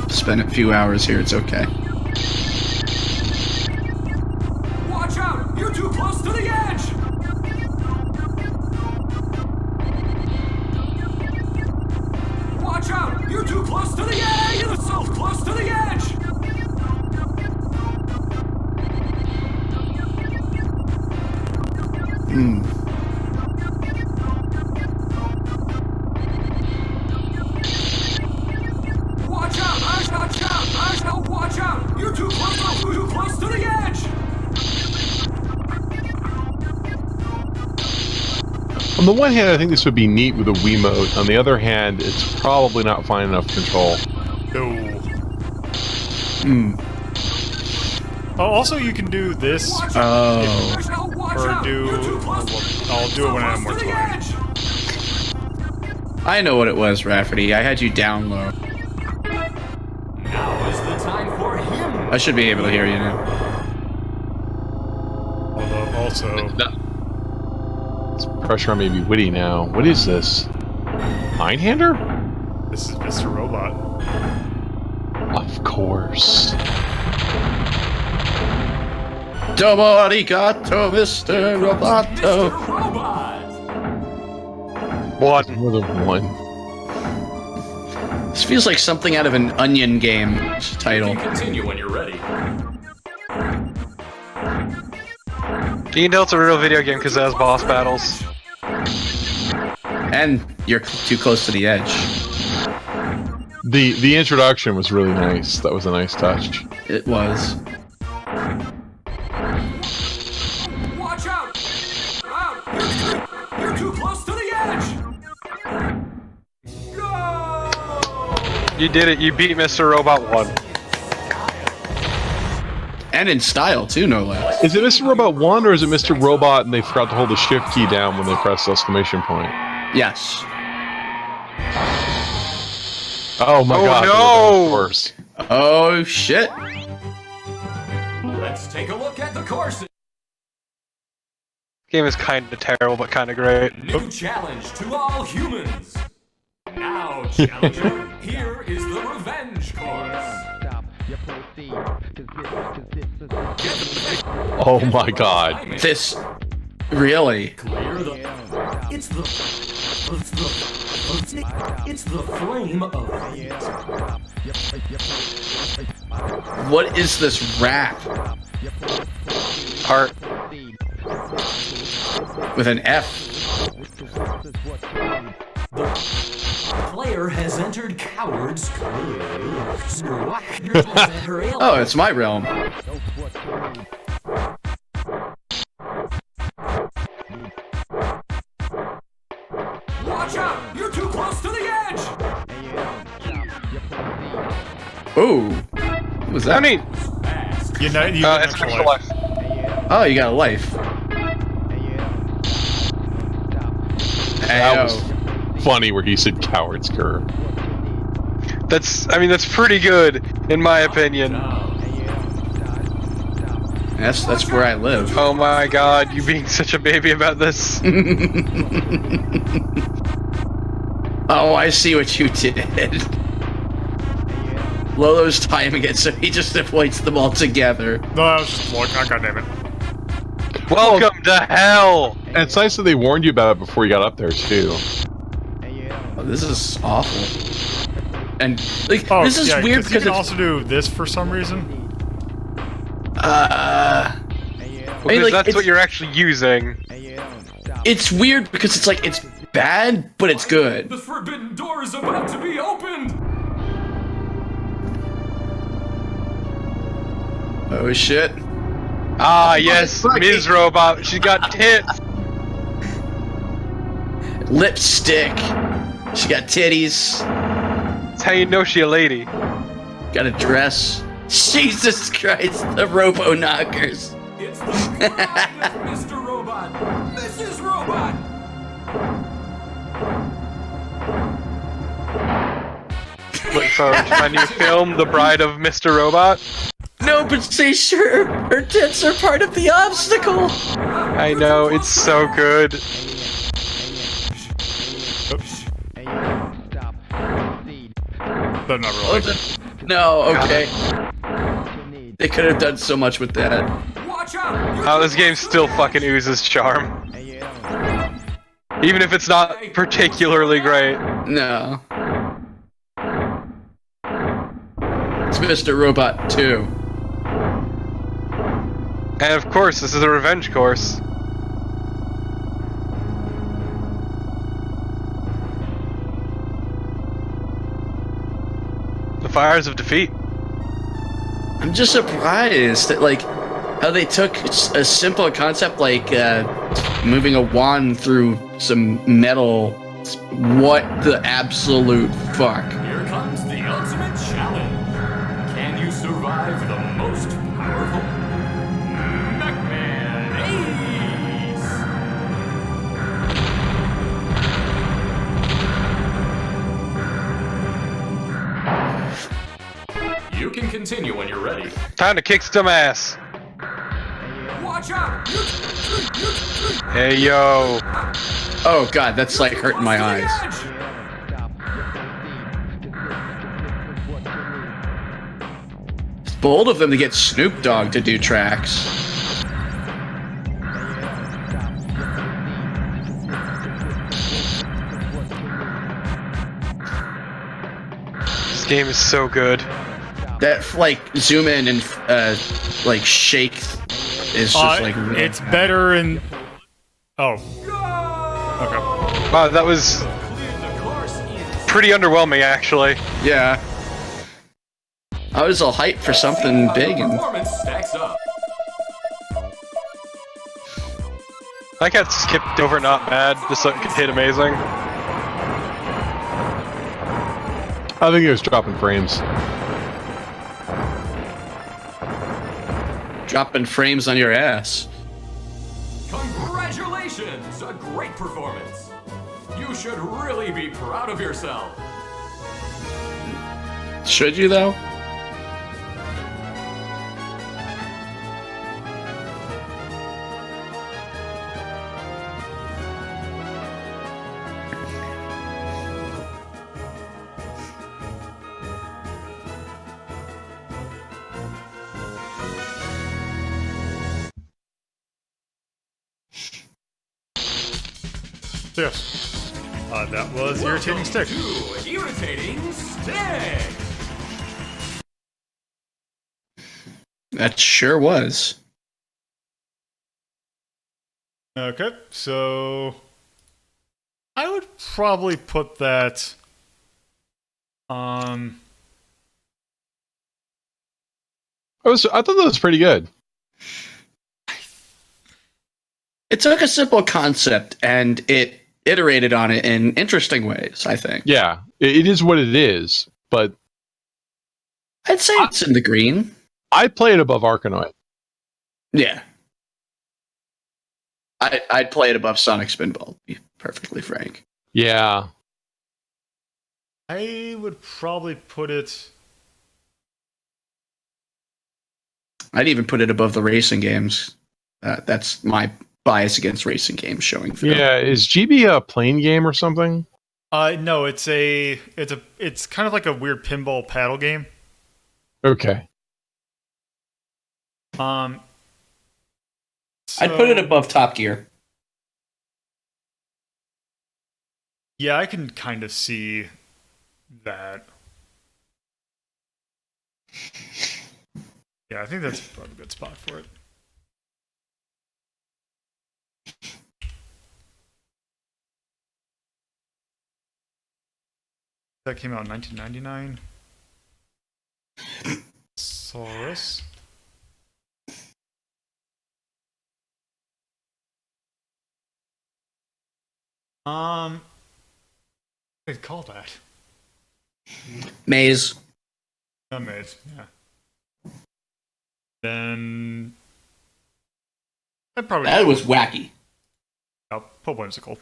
Spend a few hours here, it's okay. Watch out! You're too close to the edge! Watch out! You're too close to the edge! You're so close to the edge! Watch out! I shall watch out! You're too close to the edge! On the one hand, I think this would be neat with a Wiimote. On the other hand, it's probably not fine enough control. No. Oh, also, you can do this, Oh. I shall watch or out! do. You're too close. I'll do it when I have more Close to the time. edge! I know what it was, Rafferty. I had you down low. Now is the time for him. I should be able to hear you now. Although, also. This pressure on me to be witty now. What is this? Mindhander? This is Mr. Robot. Of course. Domo arigato, Mr. Roboto. Mr. Robot! What? More than one. This feels like something out of an Onion game You title. can continue when you're ready. You can tell it's a real video game because it has boss battles. And you're too close to the edge. The introduction was really nice. That was a nice touch. It was. Watch out! You're too close to the edge! Go! You did it. You beat Mr. Robot 1. And in style, too, no less. Is it Mr. Robot 1 or is it Mr. Robot and they forgot to hold the shift key down when they pressed the exclamation point? Yes. Oh my Oh, god. no! that would've been worse. Oh, shit. Let's take a look at the courses. Game is kind of terrible, but kind of great. New challenge to all humans. Now, challenger, here is the revenge course. Oh my god. This really. Clear the. It's the flame of hate. What is this rap Art. with an F? The player has entered Coward's Curse. Oh, it's my realm. Watch out! You're too close to the edge! Ooh. What was that? I mean, You know, you get an it's extra extra life. life. Oh, you got a life. That Ayo. was funny where he said coward's curve. That's pretty good, in my opinion. That's where I live. Oh my god, you being such a baby about this. Oh, I see what you did. Lolo's timing it, so he just avoids them all together. No, that was just luck. Oh, God damn it. Welcome to hell! And it's nice that they warned you about it before you got up there, too. Oh, this is awful. And like, Oh, this is yeah, weird you because can it's also do this for some reason. Because that's it's, what you're actually using. it's weird because it's like it's bad, but it's good. The forbidden door is about to be opened! Oh shit! Ah, yes, fuck Ms. it. Robot. She got tits. Lipstick. She got titties. That's how you know she a lady. Got a dress. Jesus Christ! The Robo Knockers. It's the bride of Mr. Robot! Mrs. Robot! Look forward to my new film, The Bride of Mr. Robot. No, but say sure. Her tits are part of the obstacle. I know, it's so good. But not Oh, really. no, okay. They could have done so much with that. Watch out! Oh, this game still fucking oozes charm. Even if it's not particularly great. No. It's Mr. Robot 2. And of course, this is a revenge course. The fires of defeat. I'm just surprised that, like, how they took a simple concept like moving a wand through some metal. What the absolute fuck? Here comes the ultimate challenge. Can you survive the most powerful Mech-Man Ace? You can continue when you're ready. Time to kick some ass. Watch out! Hey yo. Oh god, that's like hurting my eyes. It's bold of them to get Snoop Dogg to do tracks. This game is so good. That like zoom in and like shake is just like It's better in. Oh. Okay. Wow, that was pretty underwhelming, actually. yeah. I was all hyped for something big and Performance stacks up. I got skipped over not bad, just so it could hit amazing. I think it was dropping frames. dropping frames on your ass. Congratulations! A great performance. You should really be proud of yourself. Should you though? So yes, that was Irritating Stick. To Irritating Stick. That sure was. Okay, so I would probably put that. I thought that was pretty good. It took a simple concept and it iterated on it in interesting ways, I think. Yeah, it is what it is, but I'd say it's in the green. I'd play it above Arkanoid. Yeah. I'd play it above Sonic Spinball, to be perfectly frank. Yeah. I would probably put it. I'd even put it above the racing games. That's my bias against racing games showing through. Yeah, is GB a plane game or something? No, it's kind of like a weird pinball paddle game. Okay. I'd put it above Top Gear. Yeah, I can kind of see that. Yeah, I think that's probably a good spot for it. That came out in 1999. Saurus. What do you call that? Maze. A maze, yeah. Then That was wacky. Put whimsical.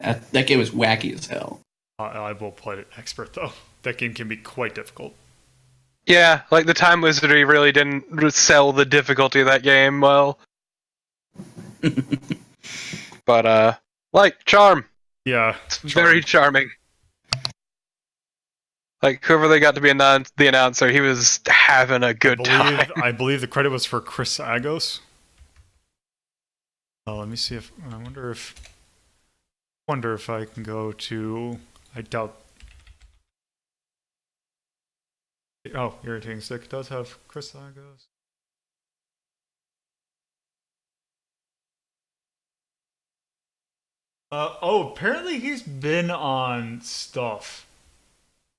That game was wacky as hell. I will play it expert though. That game can be quite difficult. Yeah, like the Time Wizardry really didn't sell the difficulty of that game well. But like charm, Yeah, it's very charming. Like whoever they got to be the announcer, he was having a good time. I believe the credit was for Chris Agos. Let me see if I wonder if I can go to. I doubt. Oh, Irritating Stick does have Chris Agos. Apparently he's been on stuff.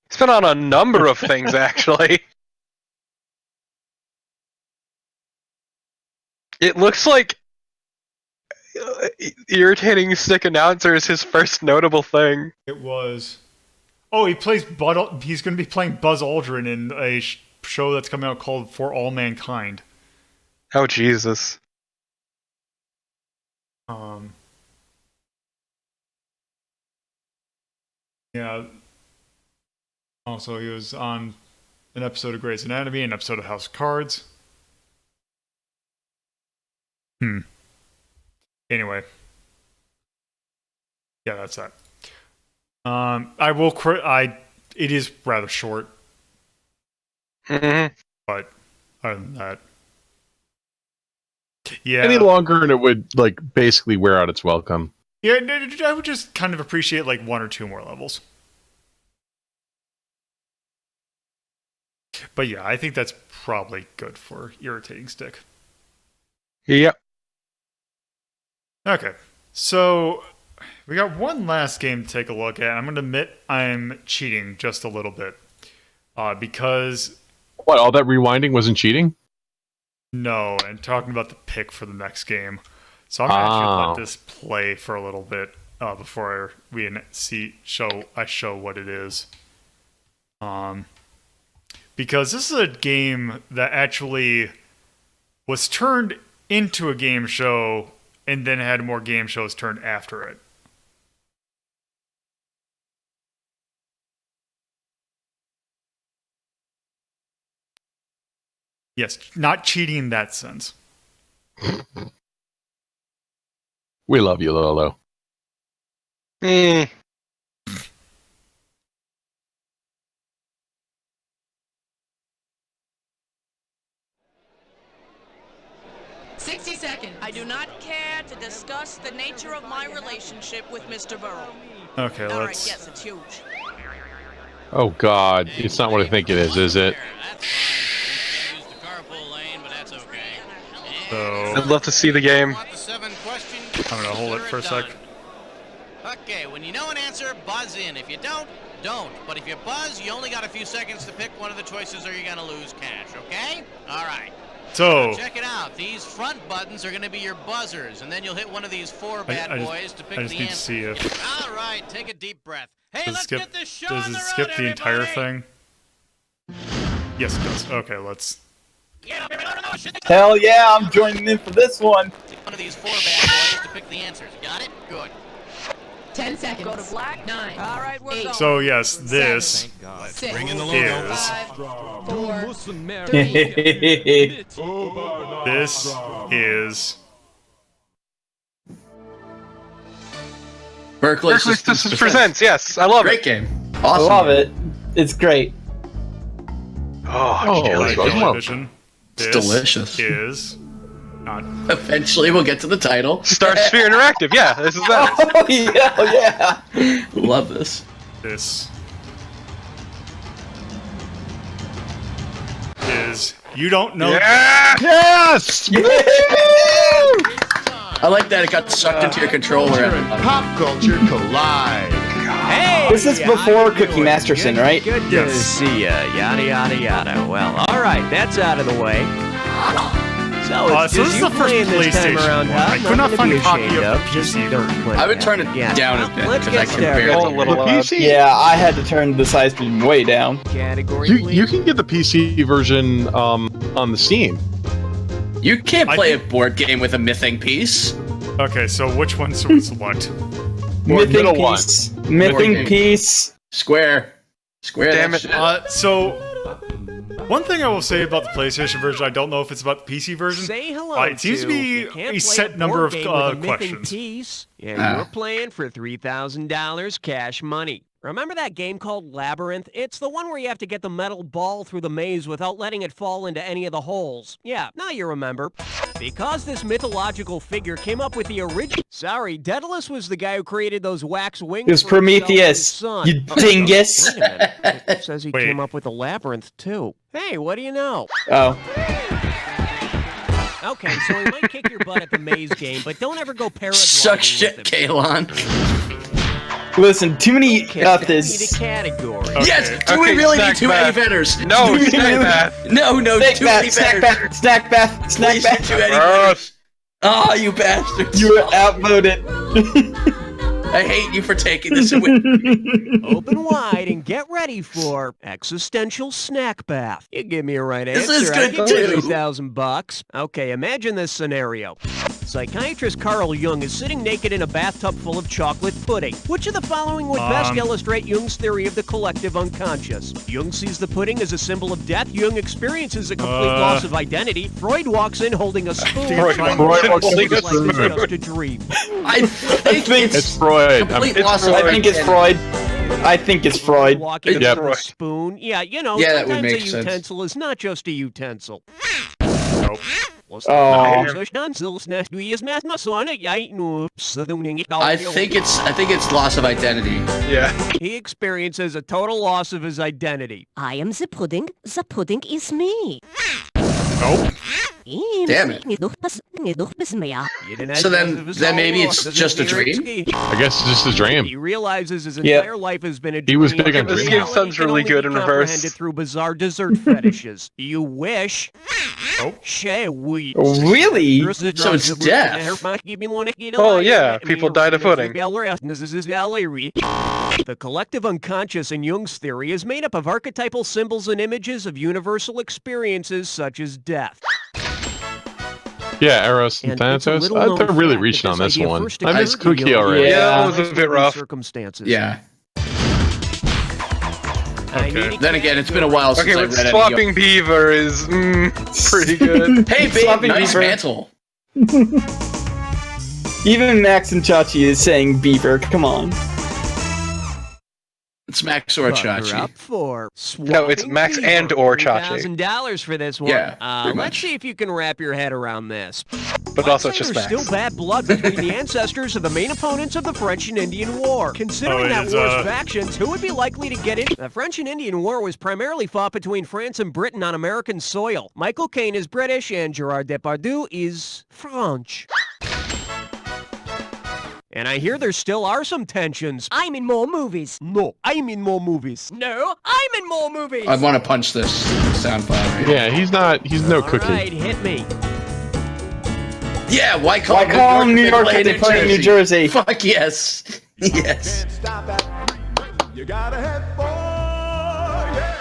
He's been on a number of things actually. It looks like Irritating Stick announcer is his first notable thing. It was. Oh, he's going to be playing Buzz Aldrin in a show that's coming out called For All Mankind. Oh Jesus. Yeah. Also, he was on an episode of Grey's Anatomy, an episode of House of Cards. Anyway. Yeah, that's that. It is rather short. Mm-hmm. But other than that. Yeah. Any longer and it would like basically wear out its welcome. Yeah, I would just kind of appreciate like one or two more levels. But yeah, I think that's probably good for Irritating Stick. Yep. Okay, so we got one last game to take a look at. I'm going to admit I'm cheating just a little bit. Because... What, all that rewinding wasn't cheating? No, and talking about the pick for the next game. So I'm going to actually let this play for a little bit before I show what it is. Because this is a game that actually was turned into a game show and then had more game shows turned after it. Yes, not cheating in that sense. We love you, Lolo. 60 seconds. I do not care to discuss the nature of my relationship with Mr. Burrow. Okay, All right, let's. yes, it's huge. Oh God, it's not what I think it is it? So I'd love to see the game. I'm gonna hold it for a sec. Okay, when you know an answer, buzz in. If you don't, don't. But if you buzz, you only got a few seconds to pick one of the choices or you're gonna lose cash, okay? All right. So Check it out. These front buttons are gonna be your buzzers, and then you'll hit one of these four bad boys to pick I just the need to answer. see if All right, take a deep breath. Hey, does let's it skip. get this show Does on it the skip road, the entire everybody. thing? Yes, it does. Okay, let's. Hell yeah, I'm joining in for this one. One of these four bad boys to pick the answers. Got it? Good. 10 seconds. Go to black. 9. All right, we're going. So yes, this Bring in the is. 5, 4, 3. This is. Berkeley Berkeley Systems presents. Yes, I love Great it. game. I Awesome. love it. It's great. Oh, Light well. Yellow Edition. It's This delicious. Is not. Eventually, we'll get to the title. Star Sphere Interactive. Yeah, this is that. Oh yeah, yeah. Love this. This is. You don't know. Yeah! Yes! I like that it got sucked into your controller. Pop culture collide. Hey! This is before Cookie Masterson, right? Good to Yes. see ya. Yada, yada, yada. Well, alright, that's out of the way. So, it's So this is you the first playing this time PlayStation around, one. huh? I could not Nothing to find be a copy ashamed of the Just PC don't version. play I would that. turn it Yeah. down a bit Let's because I get can started. barely. It's a little The loud. PC. Yeah, I had to turn the size way down. Category, You please. can get the PC version on the Steam. You can't I play a think- board game with a mything piece. Okay, so which one should we select? middle Mything one. piece. Mything game. piece. Square. Damn that it. shit. So one thing I will say about the PlayStation version, I don't know if it's about the PC version. Say hello It seems to be you can't a play set number board of game with a mything questions. Piece. Yeah, Ah. you're playing for $3,000 cash money. Remember that game called Labyrinth? It's the one where you have to get the metal ball through the maze without letting it fall into any of the holes. Yeah, now you remember. Because this mythological figure came up with the original... Sorry, Daedalus was the guy who created those wax wings. It was for himself and his Prometheus. son. You dingus. Wait a minute. It says he Wait. came up with the Labyrinth, too. Hey, what do you know? Oh. Okay, so he might kick your butt at the maze game, but don't ever go paragliding Suck with shit, him. Kalon. Listen, too many Okay, about need this. a category. Yes, do Okay, we really need snack too many bath. vendors? No, Do we snack really- bath. No, Snack too many bath, snack vendors. bath, snack bath, snack Please not bath. too many Gross. vendors. Oh, you bastards. You were outvoted. I hate you for taking this away. Open wide and get ready for existential snack bath. You give me a right This answer. is I'll good give you too. $3,000. Okay, imagine this scenario. Psychiatrist Carl Jung is sitting naked in a bathtub full of chocolate pudding. Which of the following would best illustrate Jung's theory of the collective unconscious? Jung sees the pudding as a symbol of death. Jung experiences a complete loss of identity. Freud walks in holding a spoon. Freud trying walks to in holding a like it's spoon. just a dream. I think It's Freud. complete It's loss of I think it's identity. Freud. I think it's Freud. Walking Yep. with a spoon. Yeah, you know, Yeah, that would sometimes make a sense. utensil is not just a utensil. Nope. Oh. Oh. I think it's loss of identity. Yeah. He experiences a total loss of his identity. I am the pudding. The pudding is me. Nope. Damn it. So then maybe it's just a dream? I guess it's just a dream. He realizes his Yeah. entire life has been a dream. He was big on This dreams. game sounds really good in reverse. Comprehended through bizarre dessert fetishes. You wish. Nope. We. Really? So it's death. Oh, yeah, people died of pudding. The collective unconscious in Jung's theory is made up of archetypal symbols and images of universal experiences such as death. Yeah, Eros and And it's a Thanatos. little-known They're really fact reaching that on this this idea one. first I miss occurred to Cookie Jung already. Yeah, that was a under bit rough. circumstances. Yeah. I need a Then again, it's been a while since Okay, I but read Swapping Beaver is pretty good. Hey, babe, Swapping nice Beaver. mantle. Even Max and Chachi is saying beaver. Come on. It's Max or Butter Chachi. up for No, it's Max and or Chachi. $1,000 for this one. Yeah, pretty Let's much. see if you can wrap your head around this. But also it's just There's Max. still bad blood between the ancestors of the main opponents of the French and Indian War. Considering that it's, war's factions, who would be likely to get in? The French and Indian War was primarily fought between France and Britain on American soil. Michael Caine is British and Gerard Depardieu is French. And I hear there still are some tensions. I'm in more movies. No, I'm in more movies. No, I'm in more movies. I want to punch this sound file. Yeah, he's no cookie. All right, hit me. Yeah, why call him New York if they play in New Jersey? Fuck yes. Yes. You gotta head for, yeah.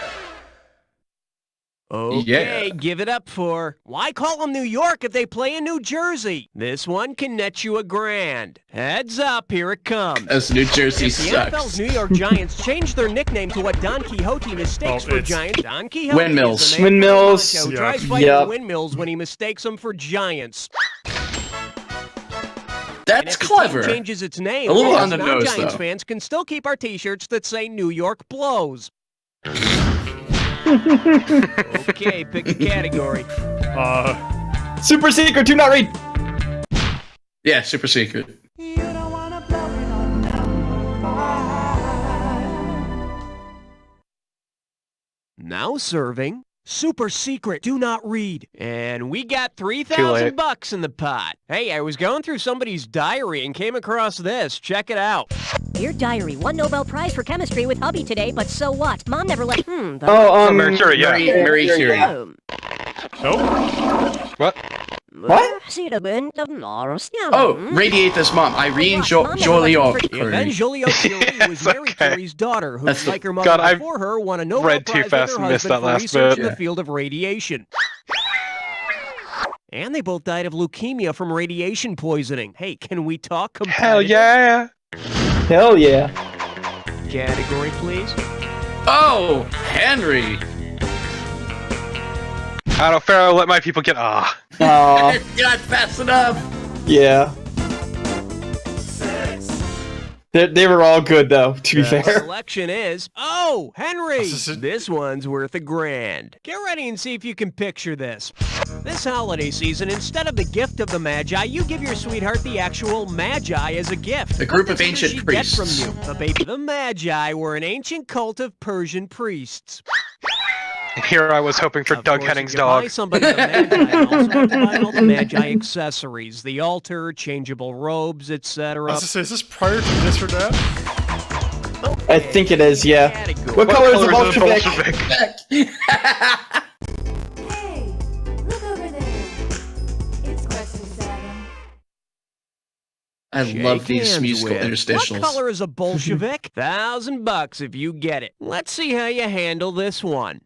Okay, Yeah. give it up for why call them New York if they play in New Jersey? This one can net you $1,000. Heads up, here it comes. As New Jersey If the sucks. NFL's New York Giants changed their nickname to what Don Quixote mistakes for it's Giants, Don Quixote Windmills. is the man Windmills. who Yeah. tries fighting Yep. windmills when he mistakes them for Giants. That's And if the clever. team changes its name, A little us on the nose, non-Giants though. fans can still keep our T-shirts that say New York blows. Okay, pick a category. Super secret, do not read. Yeah, super secret. Now serving super secret, do not read. And we got Too $3,000 in the pot. Hey, I was going through somebody's diary and came across this. Check it out. Dear diary, won Nobel Prize for chemistry with hubby today, but so what? Mom never let. Marie Curie, yeah. Marie Curie. Nope. What? What? Oh, Radiate This Mom. Irene Joliot. Yvonne Joliot-Curie was Mary okay. Curie's daughter, who, That's the- like her mother God, I've before her, won a Nobel read too Prize with fast her and missed husband that for last research bit. in the field of radiation. And they both died of leukemia from radiation poisoning. Hey, can we talk competitive? Hell yeah! Hell yeah. Category, please. Oh, Henry. I don't know, Pharaoh, let my people get Aw, You're not fast enough. yeah. They were all good though, to be The fair. selection is, oh, Henry! This is- This one's worth $1,000. Get ready and see if you can picture this. This holiday season, instead of the gift of the Magi, you give your sweetheart the actual Magi as a gift. A group What of does ancient she get priests. from you? The baby. The Magi were an ancient cult of Persian priests. Here I was hoping for Of Doug course, Henning's if you buy dog. somebody the Magi, you also have to buy all the Magi accessories, the altar, changeable robes, I etc. was to say, is this prior to this or that? I think it is, yeah. Category. What color is the Colors of Bolshevik? Hey, look over there. It's question 7. I Shake love these hands musical with. interstitials. What color is a Bolshevik? $1,000 if you get it. Let's see how you handle this one.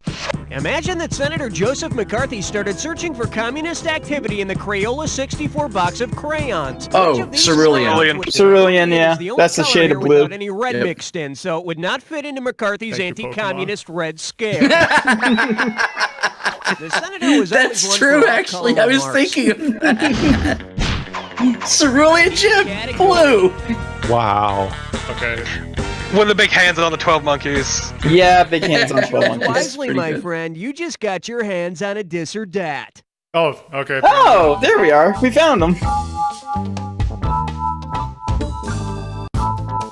Imagine that Senator Joseph McCarthy started searching for communist activity in the Crayola 64 box of crayons. Oh, Which of these cerulean. crayons would- Cerulean, yeah. Is the only That's the color shade here of blue. without any red Yep. mixed in, so it would not fit into McCarthy's Thank you, anti-communist red scale. The senator was always That's one true, for actually. color I was marks. thinking of that. Cerulean Jim Blue. Wow. Okay. With the big hands on the 12 monkeys. Yeah, big hands on 12 monkeys. Wisely, pretty my good. friend, you just got your hands on a dis or dat. Oh, okay. Oh, there we are. We found them.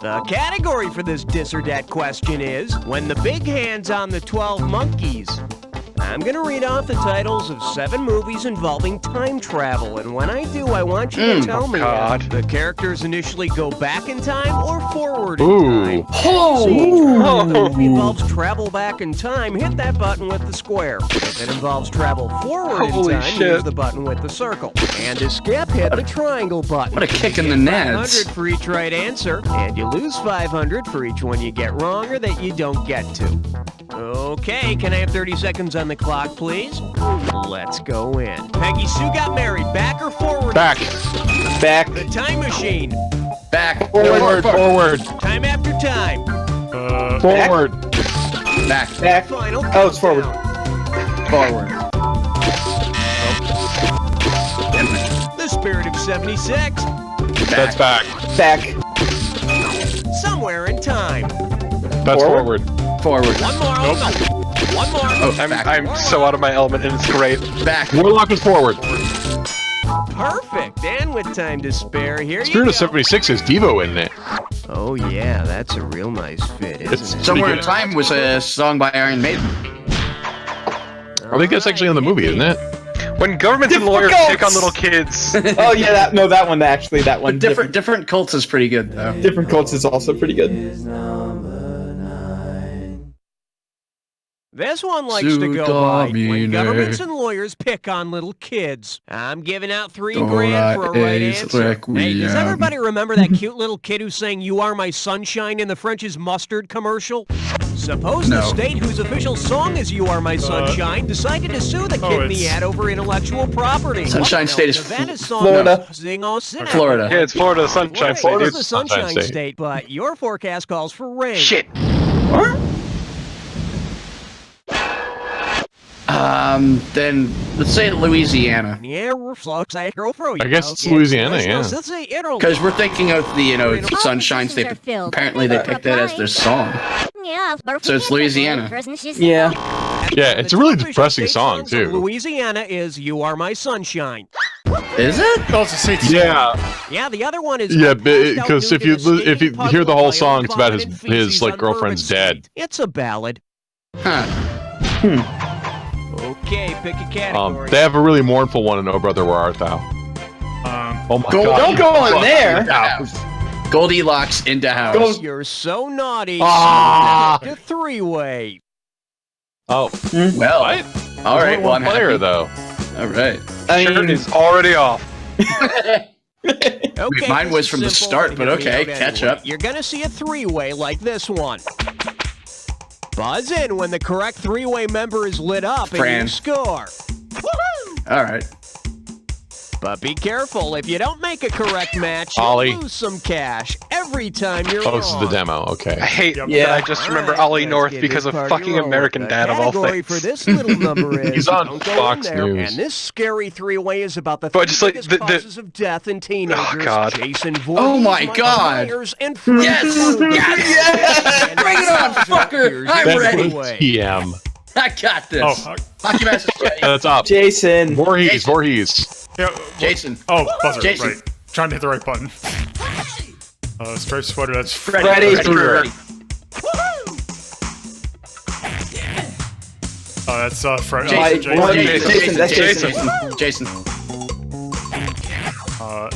The category for this dis or dat question is when the big hand's on the 12 monkeys. I'm going to read off the titles of 7 movies involving time travel, and when I do, I want you to tell me God. if the characters initially go back in time or forward in Ooh. time. Oh, If the movie involves travel back in time, hit that button with the square. If it involves travel forward Holy in time, shit. use the button with the circle. And to skip, hit the triangle button. what a kick in the You get nads. 500 for each right answer, and you lose 500 for each one you get wrong or that you don't get to. Okay, can I have 30 seconds on the clock, please? Let's go in. Peggy Sue got married. Back or forward? Back. Back. The time machine. Back. Forward. Forward. Time after time. Forward. Back. Back. Final Oh, it's forward. countdown. Forward. The Spirit of 76. That's back. Back. Somewhere in time. That's forward. Forward. One more. One more. Oh, I'm so out of my element, and it's great. Back. Warlock is forward. Perfect. And with time to spare, here Spirit you of go. 76 has Devo in it. Oh yeah, that's a real nice fit, isn't It's it? Somewhere in Time was a song by Iron Maiden. I think that's actually on the movie, isn't it? When governments and lawyers Different pick on cults! little kids. Oh yeah, that one actually. That one. Different cults is pretty good though. Different cults is also pretty good. This one likes to go by when governments and lawyers pick on little kids. I'm giving out $3,000 for a right answer. Hey, does everybody remember that cute little kid who sang "You Are My Sunshine" in the French's Mustard commercial? Suppose the state whose official song is "You Are My Sunshine" decided to sue the kid in the ad over intellectual property. Sunshine State is Nevada's song Florida. Sing All City. Florida. Yeah, it's Florida, the Sunshine State. Florida's dude. the Sunshine Sunshine State, but your forecast calls for rain. Shit. Then let's say Louisiana. Yeah, I guess it's Louisiana, yeah. Because we're thinking of the, Sunshine State. But apparently they picked that as their song. So it's Louisiana. Yeah. Yeah, it's a really depressing song, too. Louisiana is "You Are My Sunshine." Is it? Yeah. The other one is. Yeah, because if you hear the whole song, it's about his like girlfriend's dead. It's a ballad. Huh. Okay, pick a category. They have a really mournful one in "Oh Brother, Where Art Thou." Oh my God! Don't go in there. Goldilocks into house. You're so naughty. Ah. The three-way. Oh, Well, what? all right. Well, I'm player happy. though. All right. Shirt is already off. Okay, Mine was this from the is simple. start, but Hear me okay, out catch anyway. up. You're gonna see a three-way like this one. Buzz in when the correct three-way member is lit up and Fran. you score. All right. But be careful, if you don't make a correct match, Ollie. you'll lose some cash every time you're Oh, this is the wrong. demo. Okay. I hate Yeah. that I just remember Alright, Ollie let's North get because this of party fucking rolling. American The Dad of all category things. for this little number is He's on don't go Fox in there. News. And this scary three-way is about the But just like biggest the- causes of death in teenagers. Oh, God. Jason Voorhees, Oh, my Michael God. Myers, and Yes! Freddy Yes! Krueger. Bring it on, fucker! I'm That's ready. TM. I got this. Oh, Hockey Master Jay. That's up. Jason. Voorhees. yeah. Jason. Oh, buzzer. Jason. Right. Trying to hit the right button. Striped sweater. That's Freddy. Freddy. Oh, that's Fred. Jason. Mike, Jason. Jason, that's Jason. Jason. Uh,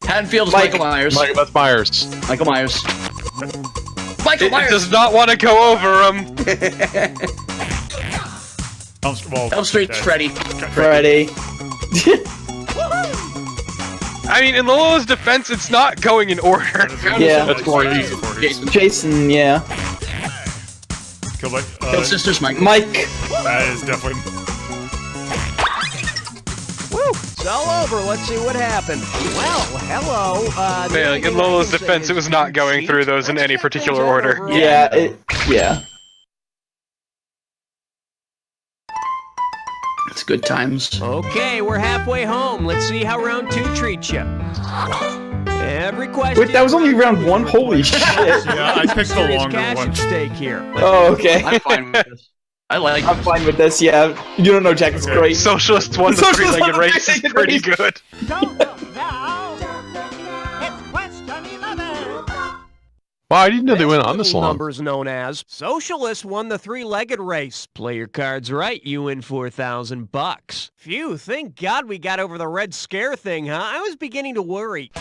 Haddonfield is Mike. Michael Myers. That's Myers. Michael Myers. Michael It Myers. does not want to go over him. Elm Street's Freddy. Freddy. I mean, in Lolo's defense, it's not going in order. Yeah. That's Voorhees. Jason. Jason, yeah. Kill Sisters, Michael. Mike. That is definitely. Woo! It's all over. Let's see what happened. Well, hello. The Yeah, only like, in thing I Lolo's can say defense, is it was not going through those in any particular order. Yeah, yeah. It's good times. Okay, we're halfway home. Let's see how round 2 treats you. Every question. Wait, that was only round 1? Holy shit. Yeah, I picked the Serious longer cash one. at stake here. Oh, okay. I'm fine with this. I'm fine with this, yeah. You don't know, Jack, it's great. Socialists won the Socialists three-legged won the race is three-legged pretty race. good. Don't look now. It's question 11. Wow, I didn't know they went on this long. Numbers known as Socialists won the three-legged race. Play your cards right, you win $4,000. Phew, thank God we got over the Red Scare thing, huh? I was beginning to worry.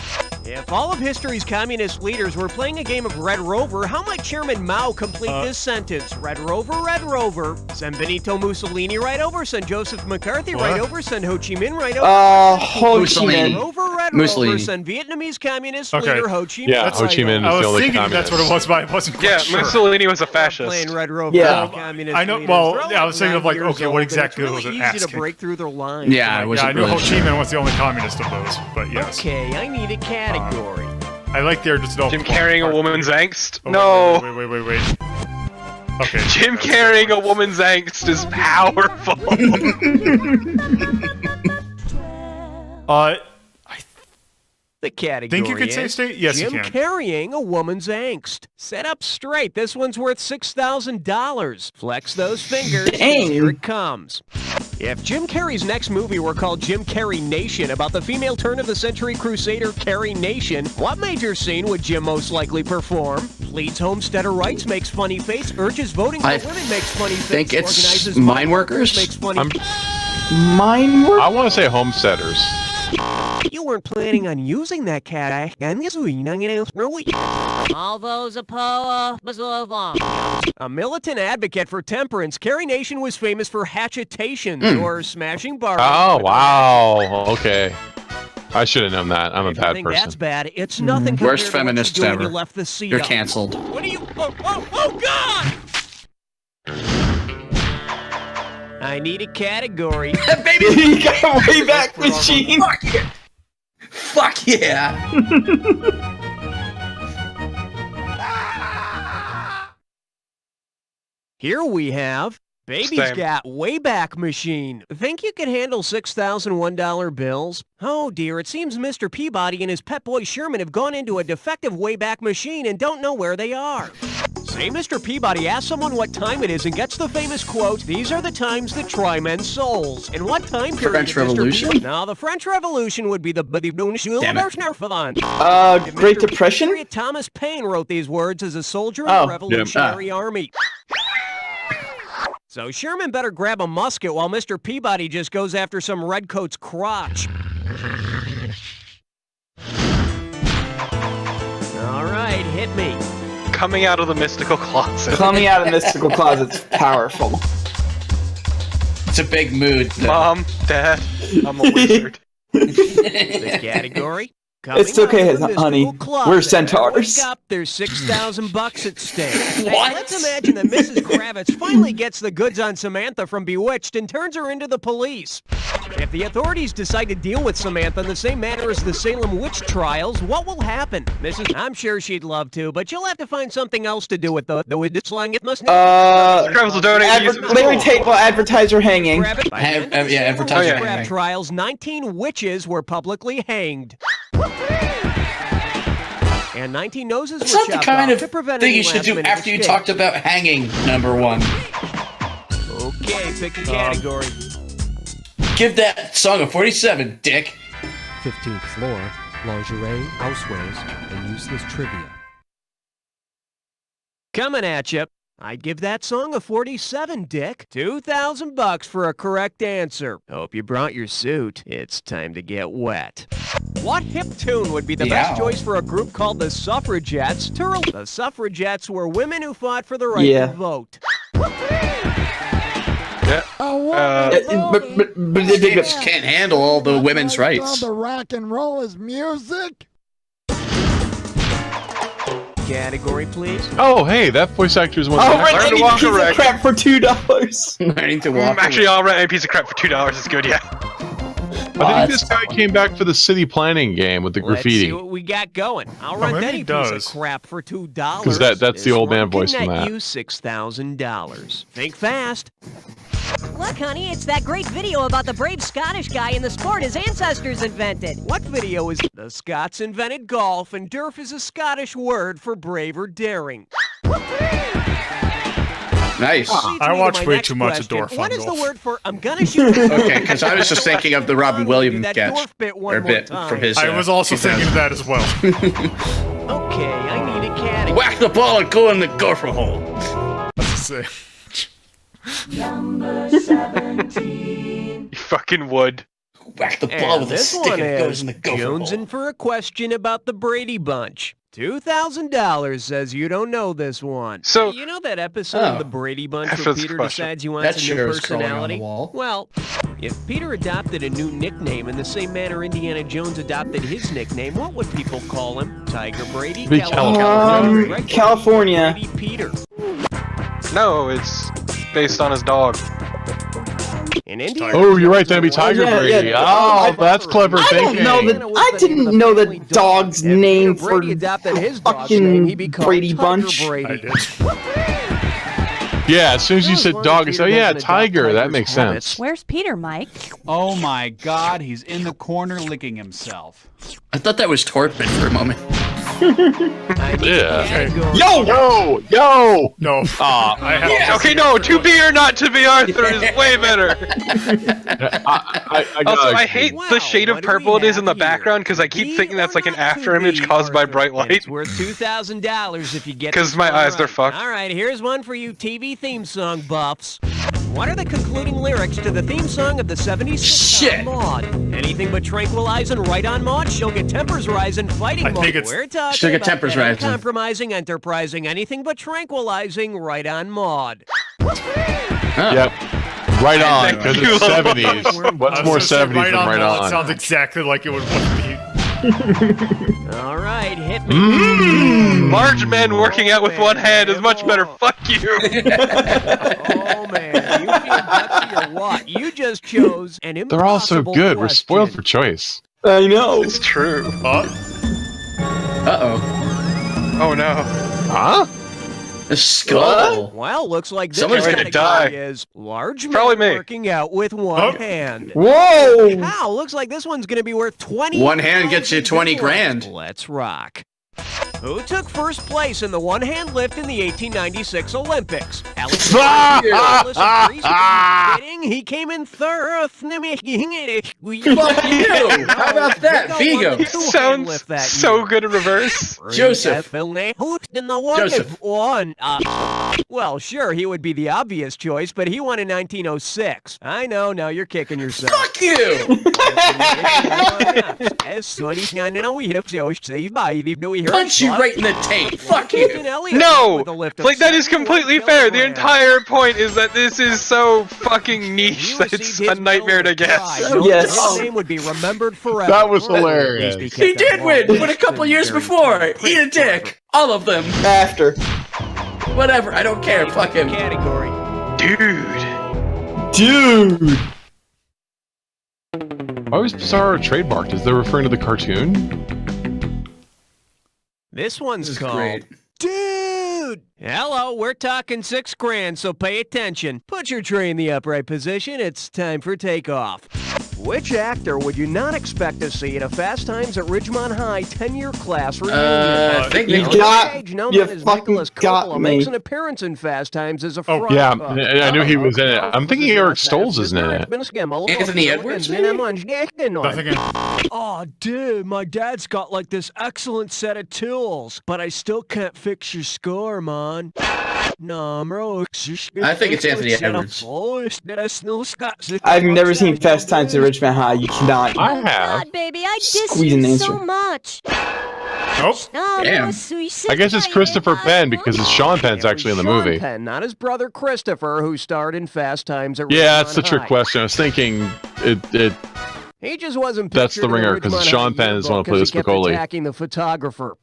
If all of history's communist leaders were playing a game of Red Rover, how might Chairman Mao complete this sentence? Red Rover, send Benito Mussolini right over, send Joseph McCarthy right over, send Ho Chi Minh right over. Ho Chi Minh. Red Mussolini. Rover, send Vietnamese communist Okay. leader Ho Chi Minh. Yeah, right Ho Chi Minh I is the was only thinking communist. that's what it was, but I wasn't quite Yeah, sure. Mussolini was a fascist. Playing Red Rover. Yeah. Communist I know. leaders. Well, They're yeah, I was thinking of like, 9 years okay, old, what and exactly it's was really it easy to asking? break through their lines. Yeah, I Yeah, I wasn't knew really Ho Chi sure. Minh was the only communist of those, but yes. Okay, I need a category. I like their just Jim carrying a woman's angst? Oh, No. Wait. Okay. Jim carrying a woman's angst is powerful. The category Think you could say is state? Yes, you Jim can. carrying a woman's angst. Set up straight. This one's worth $6,000. Flex those fingers. Dang. Here it comes. If Jim Carrey's next movie were called Jim Carrey Nation, about the female turn-of-the-century crusader Carrie Nation, what major scene would Jim most likely perform? Pleads homesteader rights, makes funny face, urges voting for women, makes funny face, think it's organizes mine workers? makes funny Mine work? I want to say homesteaders. You weren't planning on using that cat. All those opposed. A militant advocate for temperance, Carrie Nation was famous for hatchetations or smashing bars. Oh, wow. Okay. I should have known that. I'm a bad think that's person. bad. It's nothing. Worst compared to what feminist you do when ever. You left the seat You're up. canceled. What are you? Oh God! I need a category. Baby, You got a Wayback Machine. Fuck yeah! Fuck yeah! Here we have Baby's Same. got Wayback Machine. Think you can handle $6,001 bills? Oh dear, it seems Mr. Peabody and his pet boy Sherman have gone into a defective Wayback Machine and don't know where they are. Say Mr. Peabody asks someone what time it is and gets the famous quote, "These are the times that try men's souls." In what time period? French did Mr. Revolution? Peabody... No, the French Revolution would be the Damn it. Great Depression? Thomas Paine wrote these words as a soldier in Oh. the Revolutionary Army. So Sherman better grab a musket while Mr. Peabody just goes after some redcoat's crotch. All right, hit me. Coming out of the mystical closet. Coming out of the mystical closet's powerful. It's a big mood. Mom, Dad, I'm a wizard. The category? It's okay, honey. We're centaurs. Wake up, there's $6,000 at stake. What? Let's imagine that Mrs. Kravitz finally gets the goods on Samantha from Bewitched and turns her into the police. If the authorities decide to deal with Samantha in the same manner as the Salem witch trials, what will happen? Mrs. I'm sure she'd love to, but you'll have to find something else to do with the slang. It must Travis will donate to use it. Larry Tate will advertise her hanging. Advertiser Crab hanging. trials, 19 witches were publicly hanged. And 19 noses That's were not the chopped kind off of to prevent thing any you should do last-minute after you escape. talked about hanging, number one. Okay, pick a category. Give that song a 47, dick. 15th floor, lingerie, housewares, and useless trivia. Coming at you. I'd give that song a 47, Dick. $2,000 for a correct answer. Hope you brought your suit. It's time to get wet. What hip tune would be the best choice for a group called the Suffragettes? The Suffragettes were women who fought for the right to vote. But States can't handle all the women's rights. The rock and roll is music. Category, please. Oh, hey, that voice actor's one. Oh, right, any piece of crap for $2. Learning to walk. Actually, I'll rent a piece of crap for $2 is good, yeah. I think this guy came back for the city planning game with the Let's graffiti. see what we got going. I'll rent maybe any he piece does. of crap for $2. 'Cause that's the old man voice from from that. You $6,000. Think fast. Look, honey, it's that great video about the brave Scottish guy in the sport his ancestors invented. What video is The Scots invented golf, and derf is a Scottish word for brave or daring. Nice. I watch way too much of Dorf What on is golf. the word for I'm gonna shoot? Okay, because I was just thinking of the Robin Williams that sketch. Dorf bit one Or more bit time. from his. I was also thinking of that as well. Okay, I need a category. Whack the ball and go in the gopher hole. Number 17. You fucking would. Whack the ball And with a this stick one and it goes is in the gopher hole. Jonesing for a question about the Brady Bunch. $2,000 says you don't know this one. So you know that episode of the Brady Bunch After where this Peter question. decides he wants That a new sure is crawling on the personality? wall. Well, if Peter adopted a new nickname in the same manner Indiana Jones adopted his nickname, what would people call him? Tiger Brady? Be California? California. Brady Peter. No, it's based on his dog. In Indiana Oh, you're right. Jones That'd be was Tiger Yeah, Brady. yeah. Oh, that's clever I don't thinking. know that. I didn't know the dog's If name Peter for Brady adopted his dog's name, he'd be fucking called Brady Tiger Bunch. Brady. Yeah, as soon as you said dog, I said, oh yeah, tiger. That makes sense. Where's Peter, Mike? Oh my God, he's in the corner licking himself. I thought that was Torpid for a moment. Yeah. Yo! No. Okay, no, to be or not to be Arthur is way better. Also, I hate the shade of purple it is in the background because I keep thinking that's like an after image caused by bright light. It's worth $2,000 if you get. Because my eyes are fucked. All right, here's one for you TV theme song buffs. What are the concluding lyrics to the theme song of the 70s sitcom Maude? Anything but tranquilizing, right on Maude. She'll get tempers rising, fighting Maude. We're talking she'll get about tempers rising. Compromising, enterprising, anything but tranquilizing, right on Maude. Yep. Right on, because it's 70s. What's more 70s right than on? right Well, on? it sounds exactly like it would be. All right, hit me. Large men working out with one hand is much better. Fuck you. Oh man, you feel gutsy or what? You just chose an impossible They're all so good. We're question. spoiled for choice. I know. It's true. Uh-oh. Oh no. Huh? A skull. Well, looks like this Someone's gonna die. is large Probably men me. working out with one hand. Whoa! Wow, looks like this one's gonna be worth 20. One hand gets you 20 grand. Let's rock. Who took first place in the one-hand lift in the 1896 Olympics? Alex Wallace agrees with you kidding. He came in third. Fuck you! How about that, Vigo? It sounds so good in reverse. Joseph. Joseph won. Well, sure, he would be the obvious choice, but he won in 1906. I know, now you're kicking yourself. Fuck you! Punch you right in the tape. Fuck you. No! Like, that is completely fair. The entire point is that this is so fucking niche that it's a nightmare to guess. Yes. His name would be remembered forever. That was hilarious. He did win, but a couple years before. Eat a dick. All of them. After. Whatever, I don't care. Fuck him. Category. Dude. Why was Bizarro trademarked? Is they referring to the cartoon? This one's called great. Dude! Hello, we're talking $6 grand, so pay attention. Put your tray in the upright position. It's time for takeoff. Which actor would you not expect to see at a Fast Times at Ridgemont High 10-year class reunion? I think You fucking Nicholas got Coppola me. makes an appearance in Fast Times as a frog. Yeah, I knew he was in it. I'm thinking Eric Stoltz is in it. Anthony Edwards, maybe? Oh, dude, my dad's got like this excellent set of tools, but I still can't fix your score, man. No, bro. I think it's Anthony Edwards. I've never seen Fast Times at Richmond High. You cannot. I have. God, baby, I Squeeze an diss you answer. so much. Nope. Damn. I guess it's Christopher Penn because it's Sean Penn's actually in the movie. Sean Penn, not his brother Christopher, who starred in Fast Times at Yeah, that's the Ridgemont trick High. question. I was thinking it. He just wasn't. That's the pictured in ringer, 'cause Ridgemont Sean High Penn is the one who yearbook 'cause plays he kept Spicoli. attacking the photographer.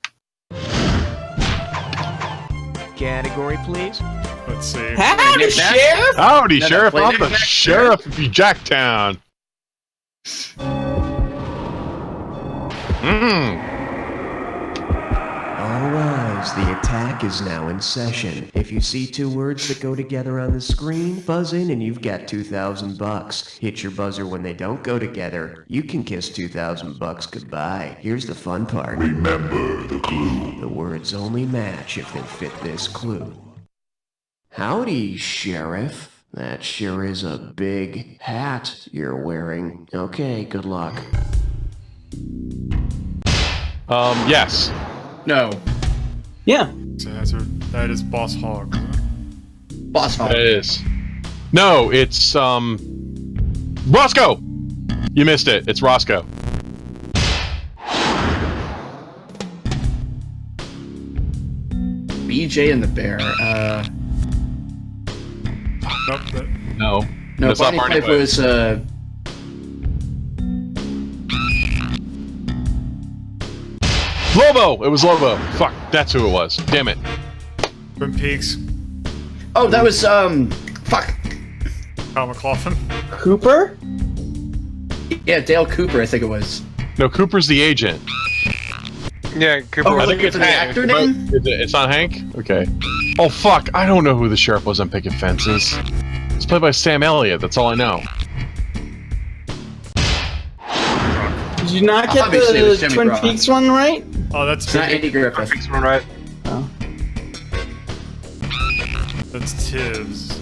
Category, please. Let's see. Howdy, Sheriff! Howdy, No, Sheriff! play I'm the knick-knack, sheriff of Jacktown. All rise, the attack is now in session. If you see two words that go together on the screen, buzz in and you've got $2,000. Hit your buzzer when they don't go together. You can kiss $2,000 goodbye. Here's the fun part. Remember the clue. The words only match if they fit this clue. Howdy, Sheriff. That sure is a big hat you're wearing. Okay, good luck. Yes. No. Yeah. That is Boss Hog. Boss Hog. It is. No, it's Roscoe. You missed it. It's Roscoe. BJ and the Bear. No. No, That's not Bonnie Barney Fife Fife. was Lobo. It was Lobo. Fuck. That's who it was. Damn it. Twin Peaks. Oh, that was fuck. Kyle MacLachlan. Cooper? Yeah, Dale Cooper, I think it was. No, Cooper's the agent. Yeah, Cooper. Oh, looking for the actor name? It's not Hank? Okay. Oh, fuck. I don't know who the sheriff was on Picket Fences. It's played by Sam Elliott. That's all I know. Did you not get Obviously, it was the Jimmy Twin Brock. Peaks one right? Oh, that's It's not Andy Griffith. Fix one right. Oh. That's Tibbs.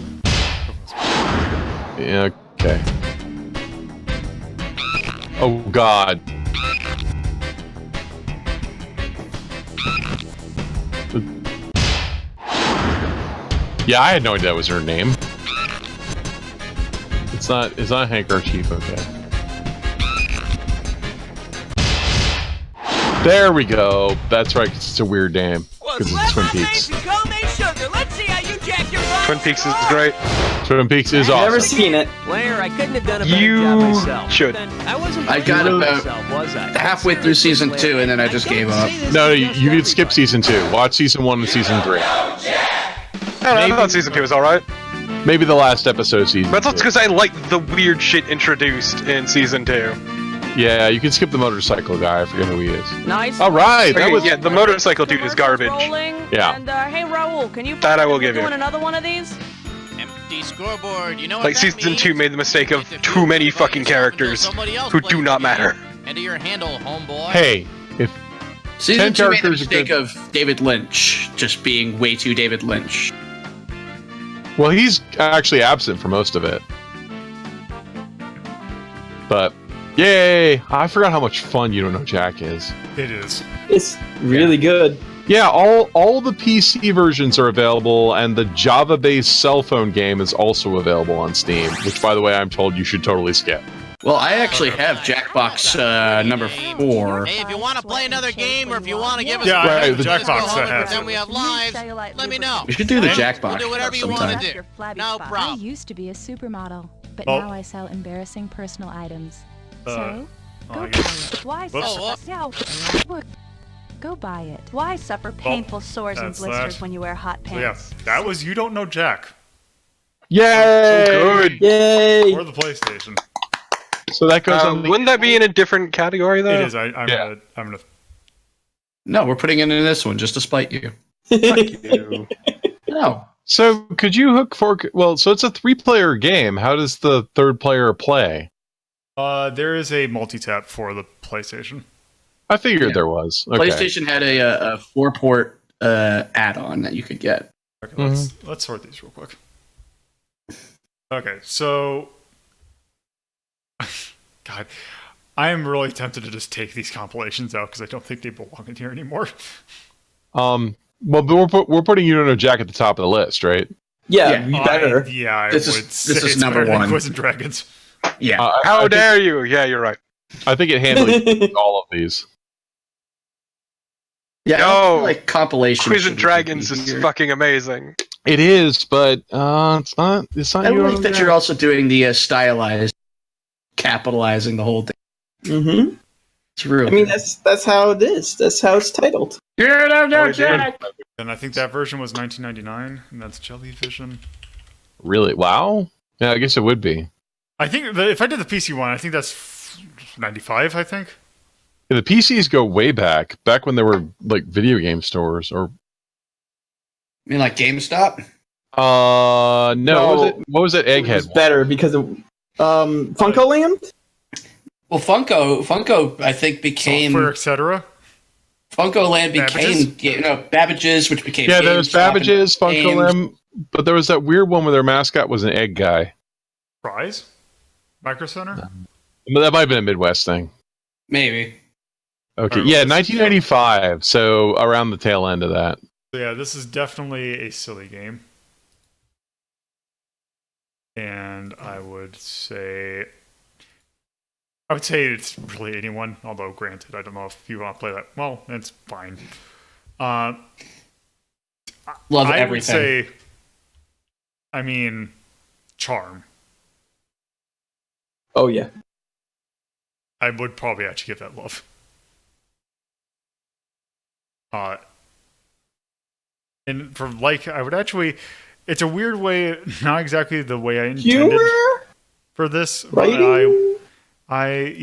Yeah, okay. Oh, God. Yeah, I had no idea that was her name. It's not Hank or Chief, okay. There we go. That's right, 'cause it's a weird name. Because it's Twin Peaks. Twin Peaks is great. Twin Peaks is I've never awesome. seen it. Blair, I couldn't have done a better job myself. should. Then I wasn't I got playing about myself, was I? halfway through season 2, and then I just gave up. No, you could skip season 2. Watch season 1 and season 3. I thought season 2 was alright. Maybe the last episode of season But that's 2. because I like the weird shit introduced in season 2. Yeah, you can skip the motorcycle guy. I forget who he is. Nice. All right, that Okay, was yeah, the motorcycle dude is garbage. Yeah. And hey Raul, can you That I will give you. doing another one of these? Empty scoreboard. You know what Like that season means? 2 made the mistake of too many fucking characters who do not matter. Into your handle, homeboy. Hey, if Season 10 2 made the characters are mistake good- of David Lynch just being way too David Lynch. Well, he's actually absent for most of it. But yay! I forgot how much fun You Don't Know Jack is. It is. It's really good. Yeah, all the PC versions are available, and the Java-based cell phone game is also available on Steam. Which, by the way, I'm told you should totally skip. Well, I actually have Jackbox number 4. Hey, if you want to play another game, or if you want to give us Yeah, a I have break, the just go Jackbox home that and has pretend it. we have lives, let me know. We should do the And Jackbox we'll do whatever you want sometime. to do. No I problem. used to be a supermodel, but Oh. now I sell embarrassing personal items. Uh, So, oh, go I buy guess- it. Why Whoops. suffer? Look, go buy it. Why suffer painful sores and that's blisters that. when you wear hot So yeah, pants? that was You Don't Know Jack Yay! So good. Yay! for the PlayStation. So that goes on. Wouldn't that be in a different category though? It is. I'm Yeah. gonna. No, we're putting it in this one just to spite you. No. So could you hook for? Well, so it's a 3-player game. How does the third player play? There is a multi-tap for the PlayStation. I figured Yeah. there was. Okay. PlayStation had a 4-port add-on that you could get. Okay, let's sort these real quick. Okay, so God, I am really tempted to just take these compilations out because I don't think they belong in here anymore. Well, but we're putting You Don't Know Jack at the top of the list, right? Yeah, you better. I This would is- say this is it's number better than one. Quiz and Dragons. Yeah. How dare you? Yeah, you're right. I think it handles all of these. Yeah, I Yo, feel like compilation. Quiz and shouldn't Dragons be is here. fucking amazing. It is, but it's not. It's not. I You Don't like Know that Jack. you're also doing the stylized, capitalizing the whole thing. Mm-hmm. It's real. I mean, that's how it is. That's how it's titled. And I think that version was 1999, and that's Jellyvision. Really? Wow. Yeah, I guess it would be. I think that if I did the PC one, I think that's 95. I think. Yeah, the PCs go way back when there were like video game stores, or I mean, like GameStop. no. What was it? It Egghead. was better because of Funko Land. Well, Funko, I think became Software, etc. Funko Land became Babbage's, which became Yeah, there was GameStop and Babbage's, Funko Games. Land, but there was that weird one where their mascot was an egg guy. Fry's, Micro Center. But that might have been a Midwest thing. Maybe. Okay, Alright, yeah, let's- 1995. So around the tail end of that. So yeah, this is definitely a silly game. And I would say it's really anyone, although granted, I don't know if you want to play that. Well, it's fine. Love I everything. would say, I mean, Charm. Oh yeah. I would probably actually give that love. And for like, I would actually. It's a weird way, not exactly the way I intended Humor? for this, but Writing?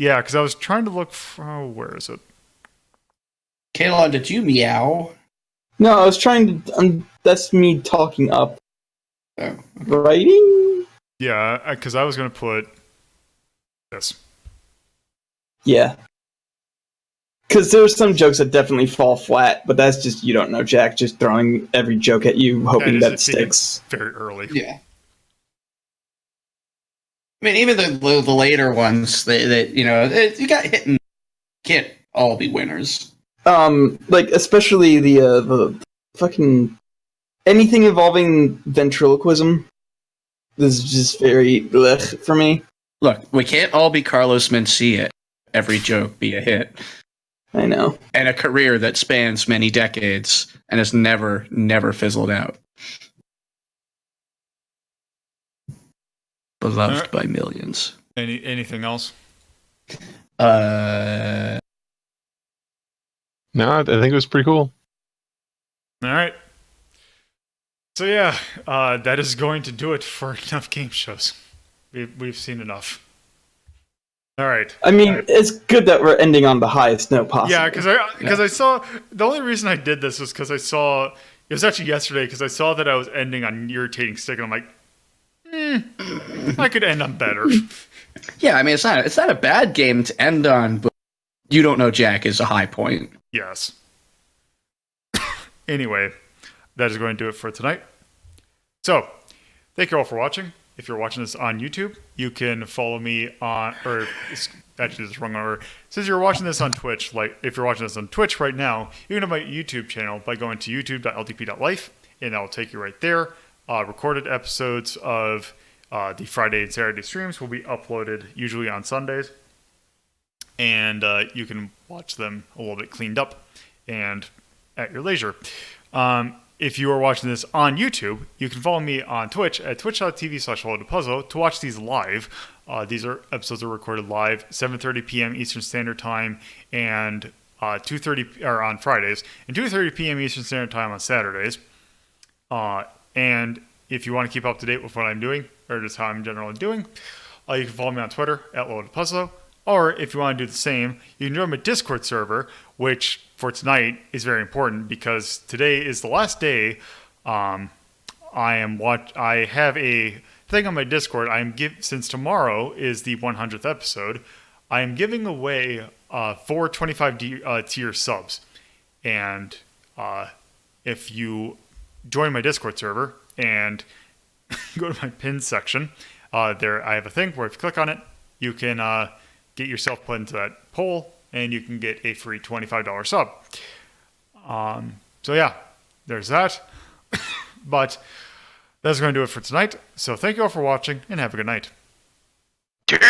yeah, because I was trying to look for where is it? Kalon, did you meow? No, I was trying to. That's me talking up. Oh. Writing? Yeah, because I was going to put this. Yeah. Because there's some jokes that definitely fall flat, but that's just you don't know Jack just throwing every joke at you, hoping that it sticks. Very early. Yeah. I mean, even the later ones, you got hit and can't all be winners. Like especially the fucking anything involving ventriloquism is just very for me. Look, we can't all be Carlos Mencia. Every joke be a hit. I know. And a career that spans many decades and has never fizzled out. Beloved by millions. Anything else? No, I think it was pretty cool. All right. So yeah, that is going to do it for enough game shows. We've seen enough. All right. I mean, it's good that we're ending on the highest note possible. Yeah, because I saw the only reason I did this was because I saw it was actually yesterday because I saw that I was ending on Irritating Stick and I'm like, I could end on better. Yeah, I mean it's not a bad game to end on, but You Don't Know Jack is a high point. Yes. Anyway, that is going to do it for tonight. So, thank you all for watching. If you're watching this on YouTube, you can follow me on, or actually, this is wrong order. Since you're watching this on Twitch, like if you're watching this on Twitch right now, you can have my YouTube channel by going to youtube.ltp.life, and that'll take you right there. Recorded episodes of the Friday and Saturday streams will be uploaded usually on Sundays, and you can watch them a little bit cleaned up and at your leisure. If you are watching this on YouTube, you can follow me on Twitch at twitch.tv/HelloToPuzzle to watch these live. These episodes are recorded live, 7:30 p.m. Eastern Standard Time, and 2:30 or on Fridays, and 2:30 p.m. Eastern Standard Time on Saturdays. And if you want to keep up to date with what I'm doing, or just how I'm generally doing, you can follow me on Twitter at HelloToPuzzle. Or if you want to do the same, you can join my Discord server, which for tonight is very important because today is the last day. I have a thing on my Discord. Since tomorrow is the 100th episode, I am giving away 4 25 tier subs, and if you join my Discord server and go to my pins section, there I have a thing where if you click on it, you can get yourself put into that poll, and you can get a free $25 sub. So yeah, there's that. But that's going to do it for tonight. So thank you all for watching, and have a good night. Dick!